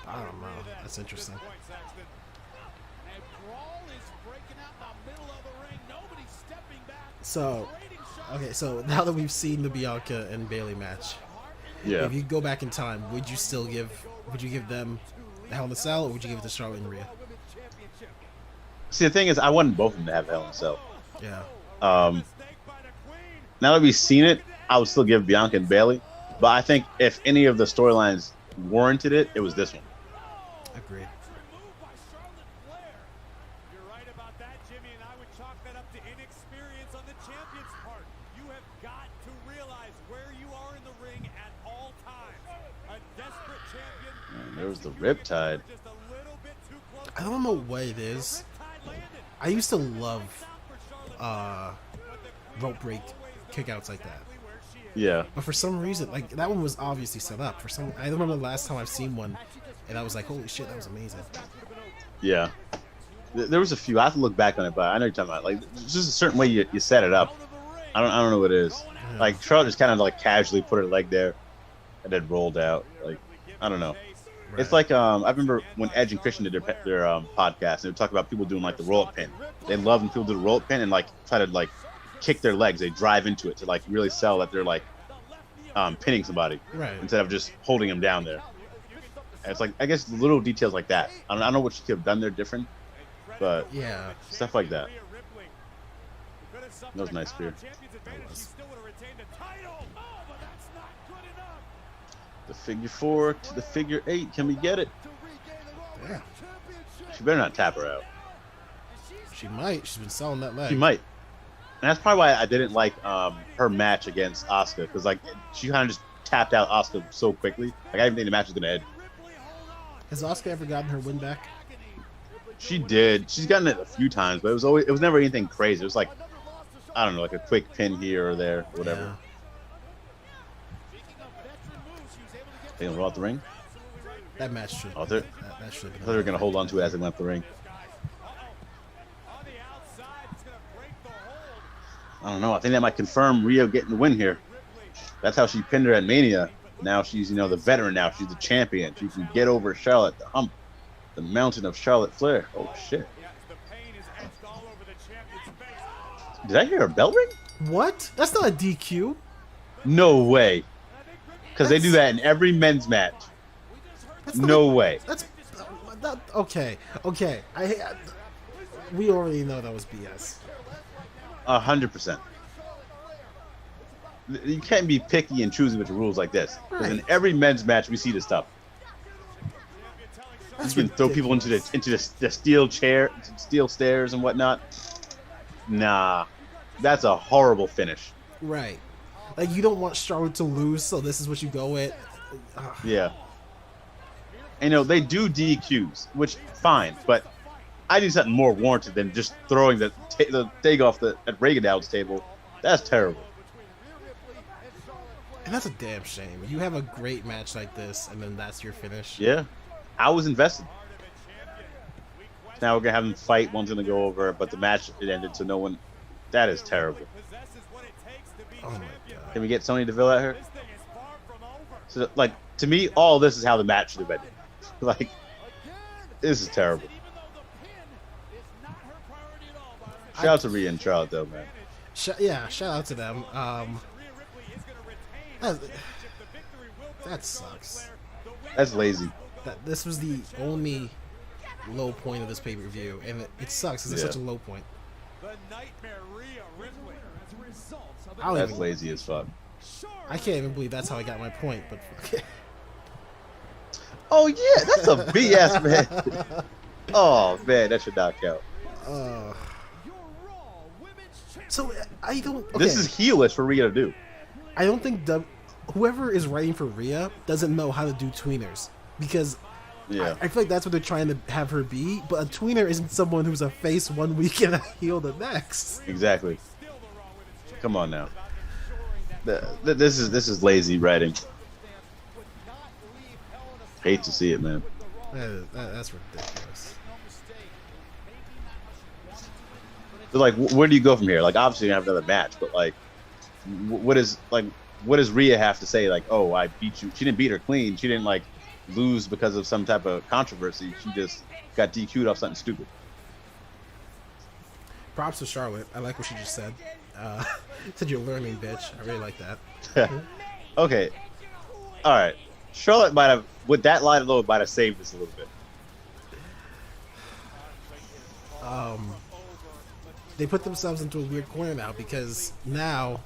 I don't know. That's interesting. So, okay, so now that we've seen the Bianca and Bayley match, yeah, if you go back in time, would you give them the Hell in a Cell, or would you give it to Charlotte and Rhea? See, the thing is, I wanted both of them to have Hell in a Cell. Yeah. Now that we've seen it, I would still give Bianca and Bayley, but I think if any of the storylines warranted it, it was this one. Agreed. There was the Riptide. I don't know what it is. I used to love rope break kickouts like that. Yeah. But for some reason, like that one was obviously set up. I don't remember the last time I've seen one, and I was like, "Holy shit, that was amazing." Yeah. There was a few. I have to look back on it, but I know you're talking about. Like, it's just a certain way you set it up. I don't know what it is. Yeah. Like Charlotte just kind of like casually put her leg there, and then rolled out. Like, I don't know. Right. It's like I remember when Edge and Christian did their podcast, they would talk about people doing like the roll up pin. They love when people do the roll up pin and like try to like kick their legs. They drive into it to like really sell that they're like pinning somebody, right, instead of just holding them down there. And it's like, I guess little details like that. I don't know what she could have done there different, but yeah, stuff like that. That was a nice spear. that was. The figure 4 to the figure 8. Can we get it? Yeah, She better not tap her out. she might. She's been selling that leg. She might. And that's probably why I didn't like her match against Asuka, because like she kind of just tapped out Asuka so quickly. Like I didn't think the match was gonna end. Has Asuka ever gotten her win back? She did. She's gotten it a few times, but it was never anything crazy. It was like, I don't know, like a quick pin here or there, or whatever. Yeah. They gonna roll out the ring? That match should. Oh, that should have I been. thought they were gonna hold on to it as they left the ring. I don't know. I think that might confirm Rio getting the win here. That's how she pinned her at Mania. Now she's, the veteran now. She's the champion. She can get over Charlotte, the hump, the mountain of Charlotte Flair. Oh, shit. Did I hear a bell ring? What? That's not a DQ. No way. Because they do that in every men's match. No way. That's okay. Okay. We already know that was BS. 100%. You can't be picky and choosy with the rules like this. Because in every men's match, we see this stuff. That's you can throw people into the steel chair, steel stairs and whatnot. Nah, that's a horrible finish. Right. Like you don't want Charlotte to lose, so this is what you go with. Yeah. And they do DQs, which fine, but I need something more warranted than just throwing the thing off at Reagan Dowd's table. That's terrible. And that's a damn shame. You have a great match like this, and then that's your finish. Yeah, I was invested. Now we're gonna have them fight. One's gonna go over, but the match it ended, so no one. That is terrible. Oh my god. Can we get Sonya Deville at her? So, like, to me, all this is how the match should have ended. Like, this is terrible. Shout out to Rhea and Charlotte, though, man. Yeah, shout out to them. That sucks. That's lazy. This was the only low point of this pay-per-view, and it sucks because it's such a low point. That's lazy as fuck. I can't even believe that's how I got my point, but oh yeah, that's a BS, man. Oh man, that should not count. So I don't. Okay. This is heelish for Rhea to do. I don't think whoever is writing for Rhea doesn't know how to do tweeners, because I feel like that's what they're trying to have her be. But a tweener isn't someone who's a face 1 week and a heel the next. Exactly. Come on now. This is lazy writing. Hate to see it, man. That's ridiculous. So, like, where do you go from here? Like, obviously you have another match, but like, what does Rhea have to say? Like, oh, I beat you. She didn't beat her clean. She didn't like lose because of some type of controversy. She just got DQ'd off something stupid. Props to Charlotte. I like what she just said. Said you're learning, bitch. I really like that. Okay. All right. Charlotte might have, with that line alone, might have saved this a little bit. They put themselves into a weird corner now, because now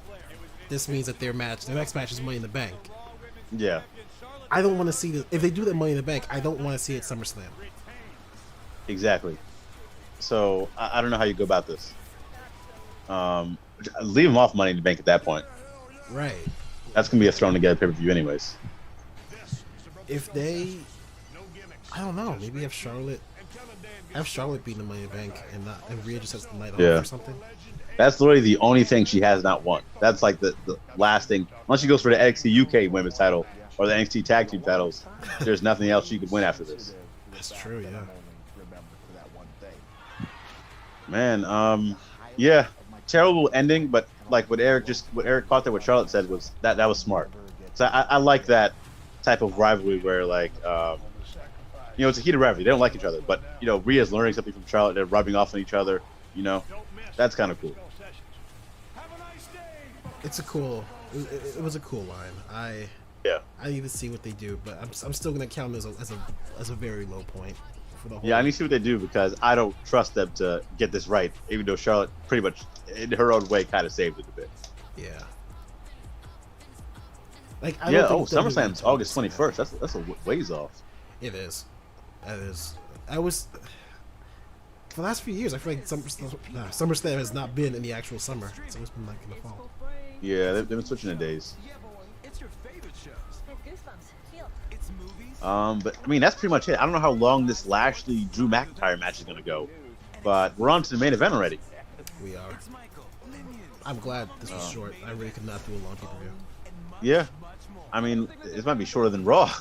this means that their next match is Money in the Bank. Yeah. I don't want to see this. If they do that Money in the Bank, I don't want to see it at SummerSlam. Exactly. So I don't know how you go about this. Leave them off Money in the Bank at that point. Right. That's gonna be a thrown together pay-per-view, anyways. If they, I don't know, maybe have Charlotte beat the Money in the Bank and Rhea just has the night off or something. That's literally the only thing she has not won. That's like the last thing. Unless she goes for the NXT UK Women's title or the NXT Tag Team titles, there's nothing else she could win after this. That's true, yeah. Man, yeah, terrible ending, but like what Eric caught there, what Charlotte said was that was smart. So I like that type of rivalry where like it's a heated rivalry. They don't like each other, but Rhea's learning something from Charlotte. They're rubbing off on each other. That's kind of cool. It's it was a cool line. I need to see what they do, but I'm still gonna count it as a very low point for the whole. Yeah, I need to see what they do because I don't trust them to get this right. Even though Charlotte pretty much in her own way kind of saved it a bit. Yeah. Like SummerSlam's August 21st. That's a ways off. It is. That is. I was. For the last few years, I feel like SummerSlam has not been in the actual summer. It's always been like in the fall. Yeah, they've been switching the days. But I mean, that's pretty much it. I don't know how long this Lashley Drew McIntyre match is gonna go, but we're on to the main event already. We are. I'm glad this was short. I really could not do a long pay-per-view. Yeah, I mean, this might be shorter than Raw.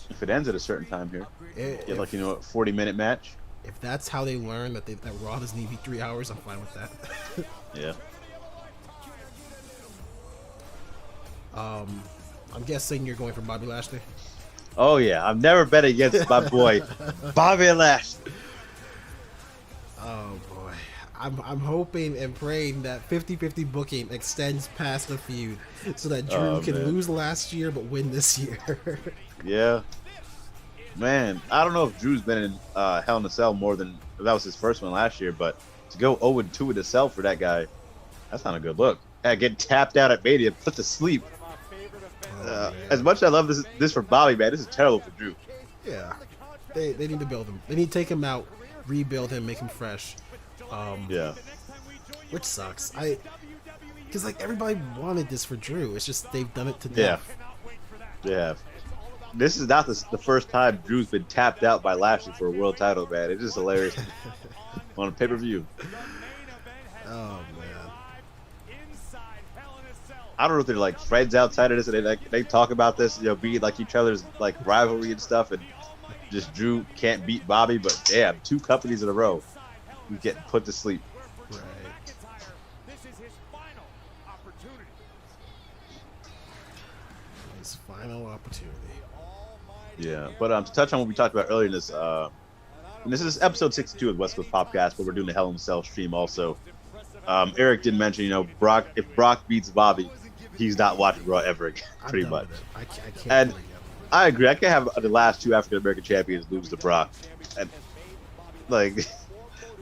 If it ends at a certain time here, get like a 40-minute match. If that's how they learn that Raw doesn't need to be 3 hours, I'm fine with that. Yeah. I'm guessing you're going for Bobby Lashley. Oh yeah, I've never bet against my boy Bobby Lashley. Oh boy, I'm hoping and praying that 50-50 booking extends past the feud, so that Drew can lose last year but win this year. Yeah. Man, I don't know if Drew's been in Hell in a Cell more than that was his first one last year, but to go 0-2 with a cell for that guy, that's not a good look. Get tapped out at Mania, put to sleep. As much as I love this for Bobby, man, this is terrible for Drew. Yeah, they need to build him. They need to take him out, rebuild him, make him fresh. Yeah. Which sucks. Because like everybody wanted this for Drew. It's just they've done it to death. They have. This is not the first time Drew's been tapped out by Lashley for a world title, man. It's just hilarious on a pay-per-view. Oh man. I don't know if they're like friends outside of this, and they talk about this, being like each other's like rivalry and stuff, and just Drew can't beat Bobby, but damn, 2 companies in a row, we get put to sleep. Right. His final opportunity. Yeah, but to touch on what we talked about earlier in this and this is episode 62 of West Coast POPcast, but we're doing the Hell in a Cell stream also. Eric did mention, if Brock beats Bobby, he's not watching Raw ever again, pretty much. I can't. And I agree. I can have the last two African American champions lose to Brock, and like,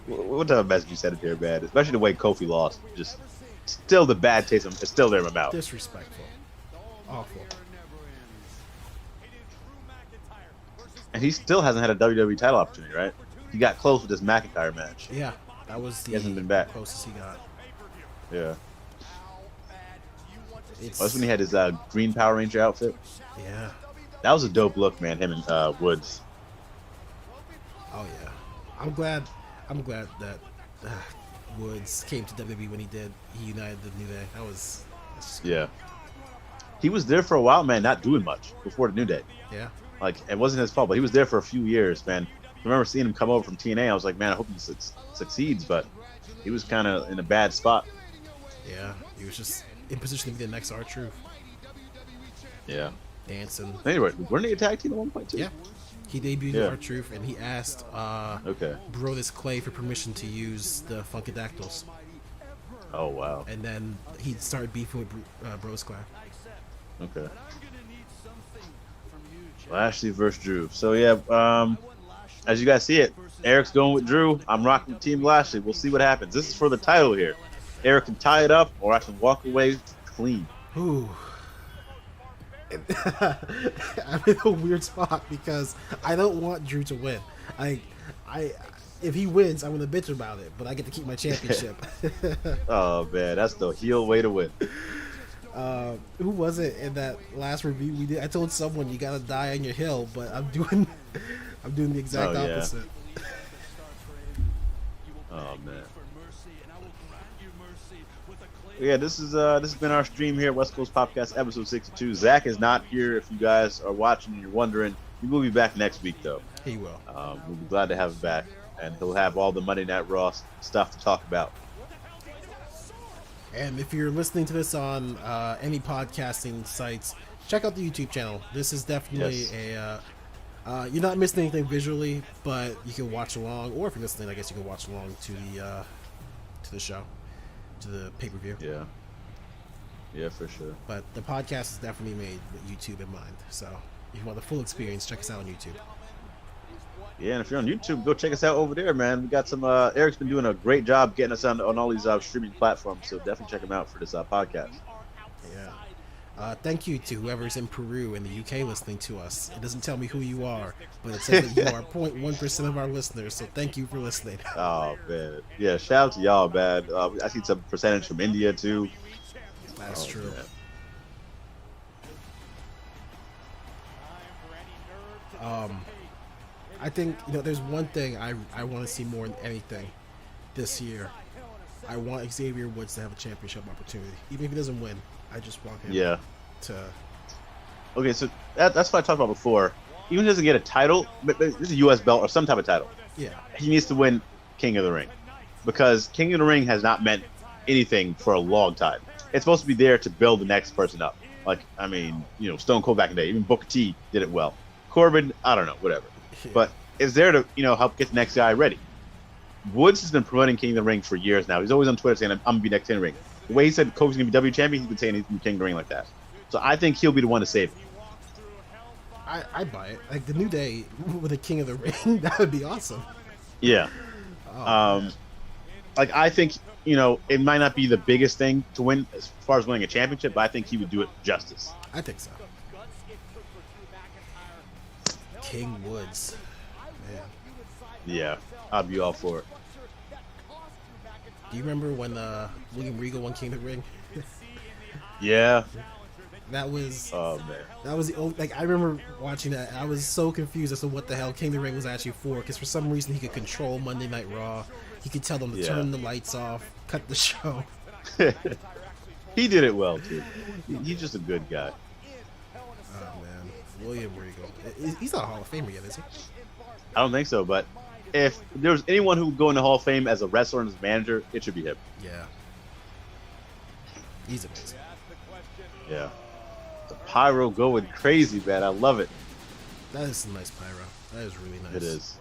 what type of message you sent it there, man? Especially the way Kofi lost, just still the bad taste. It's still there in my mouth. Disrespectful, awful. And he still hasn't had a WWE title opportunity, right? He got close with this McIntyre match. Yeah, that was the hasn't been back. closest he got. Yeah. It's, That's when he had his green Power Ranger outfit. Yeah. That was a dope look, man. Him and Woods. Oh yeah. I'm glad that Woods came to WWE when he did. He united the New Day. That's just cool. Yeah. He was there for a while, man, not doing much before the New Day. Yeah. Like, it wasn't his fault, but he was there for a few years, man. I remember seeing him come over from TNA. I was like, man, I hope he succeeds, but he was kind of in a bad spot. Yeah. He was just in position to be the next R-Truth. Yeah. Dancing. Anyway, weren't they a tag team at one point, too? Yeah. He debuted in R-Truth, and he asked Brodus Clay for permission to use the Funkadactyls. Oh, wow. And then he started beefing with Brodus Clay. Okay. Lashley versus Drew. So, yeah, as you guys see it, Eric's going with Drew. I'm rocking Team Lashley. We'll see what happens. This is for the title here. Eric can tie it up, or I can walk away clean. Ooh. I'm in a weird spot because I don't want Drew to win. If he wins, I'm gonna bitch about it, but I get to keep my championship. Oh man, that's the heel way to win. Who was it in that last review we did? I told someone you gotta die on your hill, but I'm doing the exact opposite. Oh man. Yeah, this has been our stream here at West Coast POPcast episode 62. Zach is not here. If you guys are watching and you're wondering, he will be back next week though. He will. We'll be glad to have him back, and he'll have all the Monday Night Raw stuff to talk about. And if you're listening to this on any podcasting sites, check out the YouTube channel. This is definitely you're not missing anything visually, but you can watch along, or if you're listening, I guess you can watch along to the show, to the pay-per-view. Yeah, for sure. But the podcast is definitely made with YouTube in mind. So if you want the full experience, check us out on YouTube. Yeah, and if you're on YouTube, go check us out over there, man. We got some. Eric's been doing a great job getting us on all these streaming platforms, so definitely check him out for this podcast. Yeah. Thank you to whoever's in Peru and the UK listening to us. It doesn't tell me who you are, but it says that you are 0.1% of our listeners, so thank you for listening. Oh, man. Yeah, shout out to y'all, man. I see some percentage from India, too. That's true. Man. I think, there's one thing I want to see more than anything this year. I want Xavier Woods to have a championship opportunity. Even if he doesn't win, I just want him to... Okay, so that's what I talked about before. Even if he doesn't get a title, but it's a U.S. belt or some type of title, he needs to win King of the Ring. Because King of the Ring has not meant anything for a long time. It's supposed to be there to build the next person up. Like, I mean, Stone Cold back in the day. Even Booker T did it well. Corbin, I don't know, whatever. But it's there to, help get the next guy ready. Woods has been promoting King of the Ring for years now. He's always on Twitter saying, I'm going to be next King of the Ring. The way he said Kofi's going to be W champion, he's been saying he's going to be King of the Ring like that. So I think he'll be the one to save him. I buy it. Like, the New Day with a King of the Ring, that would be awesome. Yeah. Like, I think, it might not be the biggest thing to win as far as winning a championship, but I think he would do it justice. I think so. King Woods. Man. Yeah, I'd be all for it. Do you remember when William Regal won King of the Ring? Yeah. That was... Oh, man. That was the only... I remember watching that. I was so confused as to what the hell King of the Ring was actually for, because for some reason he could control Monday Night Raw. He could tell them to turn the lights off, cut the show. He did it well, too. He's just a good guy. Oh, man. William Regal. He's not a Hall of Famer yet, is he? I don't think so, but if there was anyone who would go in the Hall of Fame as a wrestler and as a manager, it should be him. Yeah. He's amazing. Yeah. The pyro going crazy, man. I love it. That is some nice pyro. That is really nice. It is.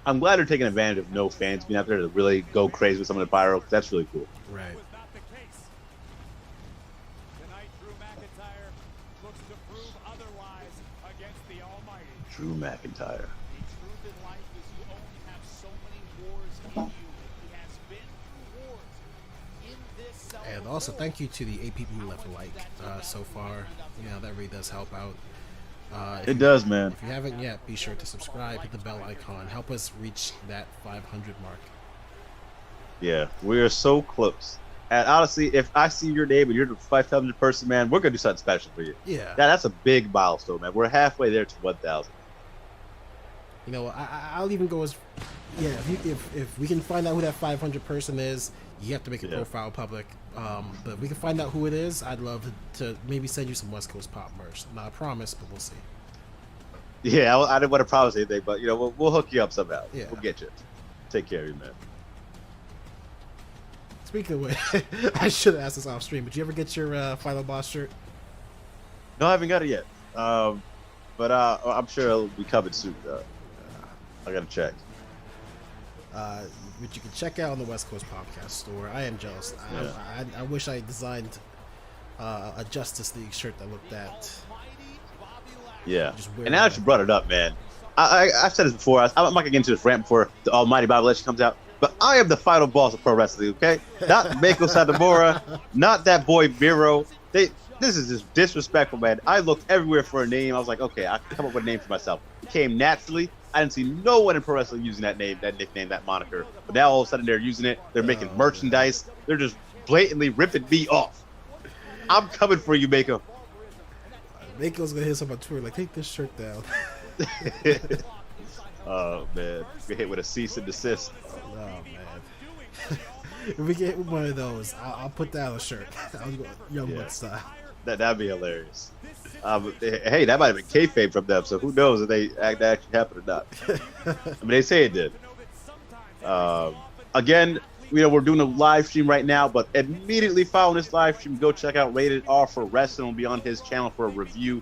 I'm glad they're taking advantage of no fans being out there to really go crazy with some of the pyro. That's really cool. Right. Tonight, Drew McIntyre looks to prove otherwise against the Almighty. Drew McIntyre. The truth in life is you only have so many wars in you. He has been through wars in this. And also, thank you to the 8 people who left a like so far. You know, that really does help out. It does, man. If you haven't yet, be sure to subscribe, hit the bell icon, help us reach that 500 mark. Yeah, we are so close. And honestly, if I see your name and you're the 500 person, man, we're gonna do something special for you. Yeah. That's a big milestone, man. We're halfway there to 1,000. You know, I'll even go as, yeah. If we can find out who that 500 person is, you have to make a profile public. But if we can find out who it is, I'd love to maybe send you some West Coast Pop merch. Not a promise, but we'll see. Yeah, I didn't want to promise anything, but you know, we'll hook you up somehow. Yeah. We'll get you. Take care of you, man. Speaking of which, I should have asked this off stream, but you ever get your Final Boss shirt? No, I haven't got it yet. But I'm sure it'll be coming soon. I gotta check. Which you can check out on the West Coast POPCast store. I am jealous. Yeah. I wish I designed a Justice League shirt that looked that. Yeah. Just wear And now it. that you brought it up, man, I've said this before. I'm not gonna get into this rant before the Almighty Bobby Lashley comes out. But I am the final boss of pro wrestling, okay? Not Meiko Satomura, not that boy Miro. This is just disrespectful, man. I looked everywhere for a name. I was like, okay, I can come up with a name for myself. It came naturally. I didn't see no one in pro wrestling using that name, that nickname, that moniker. But now all of a sudden they're using it. They're making merchandise. They're just blatantly ripping me off. I'm coming for you, Meiko. Meiko's gonna hit us up on Twitter like, take this shirt down. Oh man, get hit with a cease and desist. Oh man. If we get one of those, I'll put that on a shirt. I'll go Young Buck style. That'd be hilarious. Hey, that might have been kayfabe from them, so who knows if that actually happened or not. I mean, they say it did. Again, you know, we're doing a live stream right now, but immediately following this live stream, go check out Rated R for Wrestling. We'll be on his channel for a review.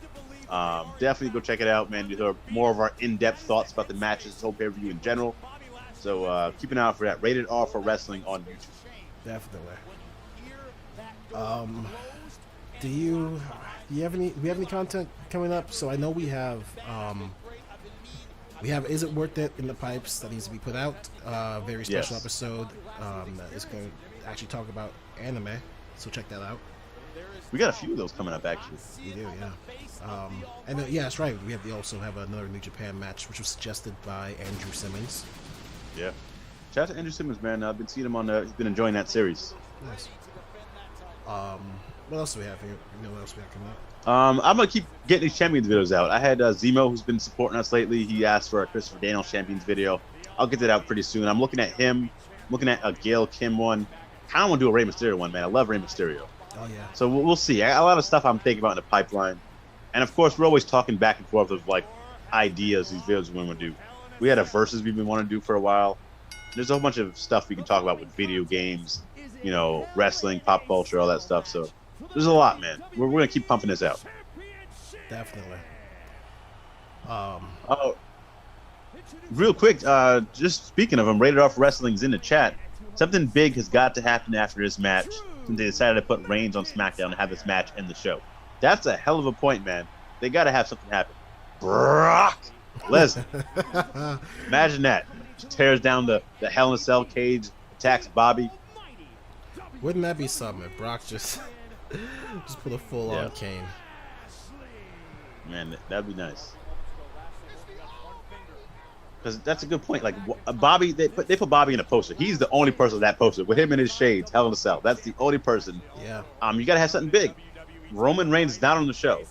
Definitely go check it out, man. You hear more of our in-depth thoughts about the matches, this whole pay-per-view in general. So keep an eye out for that. Rated R for Wrestling on YouTube. Definitely. Do you have any content coming up? So I know we have Is It Worth It in the pipes that needs to be put out. Very special episode that is going to actually talk about anime. So check that out. We got a few of those coming up, actually. We do, yeah. And yeah, that's right. We also have another New Japan match, which was suggested by Andrew Simmons. Yeah. Shout out to Andrew Simmons, man. I've been seeing him on he's been enjoying that series. Nice. What else do we have here? You know what else we have coming up? I'm gonna keep getting these Champions videos out. I had Zemo, who's been supporting us lately. He asked for a Christopher Daniels Champions video. I'll get that out pretty soon. I'm looking at him. I'm looking at a Gail Kim one. Kind of want to do a Rey Mysterio one, man. I love Rey Mysterio. Oh yeah. So we'll see. I got a lot of stuff I'm thinking about in the pipeline, and of course we're always talking back and forth of like ideas these videos we want to do. We had a versus we've been wanting to do for a while. There's a whole bunch of stuff we can talk about with video games, you know, wrestling, pop culture, all that stuff. So there's a lot, man. We're gonna keep pumping this out. Definitely. Oh, real quick, just speaking of them, Rated R for Wrestling's in the chat. Something big has got to happen after this match since they decided to put Reigns on SmackDown and have this match end the show. That's a hell of a point, man. They got to have something happen. Brock Lesnar. Imagine that. Just tears down the Hell in a Cell cage, attacks Bobby. Wouldn't that be something if Brock just put a full-on cane? Man, that'd be nice. Because that's a good point. Like Bobby, they put Bobby in a poster. He's the only person on that poster with him in his shades, Hell in a Cell. That's the only person. Yeah. You gotta have something big. Roman Reigns is not on the show,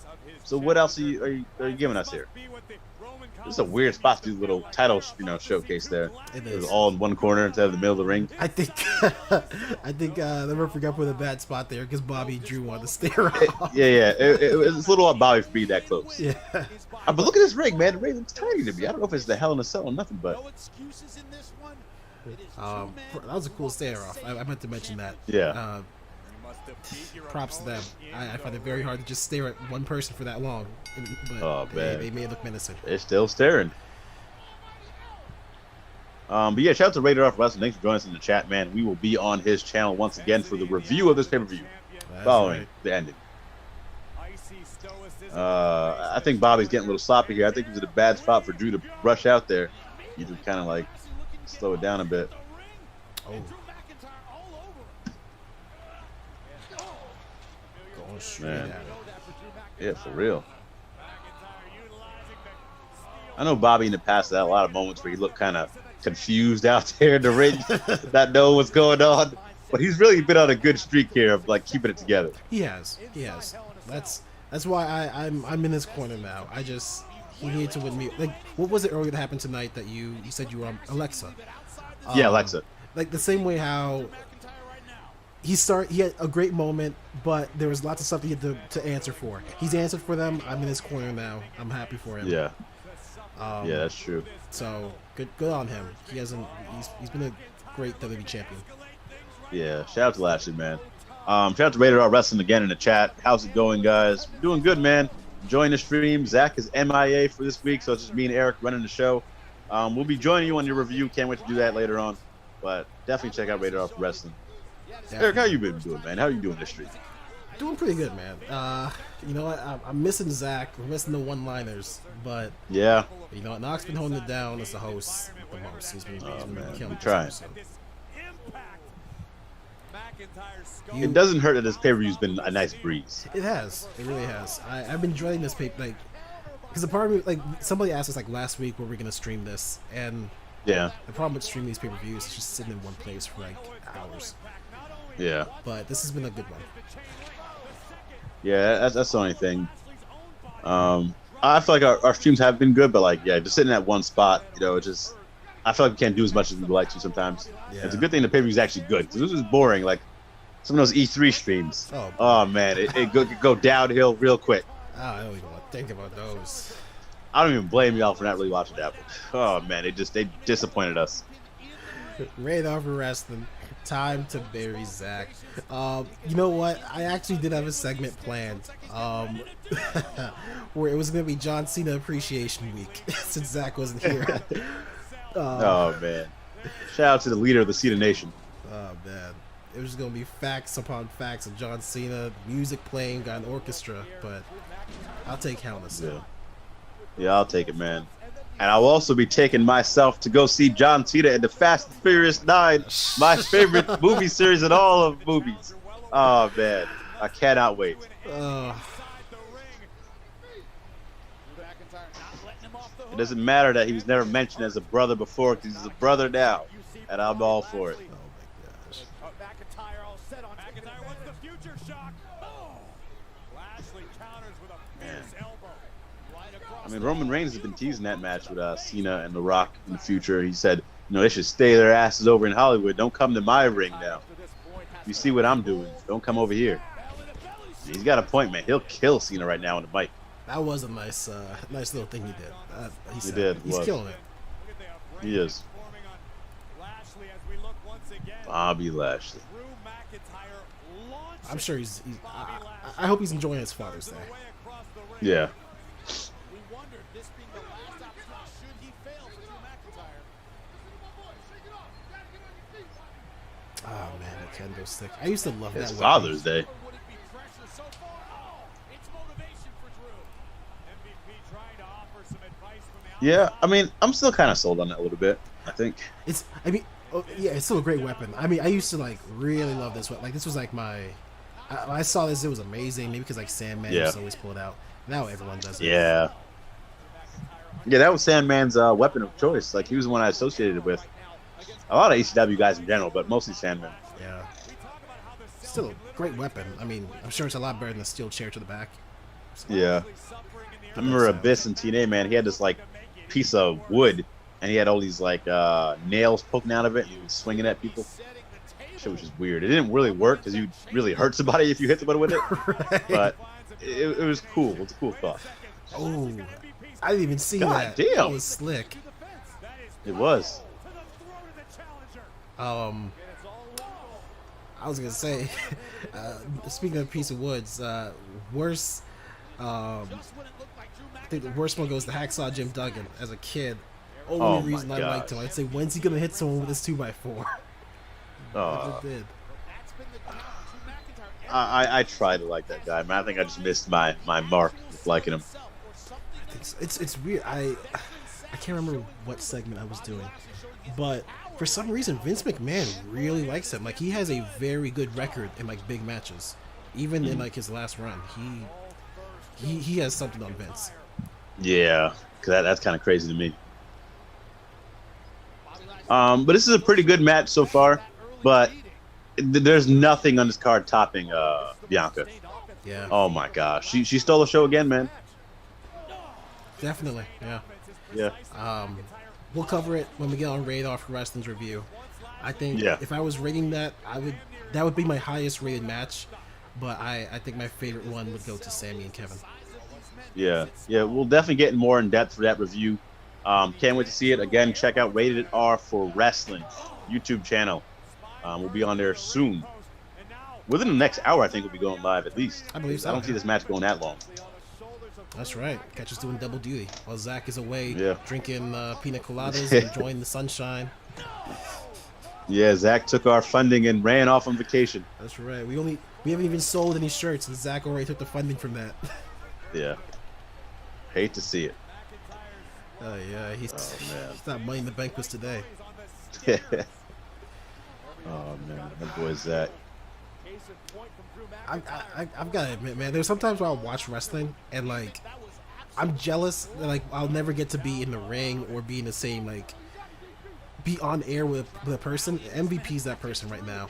so what else are you giving us here? This is a weird spot to do a little title, showcase there. It was is. all in one corner instead of the middle of the ring. I think the referee got put in a bad spot there because Bobby Drew wanted to stare off. It's a little on Bobby for being that close. Yeah. But look at this ring, man. The ring looks tiny to me. I don't know if it's the Hell in a Cell or nothing, but that was a cool stare off. I meant to mention that. Yeah. Props to them. I find it very hard to just stare at one person for that long. But they made it look menacing. They're still staring. But yeah, shout out to Rated Off Wrestling. Thanks for joining us in the chat, man. We will be on his channel once again for the review of this pay-per-view following the ending. I think Bobby's getting a little sloppy here. I think he's in a bad spot for Drew to rush out there. You just kind of like slow it down a bit. Oh. Going straight at it. Yeah, for real. I know Bobby in the past had a lot of moments where he looked kind of confused out there in the ring, not knowing what's going on. But he's really been on a good streak here of like keeping it together. He has. That's why I'm in his corner now. He needed to win me. Like, what was it earlier that happened tonight that you said you were on Alexa? Yeah, Alexa. Like the same way how he had a great moment, but there was lots of stuff he had to answer for. He's answered for them. I'm in his corner now. I'm happy for him. Yeah. Yeah, that's true. So good on him. He's been a great WWE champion. Yeah, shout out to Lashley, man. Shout out to Rated R Wrestling again in the chat. How's it going, guys? We're doing good, man. Enjoying the stream. Zach is MIA for this week, so it's just me and Eric running the show. We'll be joining you on your review. Can't wait to do that later on. But definitely check out Rated R Wrestling. Definitely. Eric, how you been doing, man? How you doing this stream? Doing pretty good, man. You know what? I'm missing Zach. We're missing the one-liners, but yeah, you know what? Noc's been holding it down as the host the most. He's been killing it. Trying. It doesn't hurt that this pay-per-view's been a nice breeze. It has. It really has. I've been enjoying this like, because the part of me, like, somebody asked us like last week where we're gonna stream this, and yeah, the problem with streaming these pay-per-views is just sitting in one place for like hours. Yeah. But this has been a good one. Yeah, that's the only thing. I feel like our streams have been good, but like, yeah, just sitting at one spot, you know, it's just, I feel like we can't do as much as we'd like to sometimes. Yeah. It's a good thing the pay-per-view is actually good, because this is boring. Like some of those E3 streams. Oh man, it could go downhill real quick. I don't even want to think about those. I don't even blame y'all for not really watching that one. Oh man, they disappointed us. Rated R Wrestling. Time to bury Zach. You know what? I actually did have a segment planned where it was going to be John Cena Appreciation Week since Zach wasn't here. Oh, man. Shout out to the leader of the Cena Nation. Oh, man. It was going to be facts upon facts of John Cena, music playing, got an orchestra, but I'll take Hell in a Cell. Yeah, I'll take it, man. And I'll also be taking myself to go see John Cena in the Fast and Furious 9, my favorite movie series in all of movies. Oh, man. I cannot wait. It doesn't matter that he was never mentioned as a brother before, because he's a brother now. And I'm all for it. Oh, my gosh. I mean, Roman Reigns has been teasing that match with Cena and The Rock in the future. He said, you know, they should stay their asses over in Hollywood. Don't come to my ring now. You see what I'm doing. Don't come over here. He's got a point, man. He'll kill Cena right now on the mic. That was a nice little thing he did. He did. He's killing it. He is. Bobby Lashley. I'm sure I hope he's enjoying his Father's Day. Yeah. Oh man, that kendo stick. I used to love that. It's Father's Day. Yeah, I mean, I'm still kind of sold on that a little bit. I think it's still a great weapon. I mean, I used to like really love this weapon. Like this was like my. I saw this, it was amazing. Maybe because like Sandman used to always pull it out. Now everyone does it. Yeah. Yeah, that was Sandman's weapon of choice. Like he was the one I associated with. A lot of ECW guys in general, but mostly Sandman. Yeah. Still a great weapon. I mean, I'm sure it's a lot better than the steel chair to the back. Yeah. I remember Abyss and TNA, man. He had this like piece of wood, and he had all these like nails poking out of it, and he was swinging at people. Shit was just weird. It didn't really work because you really hurt somebody if you hit somebody with it. Right. But it was cool. It was a cool thought. Oh, I didn't even see that. Damn. That was slick. It was. I was gonna say, speaking of a piece of woods, worst. I think the worst one goes to Hacksaw Jim Duggan. As a kid, only reason I liked him. I'd say, when's he gonna hit someone with his 2x4? Oh. It did. I try to like that guy, man. I think I just missed my mark with liking him. It's weird. I can't remember what segment I was doing, but for some reason Vince McMahon really likes him. Like, he has a very good record in like big matches, even in like his last run. He has something on Vince. Yeah, because that's kind of crazy to me. But this is a pretty good match so far. But there's nothing on this card topping Bianca. Yeah. Oh my gosh, she stole the show again, man. Definitely. Yeah. Yeah. We'll cover it when we get on Radar for Wrestling's review. I think if I was rating that, that would be my highest rated match. But I think my favorite one would go to Sammy and Kevin. Yeah. We'll definitely get more in depth for that review. Can't wait to see it. Again, check out Rated R for Wrestling YouTube channel. We'll be on there soon. Within the next hour, I think we'll be going live at least. I believe so. I don't see this match going that long. That's right. Catch us doing double duty while Zach is away drinking pina coladas and enjoying the sunshine. Yeah, Zach took our funding and ran off on vacation. That's right. We haven't even sold any shirts, and Zach already took the funding from that. Yeah. Hate to see it. Oh yeah, he's not Money in the Bank was today. Oh man, that boy Zach. I've got to admit, man, there's sometimes where I'll watch wrestling and like I'm jealous that like I'll never get to be in the ring or be in the same be on air with a person. MVP's that person right now.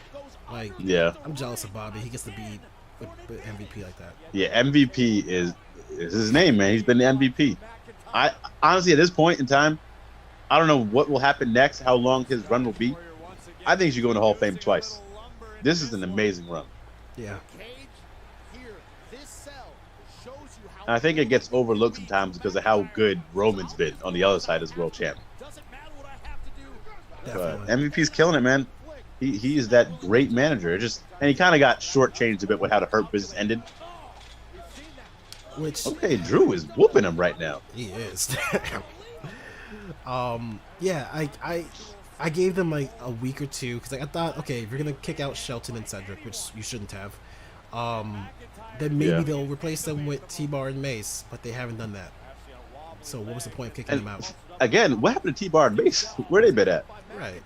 Like, I'm jealous of Bobby. He gets to be with MVP like that. Yeah, MVP is his name, man. He's been the MVP. I honestly, at this point in time, I don't know what will happen next, how long his run will be. I think he should go in the Hall of Fame twice. This is an amazing run. Yeah. And I think it gets overlooked sometimes because of how good Roman's been on the other side as world champ. But MVP's killing it, man. He is that great manager. And he kind of got shortchanged a bit with how the Hurt Business ended. Okay, Drew is whooping him right now. He is. Yeah, I gave them like a week or two because I thought, okay, if you're gonna kick out Shelton and Cedric, which you shouldn't have, then maybe they'll replace them with T-Bar and Mace, but they haven't done that. So what was the point of kicking them out? Again, what happened to T-Bar and Mace? Where they been at? Right.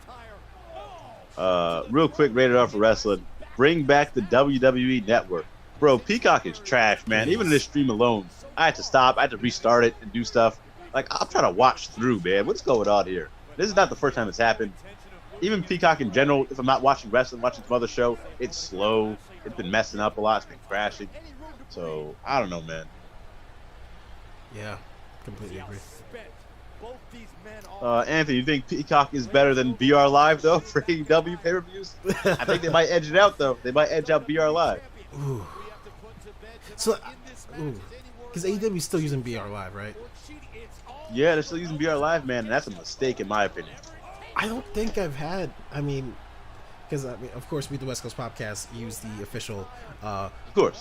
Real quick, Rated R for Wrestling. Bring back the WWE Network. Bro, Peacock is trash, man. Even in this stream alone, I had to stop. I had to restart it and do stuff. Like, I'm trying to watch through, man. What's going on here? This is not the first time it's happened. Even Peacock in general, if I'm not watching wrestling, watching some other show, it's slow. It's been messing up a lot. It's been crashing. So, I don't know, man. Yeah, completely agree. Anthony, you think Peacock is better than BR Live, though, for AEW pay-per-views? I think they might edge it out, though. They might edge out BR Live. Ooh. So, because AEW is still using BR Live, right? Yeah, they're still using BR Live, man, and that's a mistake in my opinion. I don't think I've had, because of course we the West Coast POPcast use the official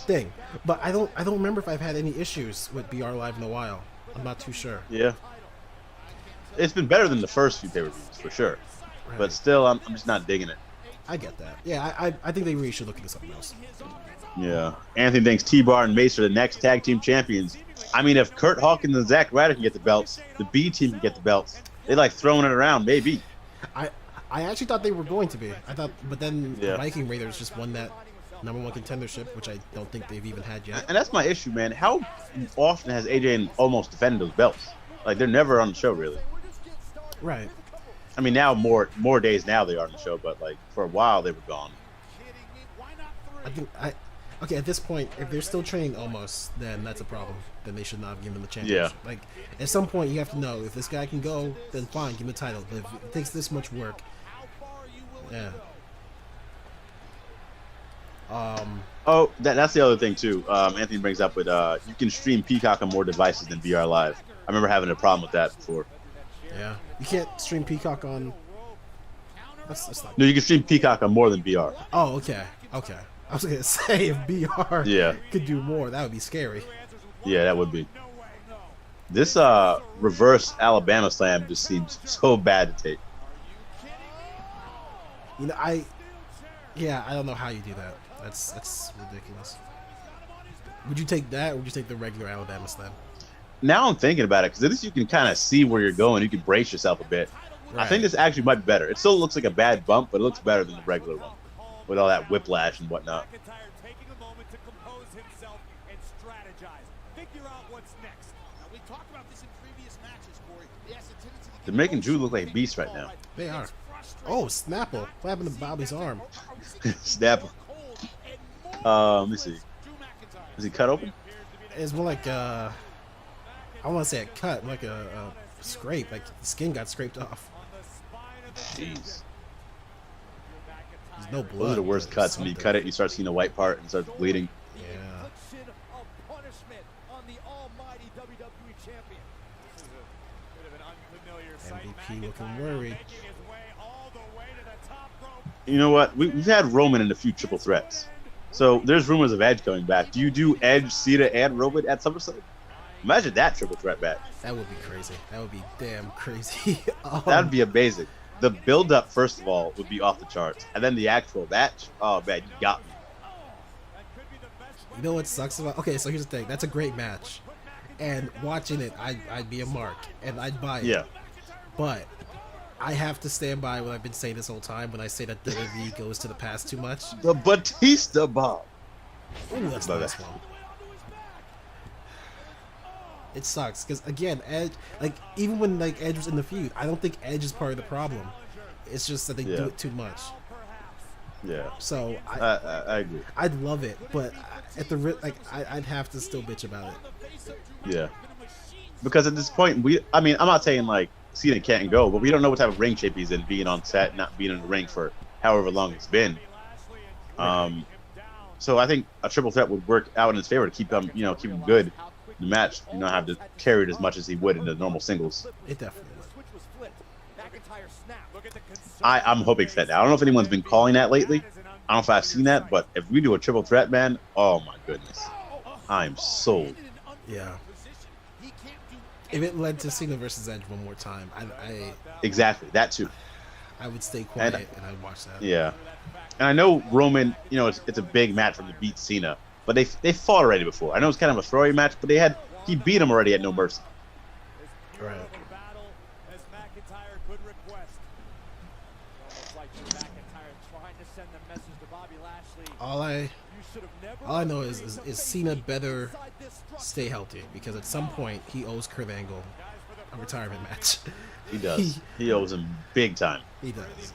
thing, but I don't remember if I've had any issues with BR Live in a while. I'm not too sure. Yeah, it's been better than the first few pay-per-views for sure, but still, I'm just not digging it. I get that. Yeah, I think they really should look into something else. Yeah, Anthony thinks T-Bar and Mace are the next tag team champions. I mean, if Kurt Hawkins and Zack Ryder can get the belts, the B team can get the belts. They like throwing it around, maybe. I actually thought they were going to be. But then the Viking Raiders just won that #1 contendership, which I don't think they've even had yet. And that's my issue, man. How often has AJ almost defended those belts? Like, they're never on the show, really. Right. I mean, now more days now they are on the show, but like for a while they were gone. Okay, at this point, if they're still training almost, then that's a problem. Then they should not have given them the championship. Yeah. Like, at some point, you have to know if this guy can go, then fine, give him the title. But if it takes this much work, yeah. That's the other thing too. Anthony brings up with you can stream Peacock on more devices than VR Live. I remember having a problem with that before. Yeah, you can't stream Peacock on. That's not... No, you can stream Peacock on more than VR. Oh, okay. I was gonna say if BR could do more, that would be scary. Yeah, that would be. This reverse Alabama slam just seems so bad to take. You know, I don't know how you do that. That's ridiculous. Would you take that, or would you take the regular Alabama slam? Now I'm thinking about it because at least you can kind of see where you're going. You can brace yourself a bit. Right. I think this actually might be better. It still looks like a bad bump, but it looks better than the regular one with all that whiplash and whatnot. Taking a moment to compose himself and strategize. Figure out what's next. Now, we talked about this in previous matches, Corey. He has a tendency to They're making Drew look like a beast right now. They are. Oh, Snapple. What happened to Bobby's arm? Snap. Let me see. Is he cut open? It's more like I want to say a cut, like a scrape. Like the skin got scraped off. Jeez. There's no blood. Those are the worst cuts. When you cut it, you start seeing the white part and starts bleeding. Yeah. MVP looking worried. You know what? We've had Roman in a few triple threats. So there's rumors of Edge coming back. Do you do Edge, Cena, and Roman at SummerSlam? Imagine that triple threat match. That would be crazy. That would be damn crazy. That would be amazing. The build-up, first of all, would be off the charts. And then the actual match, oh, man, you got me. You know what sucks about... Okay, so here's the thing. That's a great match. And watching it, I'd be a mark. And I'd buy it. Yeah. But I have to stand by what I've been saying this whole time when I say that WWE goes to the past too much. The Batista bomb. Ooh, that's a nice one. It sucks because again, Edge, like even when like Edge was in the feud, I don't think Edge is part of the problem. It's just that they do it too much. Yeah. So I agree. I'd love it, but at the I'd have to still bitch about it. Yeah. Because at this point, I'm not saying like Cena can't go, but we don't know what type of ring shape he's in, being on set, not being in the ring for however long it's been. So I think a triple threat would work out in his favor to keep him, keep him good. The match, not have to carry it as much as he would in the normal singles. It definitely would. I'm hoping for that now. I don't know if anyone's been calling that lately. I don't know if I've seen that, but if we do a triple threat, man, oh my goodness. I'm sold. Yeah. If it led to Cena versus Edge one more time, I exactly, that too. I would stay quiet and I'd watch that. Yeah. And I know Roman, it's a big match for him to beat Cena. But they fought already before. I know it's kind of a throwaway match, but he beat him already at No Mercy. Right. All I know is Cena better stay healthy because at some point he owes Kurt Angle a retirement match. He does. He owes him big time. He does.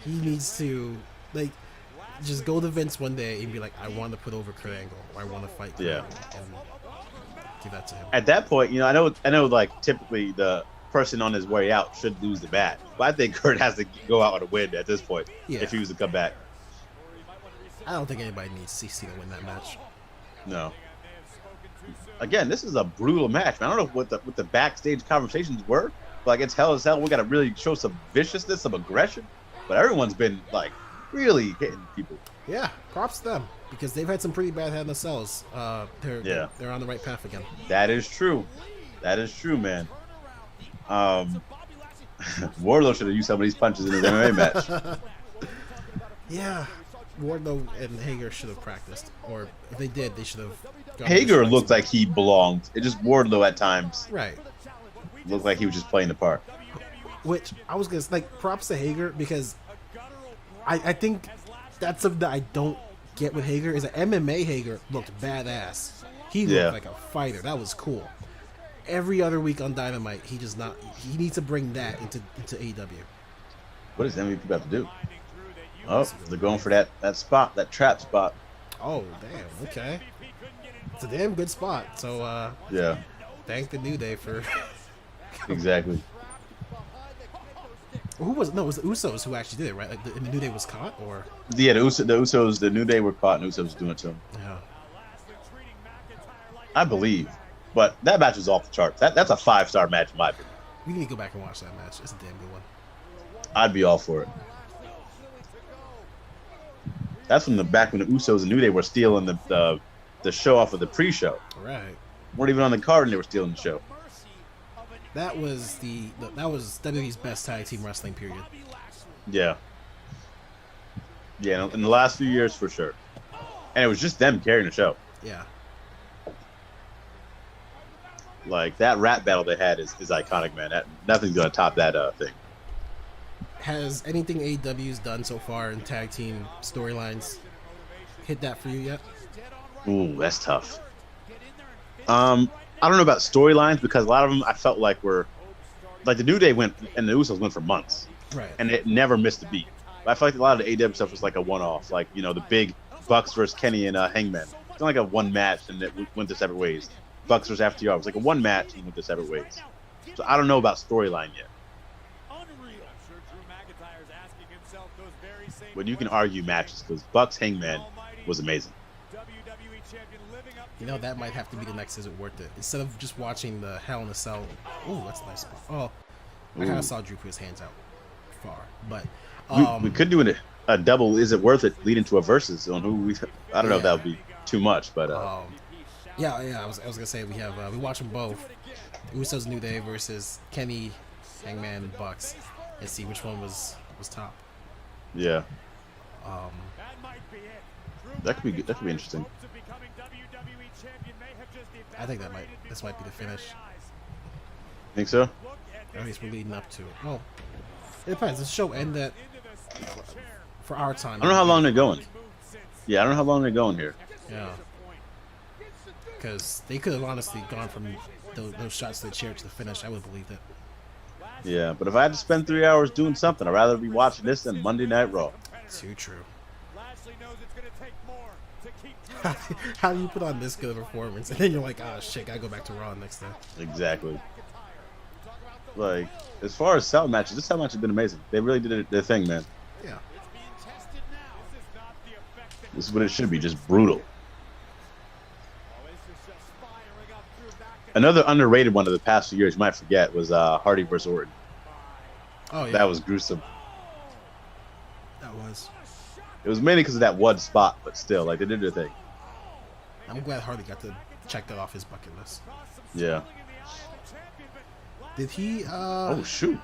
He needs to just go to Vince one day and be like, I want to put over Kurt Angle, or I want to fight Kurt Angle, and give that to him. At that point, I know, like typically the person on his way out should lose the match, but I think Kurt has to go out on a win at this point if he was to come back. I don't think anybody needs to see Cena win that match. No. Again, this is a brutal match, man. I don't know what the backstage conversations were, but like it's hell as hell. We got to really show some viciousness, some aggression, but everyone's been like really hitting people. Yeah, props to them because they've had some pretty bad Hell in the Cells. They're on the right path again. That is true. That is true, man. Wardlow should have used some of these punches in his MMA match. Yeah, Wardlow and Hager should have practiced, or if they did, they should have. Hager looked like he belonged. It just Wardlow at times. Right. Looked like he was just playing the part. Which I was gonna props to Hager because I think that's something that I don't get with Hager is that MMA Hager looked badass. He looked like a fighter. That was cool. Every other week on Dynamite, he needs to bring that into AEW. What is MVP about to do? Oh, they're going for that spot, that trap spot. Oh, damn. Okay. It's a damn good spot. So, yeah. Thank the New Day for... Exactly. Who was it? No, it was the Usos who actually did it, right? Like the New Day was caught, or? Yeah, the Usos, the New Day were caught, and Usos was doing it to them. Yeah. I believe. But that match was off the charts. That's a 5-star match in my opinion. We need to go back and watch that match. It's a damn good one. I'd be all for it. That's when when the Usos and New Day were stealing the show off of the pre-show. Right. weren't even on the card and they were stealing the show. That was that was WWE's best tag team wrestling period. Yeah. Yeah, in the last few years for sure. And it was just them carrying the show. Yeah. Like, that rap battle they had is iconic, man. Nothing's going to top that thing. Has anything AEW's done so far in tag team storylines hit that for you yet? Ooh, that's tough. I don't know about storylines because a lot of them I felt like were like the New Day went and the Usos went for months, right? And it never missed a beat. But I feel like a lot of the AEW stuff was like a one-off, like the big Bucks versus Kenny and Hangman. It's not like a one match and it went their separate ways. Bucks versus FTR was like a one match and went their separate ways. So I don't know about storyline yet. But you can argue matches because Bucks Hangman was amazing. That might have to be the next Is It Worth It? Instead of just watching the Hell in a Cell. Ooh, that's a nice spot. Oh, I kind of saw Drew put his hands out far. But we could do a double Is It Worth It leading to a versus on who I don't know if that would be too much, but yeah, I was gonna say we watch them both. Usos New Day versus Kenny, Hangman, Bucks, and see which one was top. Yeah. That could be good. That could be interesting. I think this might be the finish. Think so? Or at least we're leading up to it. Well, it depends. The show ended for our time. I don't know how long they're going. Yeah, I don't know how long they're going here. Yeah. Because they could have honestly gone from those shots to the chair to the finish. I would have believed it. Yeah, but if I had to spend 3 hours doing something, I'd rather be watching this than Monday Night Raw. Too true. How do you put on this good of a performance and then you're like, oh shit, gotta go back to Raw next time? Exactly. Like, as far as cell matches, this cell match has been amazing. They really did their thing, man. Yeah. This is what it should be, just brutal. Another underrated one of the past few years you might forget was Hardy versus Orton. Oh, yeah. That was gruesome. That was. It was mainly because of that one spot, but still, like, they did their thing. I'm glad Hardy got to check that off his bucket list. Yeah. Did he, Oh, shoot.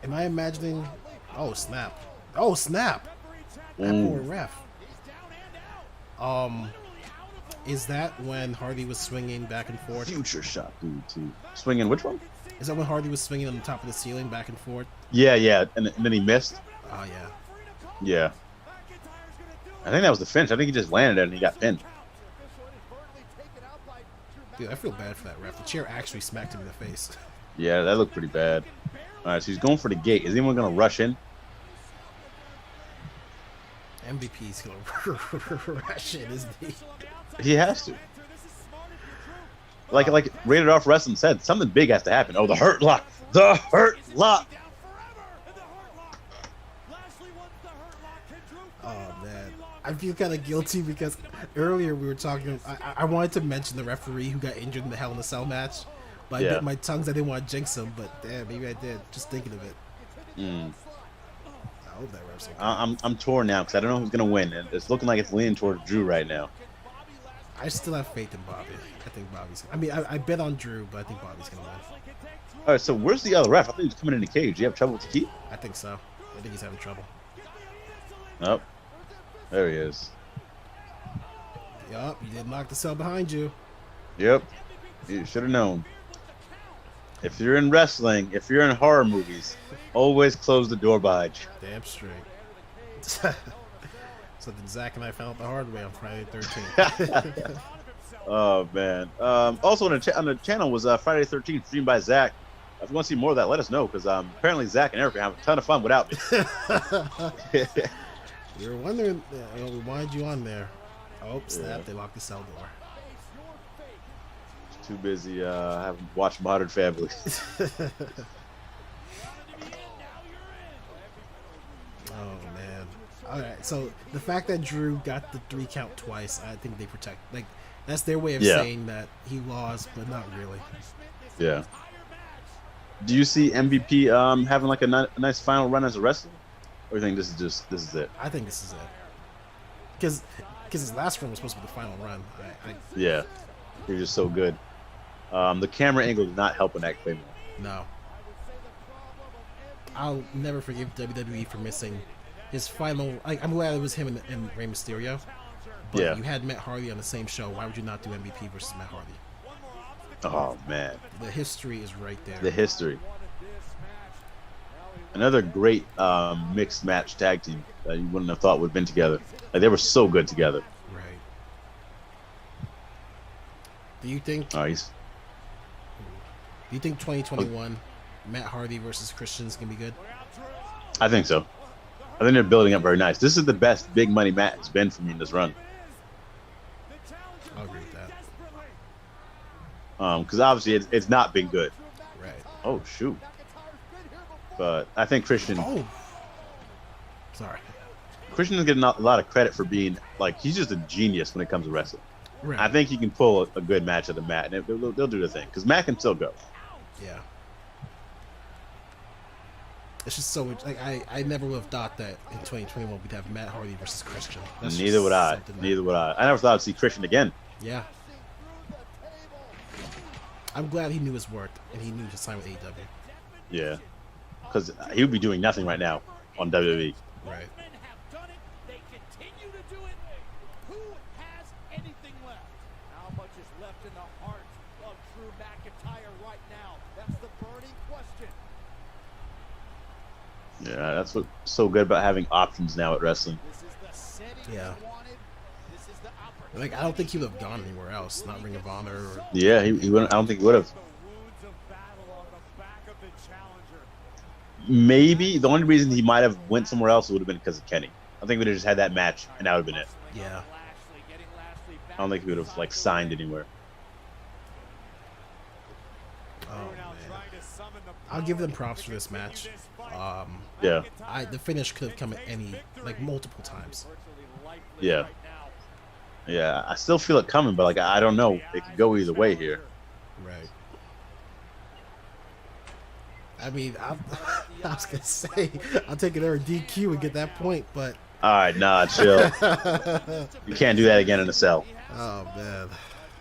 Am I imagining... Oh, snap. Oh, snap! That poor ref. Is that when Hardy was swinging back and forth? Future shot, dude, too. Swinging which one? Is that when Hardy was swinging on the top of the ceiling back and forth? Yeah, and then he missed. Oh, yeah. Yeah. I think that was the finish. I think he just landed it and he got pinned. Dude, I feel bad for that ref. The chair actually smacked him in the face. Yeah, that looked pretty bad. All right, so he's going for the gate. Is anyone going to rush in? MVP's going to rush in, isn't he? He has to. Like Rated Off Wrestling said, something big has to happen. Oh, the Hurt Lock. The Hurt Lock. Oh, man. I feel kind of guilty because earlier we were talking. I wanted to mention the referee who got injured in the Hell in a Cell match, but I bit my tongues. I didn't want to jinx him, but damn, maybe I did. Just thinking of it. I hope that ref's okay. I'm torn now because I don't know who's gonna win, and it's looking like it's leaning towards Drew right now. I still have faith in Bobby. I think Bobby's. I mean, I bet on Drew, but I think Bobby's gonna win. All right, so where's the other ref? I think he was coming in the cage. Do you have trouble with the key? I think so. I think he's having trouble. Nope. There he is. Yup, you did knock the cell behind you. Yep. You should have known. If you're in wrestling, if you're in horror movies, always close the door behind you. Damn straight. Something Zach and I found out the hard way on Friday the 13th. Oh, man. Also on the channel was Friday the 13th, streamed by Zach. If you want to see more of that, let us know, because apparently Zach and Eric are having a ton of fun without me. You were wondering, we wanted you on there. Oh, snap, they locked the cell door. Too busy having watched Modern Family. Oh, man. All right, so the fact that Drew got the 3 count twice, I think they protect. Like, that's their way of saying that he lost, but not really. Yeah. Do you see MVP having like a nice final run as a wrestler? Or do you think this is it? I think this is it. Because his last run was supposed to be the final run. Yeah. You're just so good. The camera angle did not help in that Claymore. No. I'll never forgive WWE for missing his final. I'm glad it was him and Rey Mysterio. But Yeah. you had Matt Hardy on the same show. Why would you not do MVP versus Matt Hardy? Oh man, The history is right there. the history. Another great mixed match tag team that you wouldn't have thought would have been together. Like, they were so good together. Right. Do you think? Oh, Do you think 2021 Matt Hardy versus Christian's gonna be good? I think so. I think they're building up very nice. This is the best big money match it's been for me in this run. I'll agree with that. Because obviously it's not been good. Right. Oh shoot. But I think Christian Oh. Sorry. Christian is getting a lot of credit for being like he's just a genius when it comes to wrestling. Right. I think he can pull a good match at the mat, and they'll do the thing because Matt can still go. Yeah. It's just so like I never would have thought that in 2021 we'd have Matt Hardy versus Christian. That's Neither just would I. something that- Neither would I. I never thought I'd see Christian again. Yeah. I'm glad he knew his worth and he knew to sign with AEW. Yeah. Because he would be doing nothing right now on WWE. Right. How much is left in the heart of Drew McIntyre right now? That's the burning question. Yeah, that's what's so good about having options now at wrestling. This is the setting Yeah. he wanted. This is the opportunity. Like I don't think he would have gone anywhere else, not Ring of Honor or Yeah, he wouldn't. I don't think he would have. Maybe the only reason he might have went somewhere else would have been because of Kenny. I think we'd have just had that match and that would have been it. yeah. I don't think he would have like signed anywhere. Oh man. I'll give them props for this match. Yeah, The finish could have come at multiple times. yeah, yeah. I still feel it coming, but like I don't know. It could go either way here. Right. I mean, I was gonna say I'll take it over DQ and get that point, but All right, nah, chill. You can't do that again in a cell. oh man,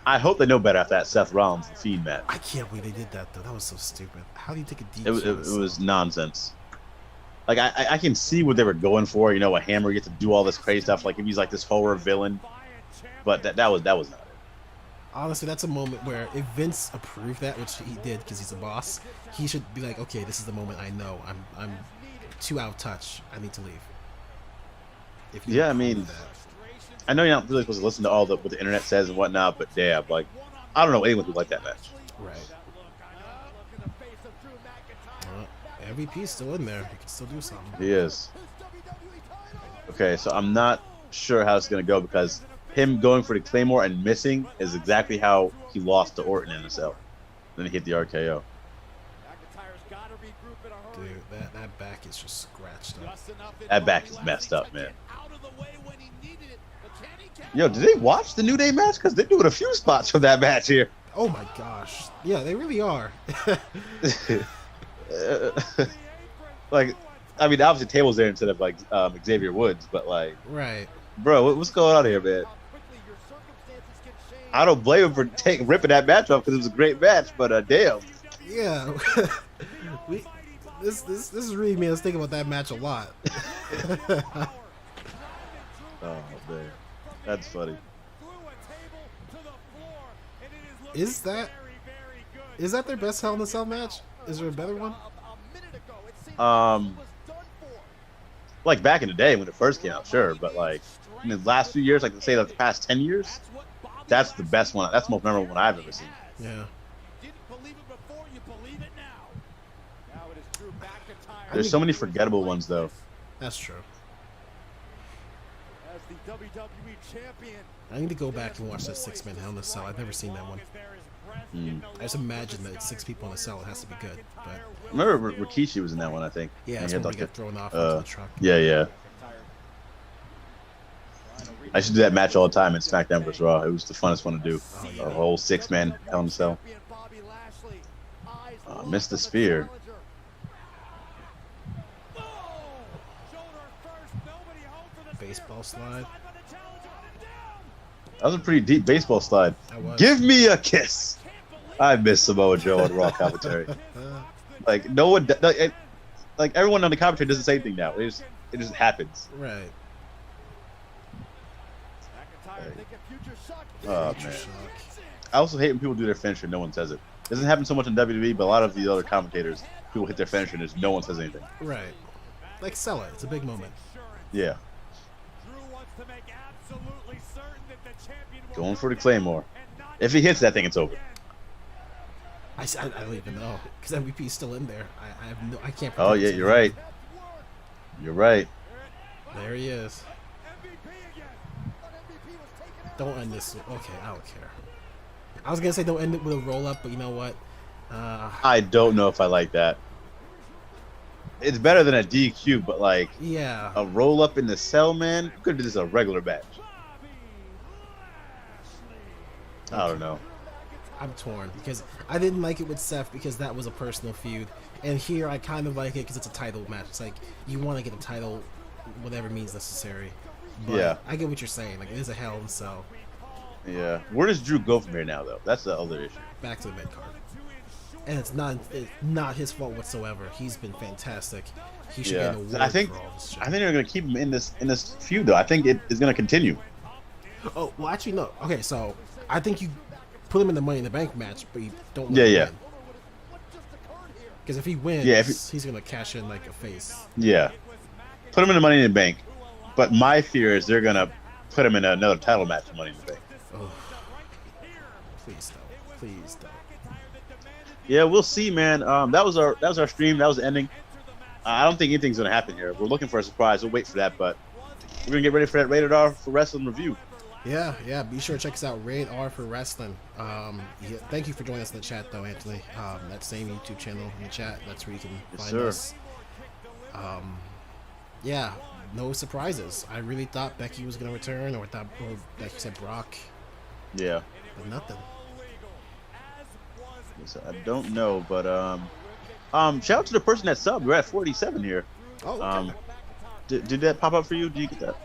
I hope they know better after that Seth Rollins Fiend match. I can't believe they did that though. That was so stupid. How do you take a DQ? It was nonsense. Like I can see what they were going for. You know, a Hammer gets to do all this crazy stuff. Like if he's like this horror villain, but that was not it. Honestly, that's a moment where if Vince approved that, which he did because he's a boss, he should be like, okay, this is the moment I know I'm too out of touch. I need to leave. If he Yeah, I approved mean, that. I know you're not really supposed to listen to all what the internet says and whatnot, but damn, like I don't know anyone who liked that match. Right. MVP's still in there. He can still do something. He is. Okay, so I'm not sure how it's gonna go because him going for the Claymore and missing is exactly how he lost to Orton in the cell. Then he hit the RKO. Dude, that back is just scratched up. That back is messed up, man. Yo, did they watch the New Day match? Because they're doing a few spots from that match here. Oh my gosh. Yeah, they really are. Like, I mean, obviously Table's there instead of like Xavier Woods, but like, Right. bro, what's going on here, man? I don't blame him for ripping that match off because it was a great match, but damn. Yeah. This is really made us think about that match a lot. Oh man, that's funny. Is that their best Hell in a Cell match? Is there a better one? Like back in the day when it first came out, sure, but like in the last few years, like say like the past 10 years, that's the best one. That's the most memorable one I've ever seen. Yeah. There's so many forgettable ones though. That's true. I need to go back and watch that 6-man Hell in a Cell. I've never seen that one. I just imagine that it's 6 people in a cell. It has to be good. But Remember Rikishi was in that one, I think. yeah, And that's he when had, we like, got thrown off into the truck. Yeah. I used to do that match all the time in SmackDown vs. Raw. It was the funnest one to do. A whole 6-man Hell in a Cell. Missed the spear. Baseball slide. That was a pretty deep baseball slide. Give me a kiss. I miss Samoa Joe on Raw commentary. Like no one, like everyone on the commentary doesn't say anything now. It just happens. Right. Oh man. I also hate when people do their finisher and no one says it. It doesn't happen so much in WWE, but a lot of the other commentators, people hit their finisher and no one says anything. Right. Like sell it. It's a big moment. Yeah. Going for the Claymore. If he hits that thing, it's over. I don't even know because MVP's still in there. I can't. Oh yeah, you're right. You're right. There he is. Don't end this. Okay, I don't care. I was gonna say don't end it with a roll up, but you know what? I don't know if I like that. It's better than a DQ, but like yeah, a roll up in the cell, man. You could do this a regular match. I don't know. I'm torn because I didn't like it with Seth because that was a personal feud, and here I kind of like it because it's a title match. It's like you want to get a title, whatever means necessary. But yeah, I get what you're saying. Like it is a Hell in a Cell. Yeah, where does Drew go from here now, though? That's the other issue. Back to the mid card, and it's not his fault whatsoever. He's been fantastic. He should get an award I think for all this shit. I think they're gonna keep him in this feud, though. I think it is gonna continue. Oh well, actually no. Okay, so I think you put him in the Money in the Bank match, but you don't. Yeah. Because if he wins, he's gonna cash in like a face. Yeah, put him in the Money in the Bank, but my fear is they're gonna put him in another title match for Money in the Bank. Oh. Please don't. Please don't. Yeah, we'll see, man. That was our stream. That was the ending. I don't think anything's gonna happen here. We're looking for a surprise. We'll wait for that, but we're gonna get ready for that Rated R for Wrestling review. Yeah. Be sure to check us out. Rated R for Wrestling. Thank you for joining us in the chat, though, Anthony. That same YouTube channel in the chat. That's where you can find us. Yeah, no surprises. I really thought Becky was gonna return, or like you said, Brock. Yeah. But nothing. So I don't know, but shout out to the person that subbed. We're at 47 here. Oh. Okay. Did that pop up for you? Did you get that?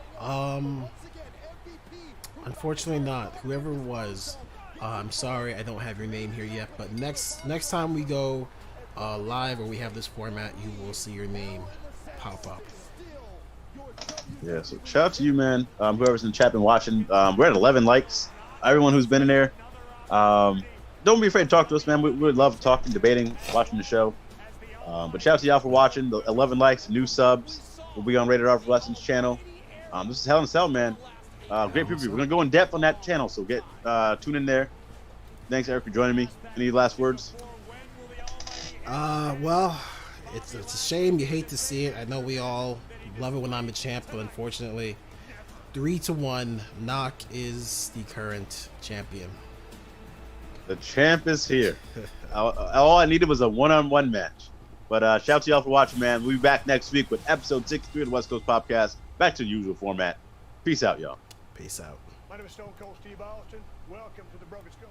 Unfortunately not. Whoever it was, I'm sorry I don't have your name here yet, but next time we go live or we have this format, you will see your name pop up. Yeah, so shout out to you, man. Whoever's in the chat and watching. We're at 11 likes. Everyone who's been in there. Don't be afraid to talk to us, man. We would love talking, debating, watching the show. But shout out to y'all for watching. The 11 likes, new subs. We'll be on Rated R for Lessons channel. This is Hell in a Cell, man. Great preview. We're gonna go in depth on that channel, so get tune in there. Thanks, Eric, for joining me. Any last words? Well, it's a shame. You hate to see it. I know we all love it when I'm the champ, but unfortunately, 3-1, Noc is the current champion. The champ is here. All I needed was a one-on-one match. But shout out to y'all for watching, man. We'll be back next week with episode 63 of the West Coast POPcast. Back to the usual format. Peace out, y'all. Peace out. My name is Stone Cold Steve Austin. Welcome to the Broken Skull.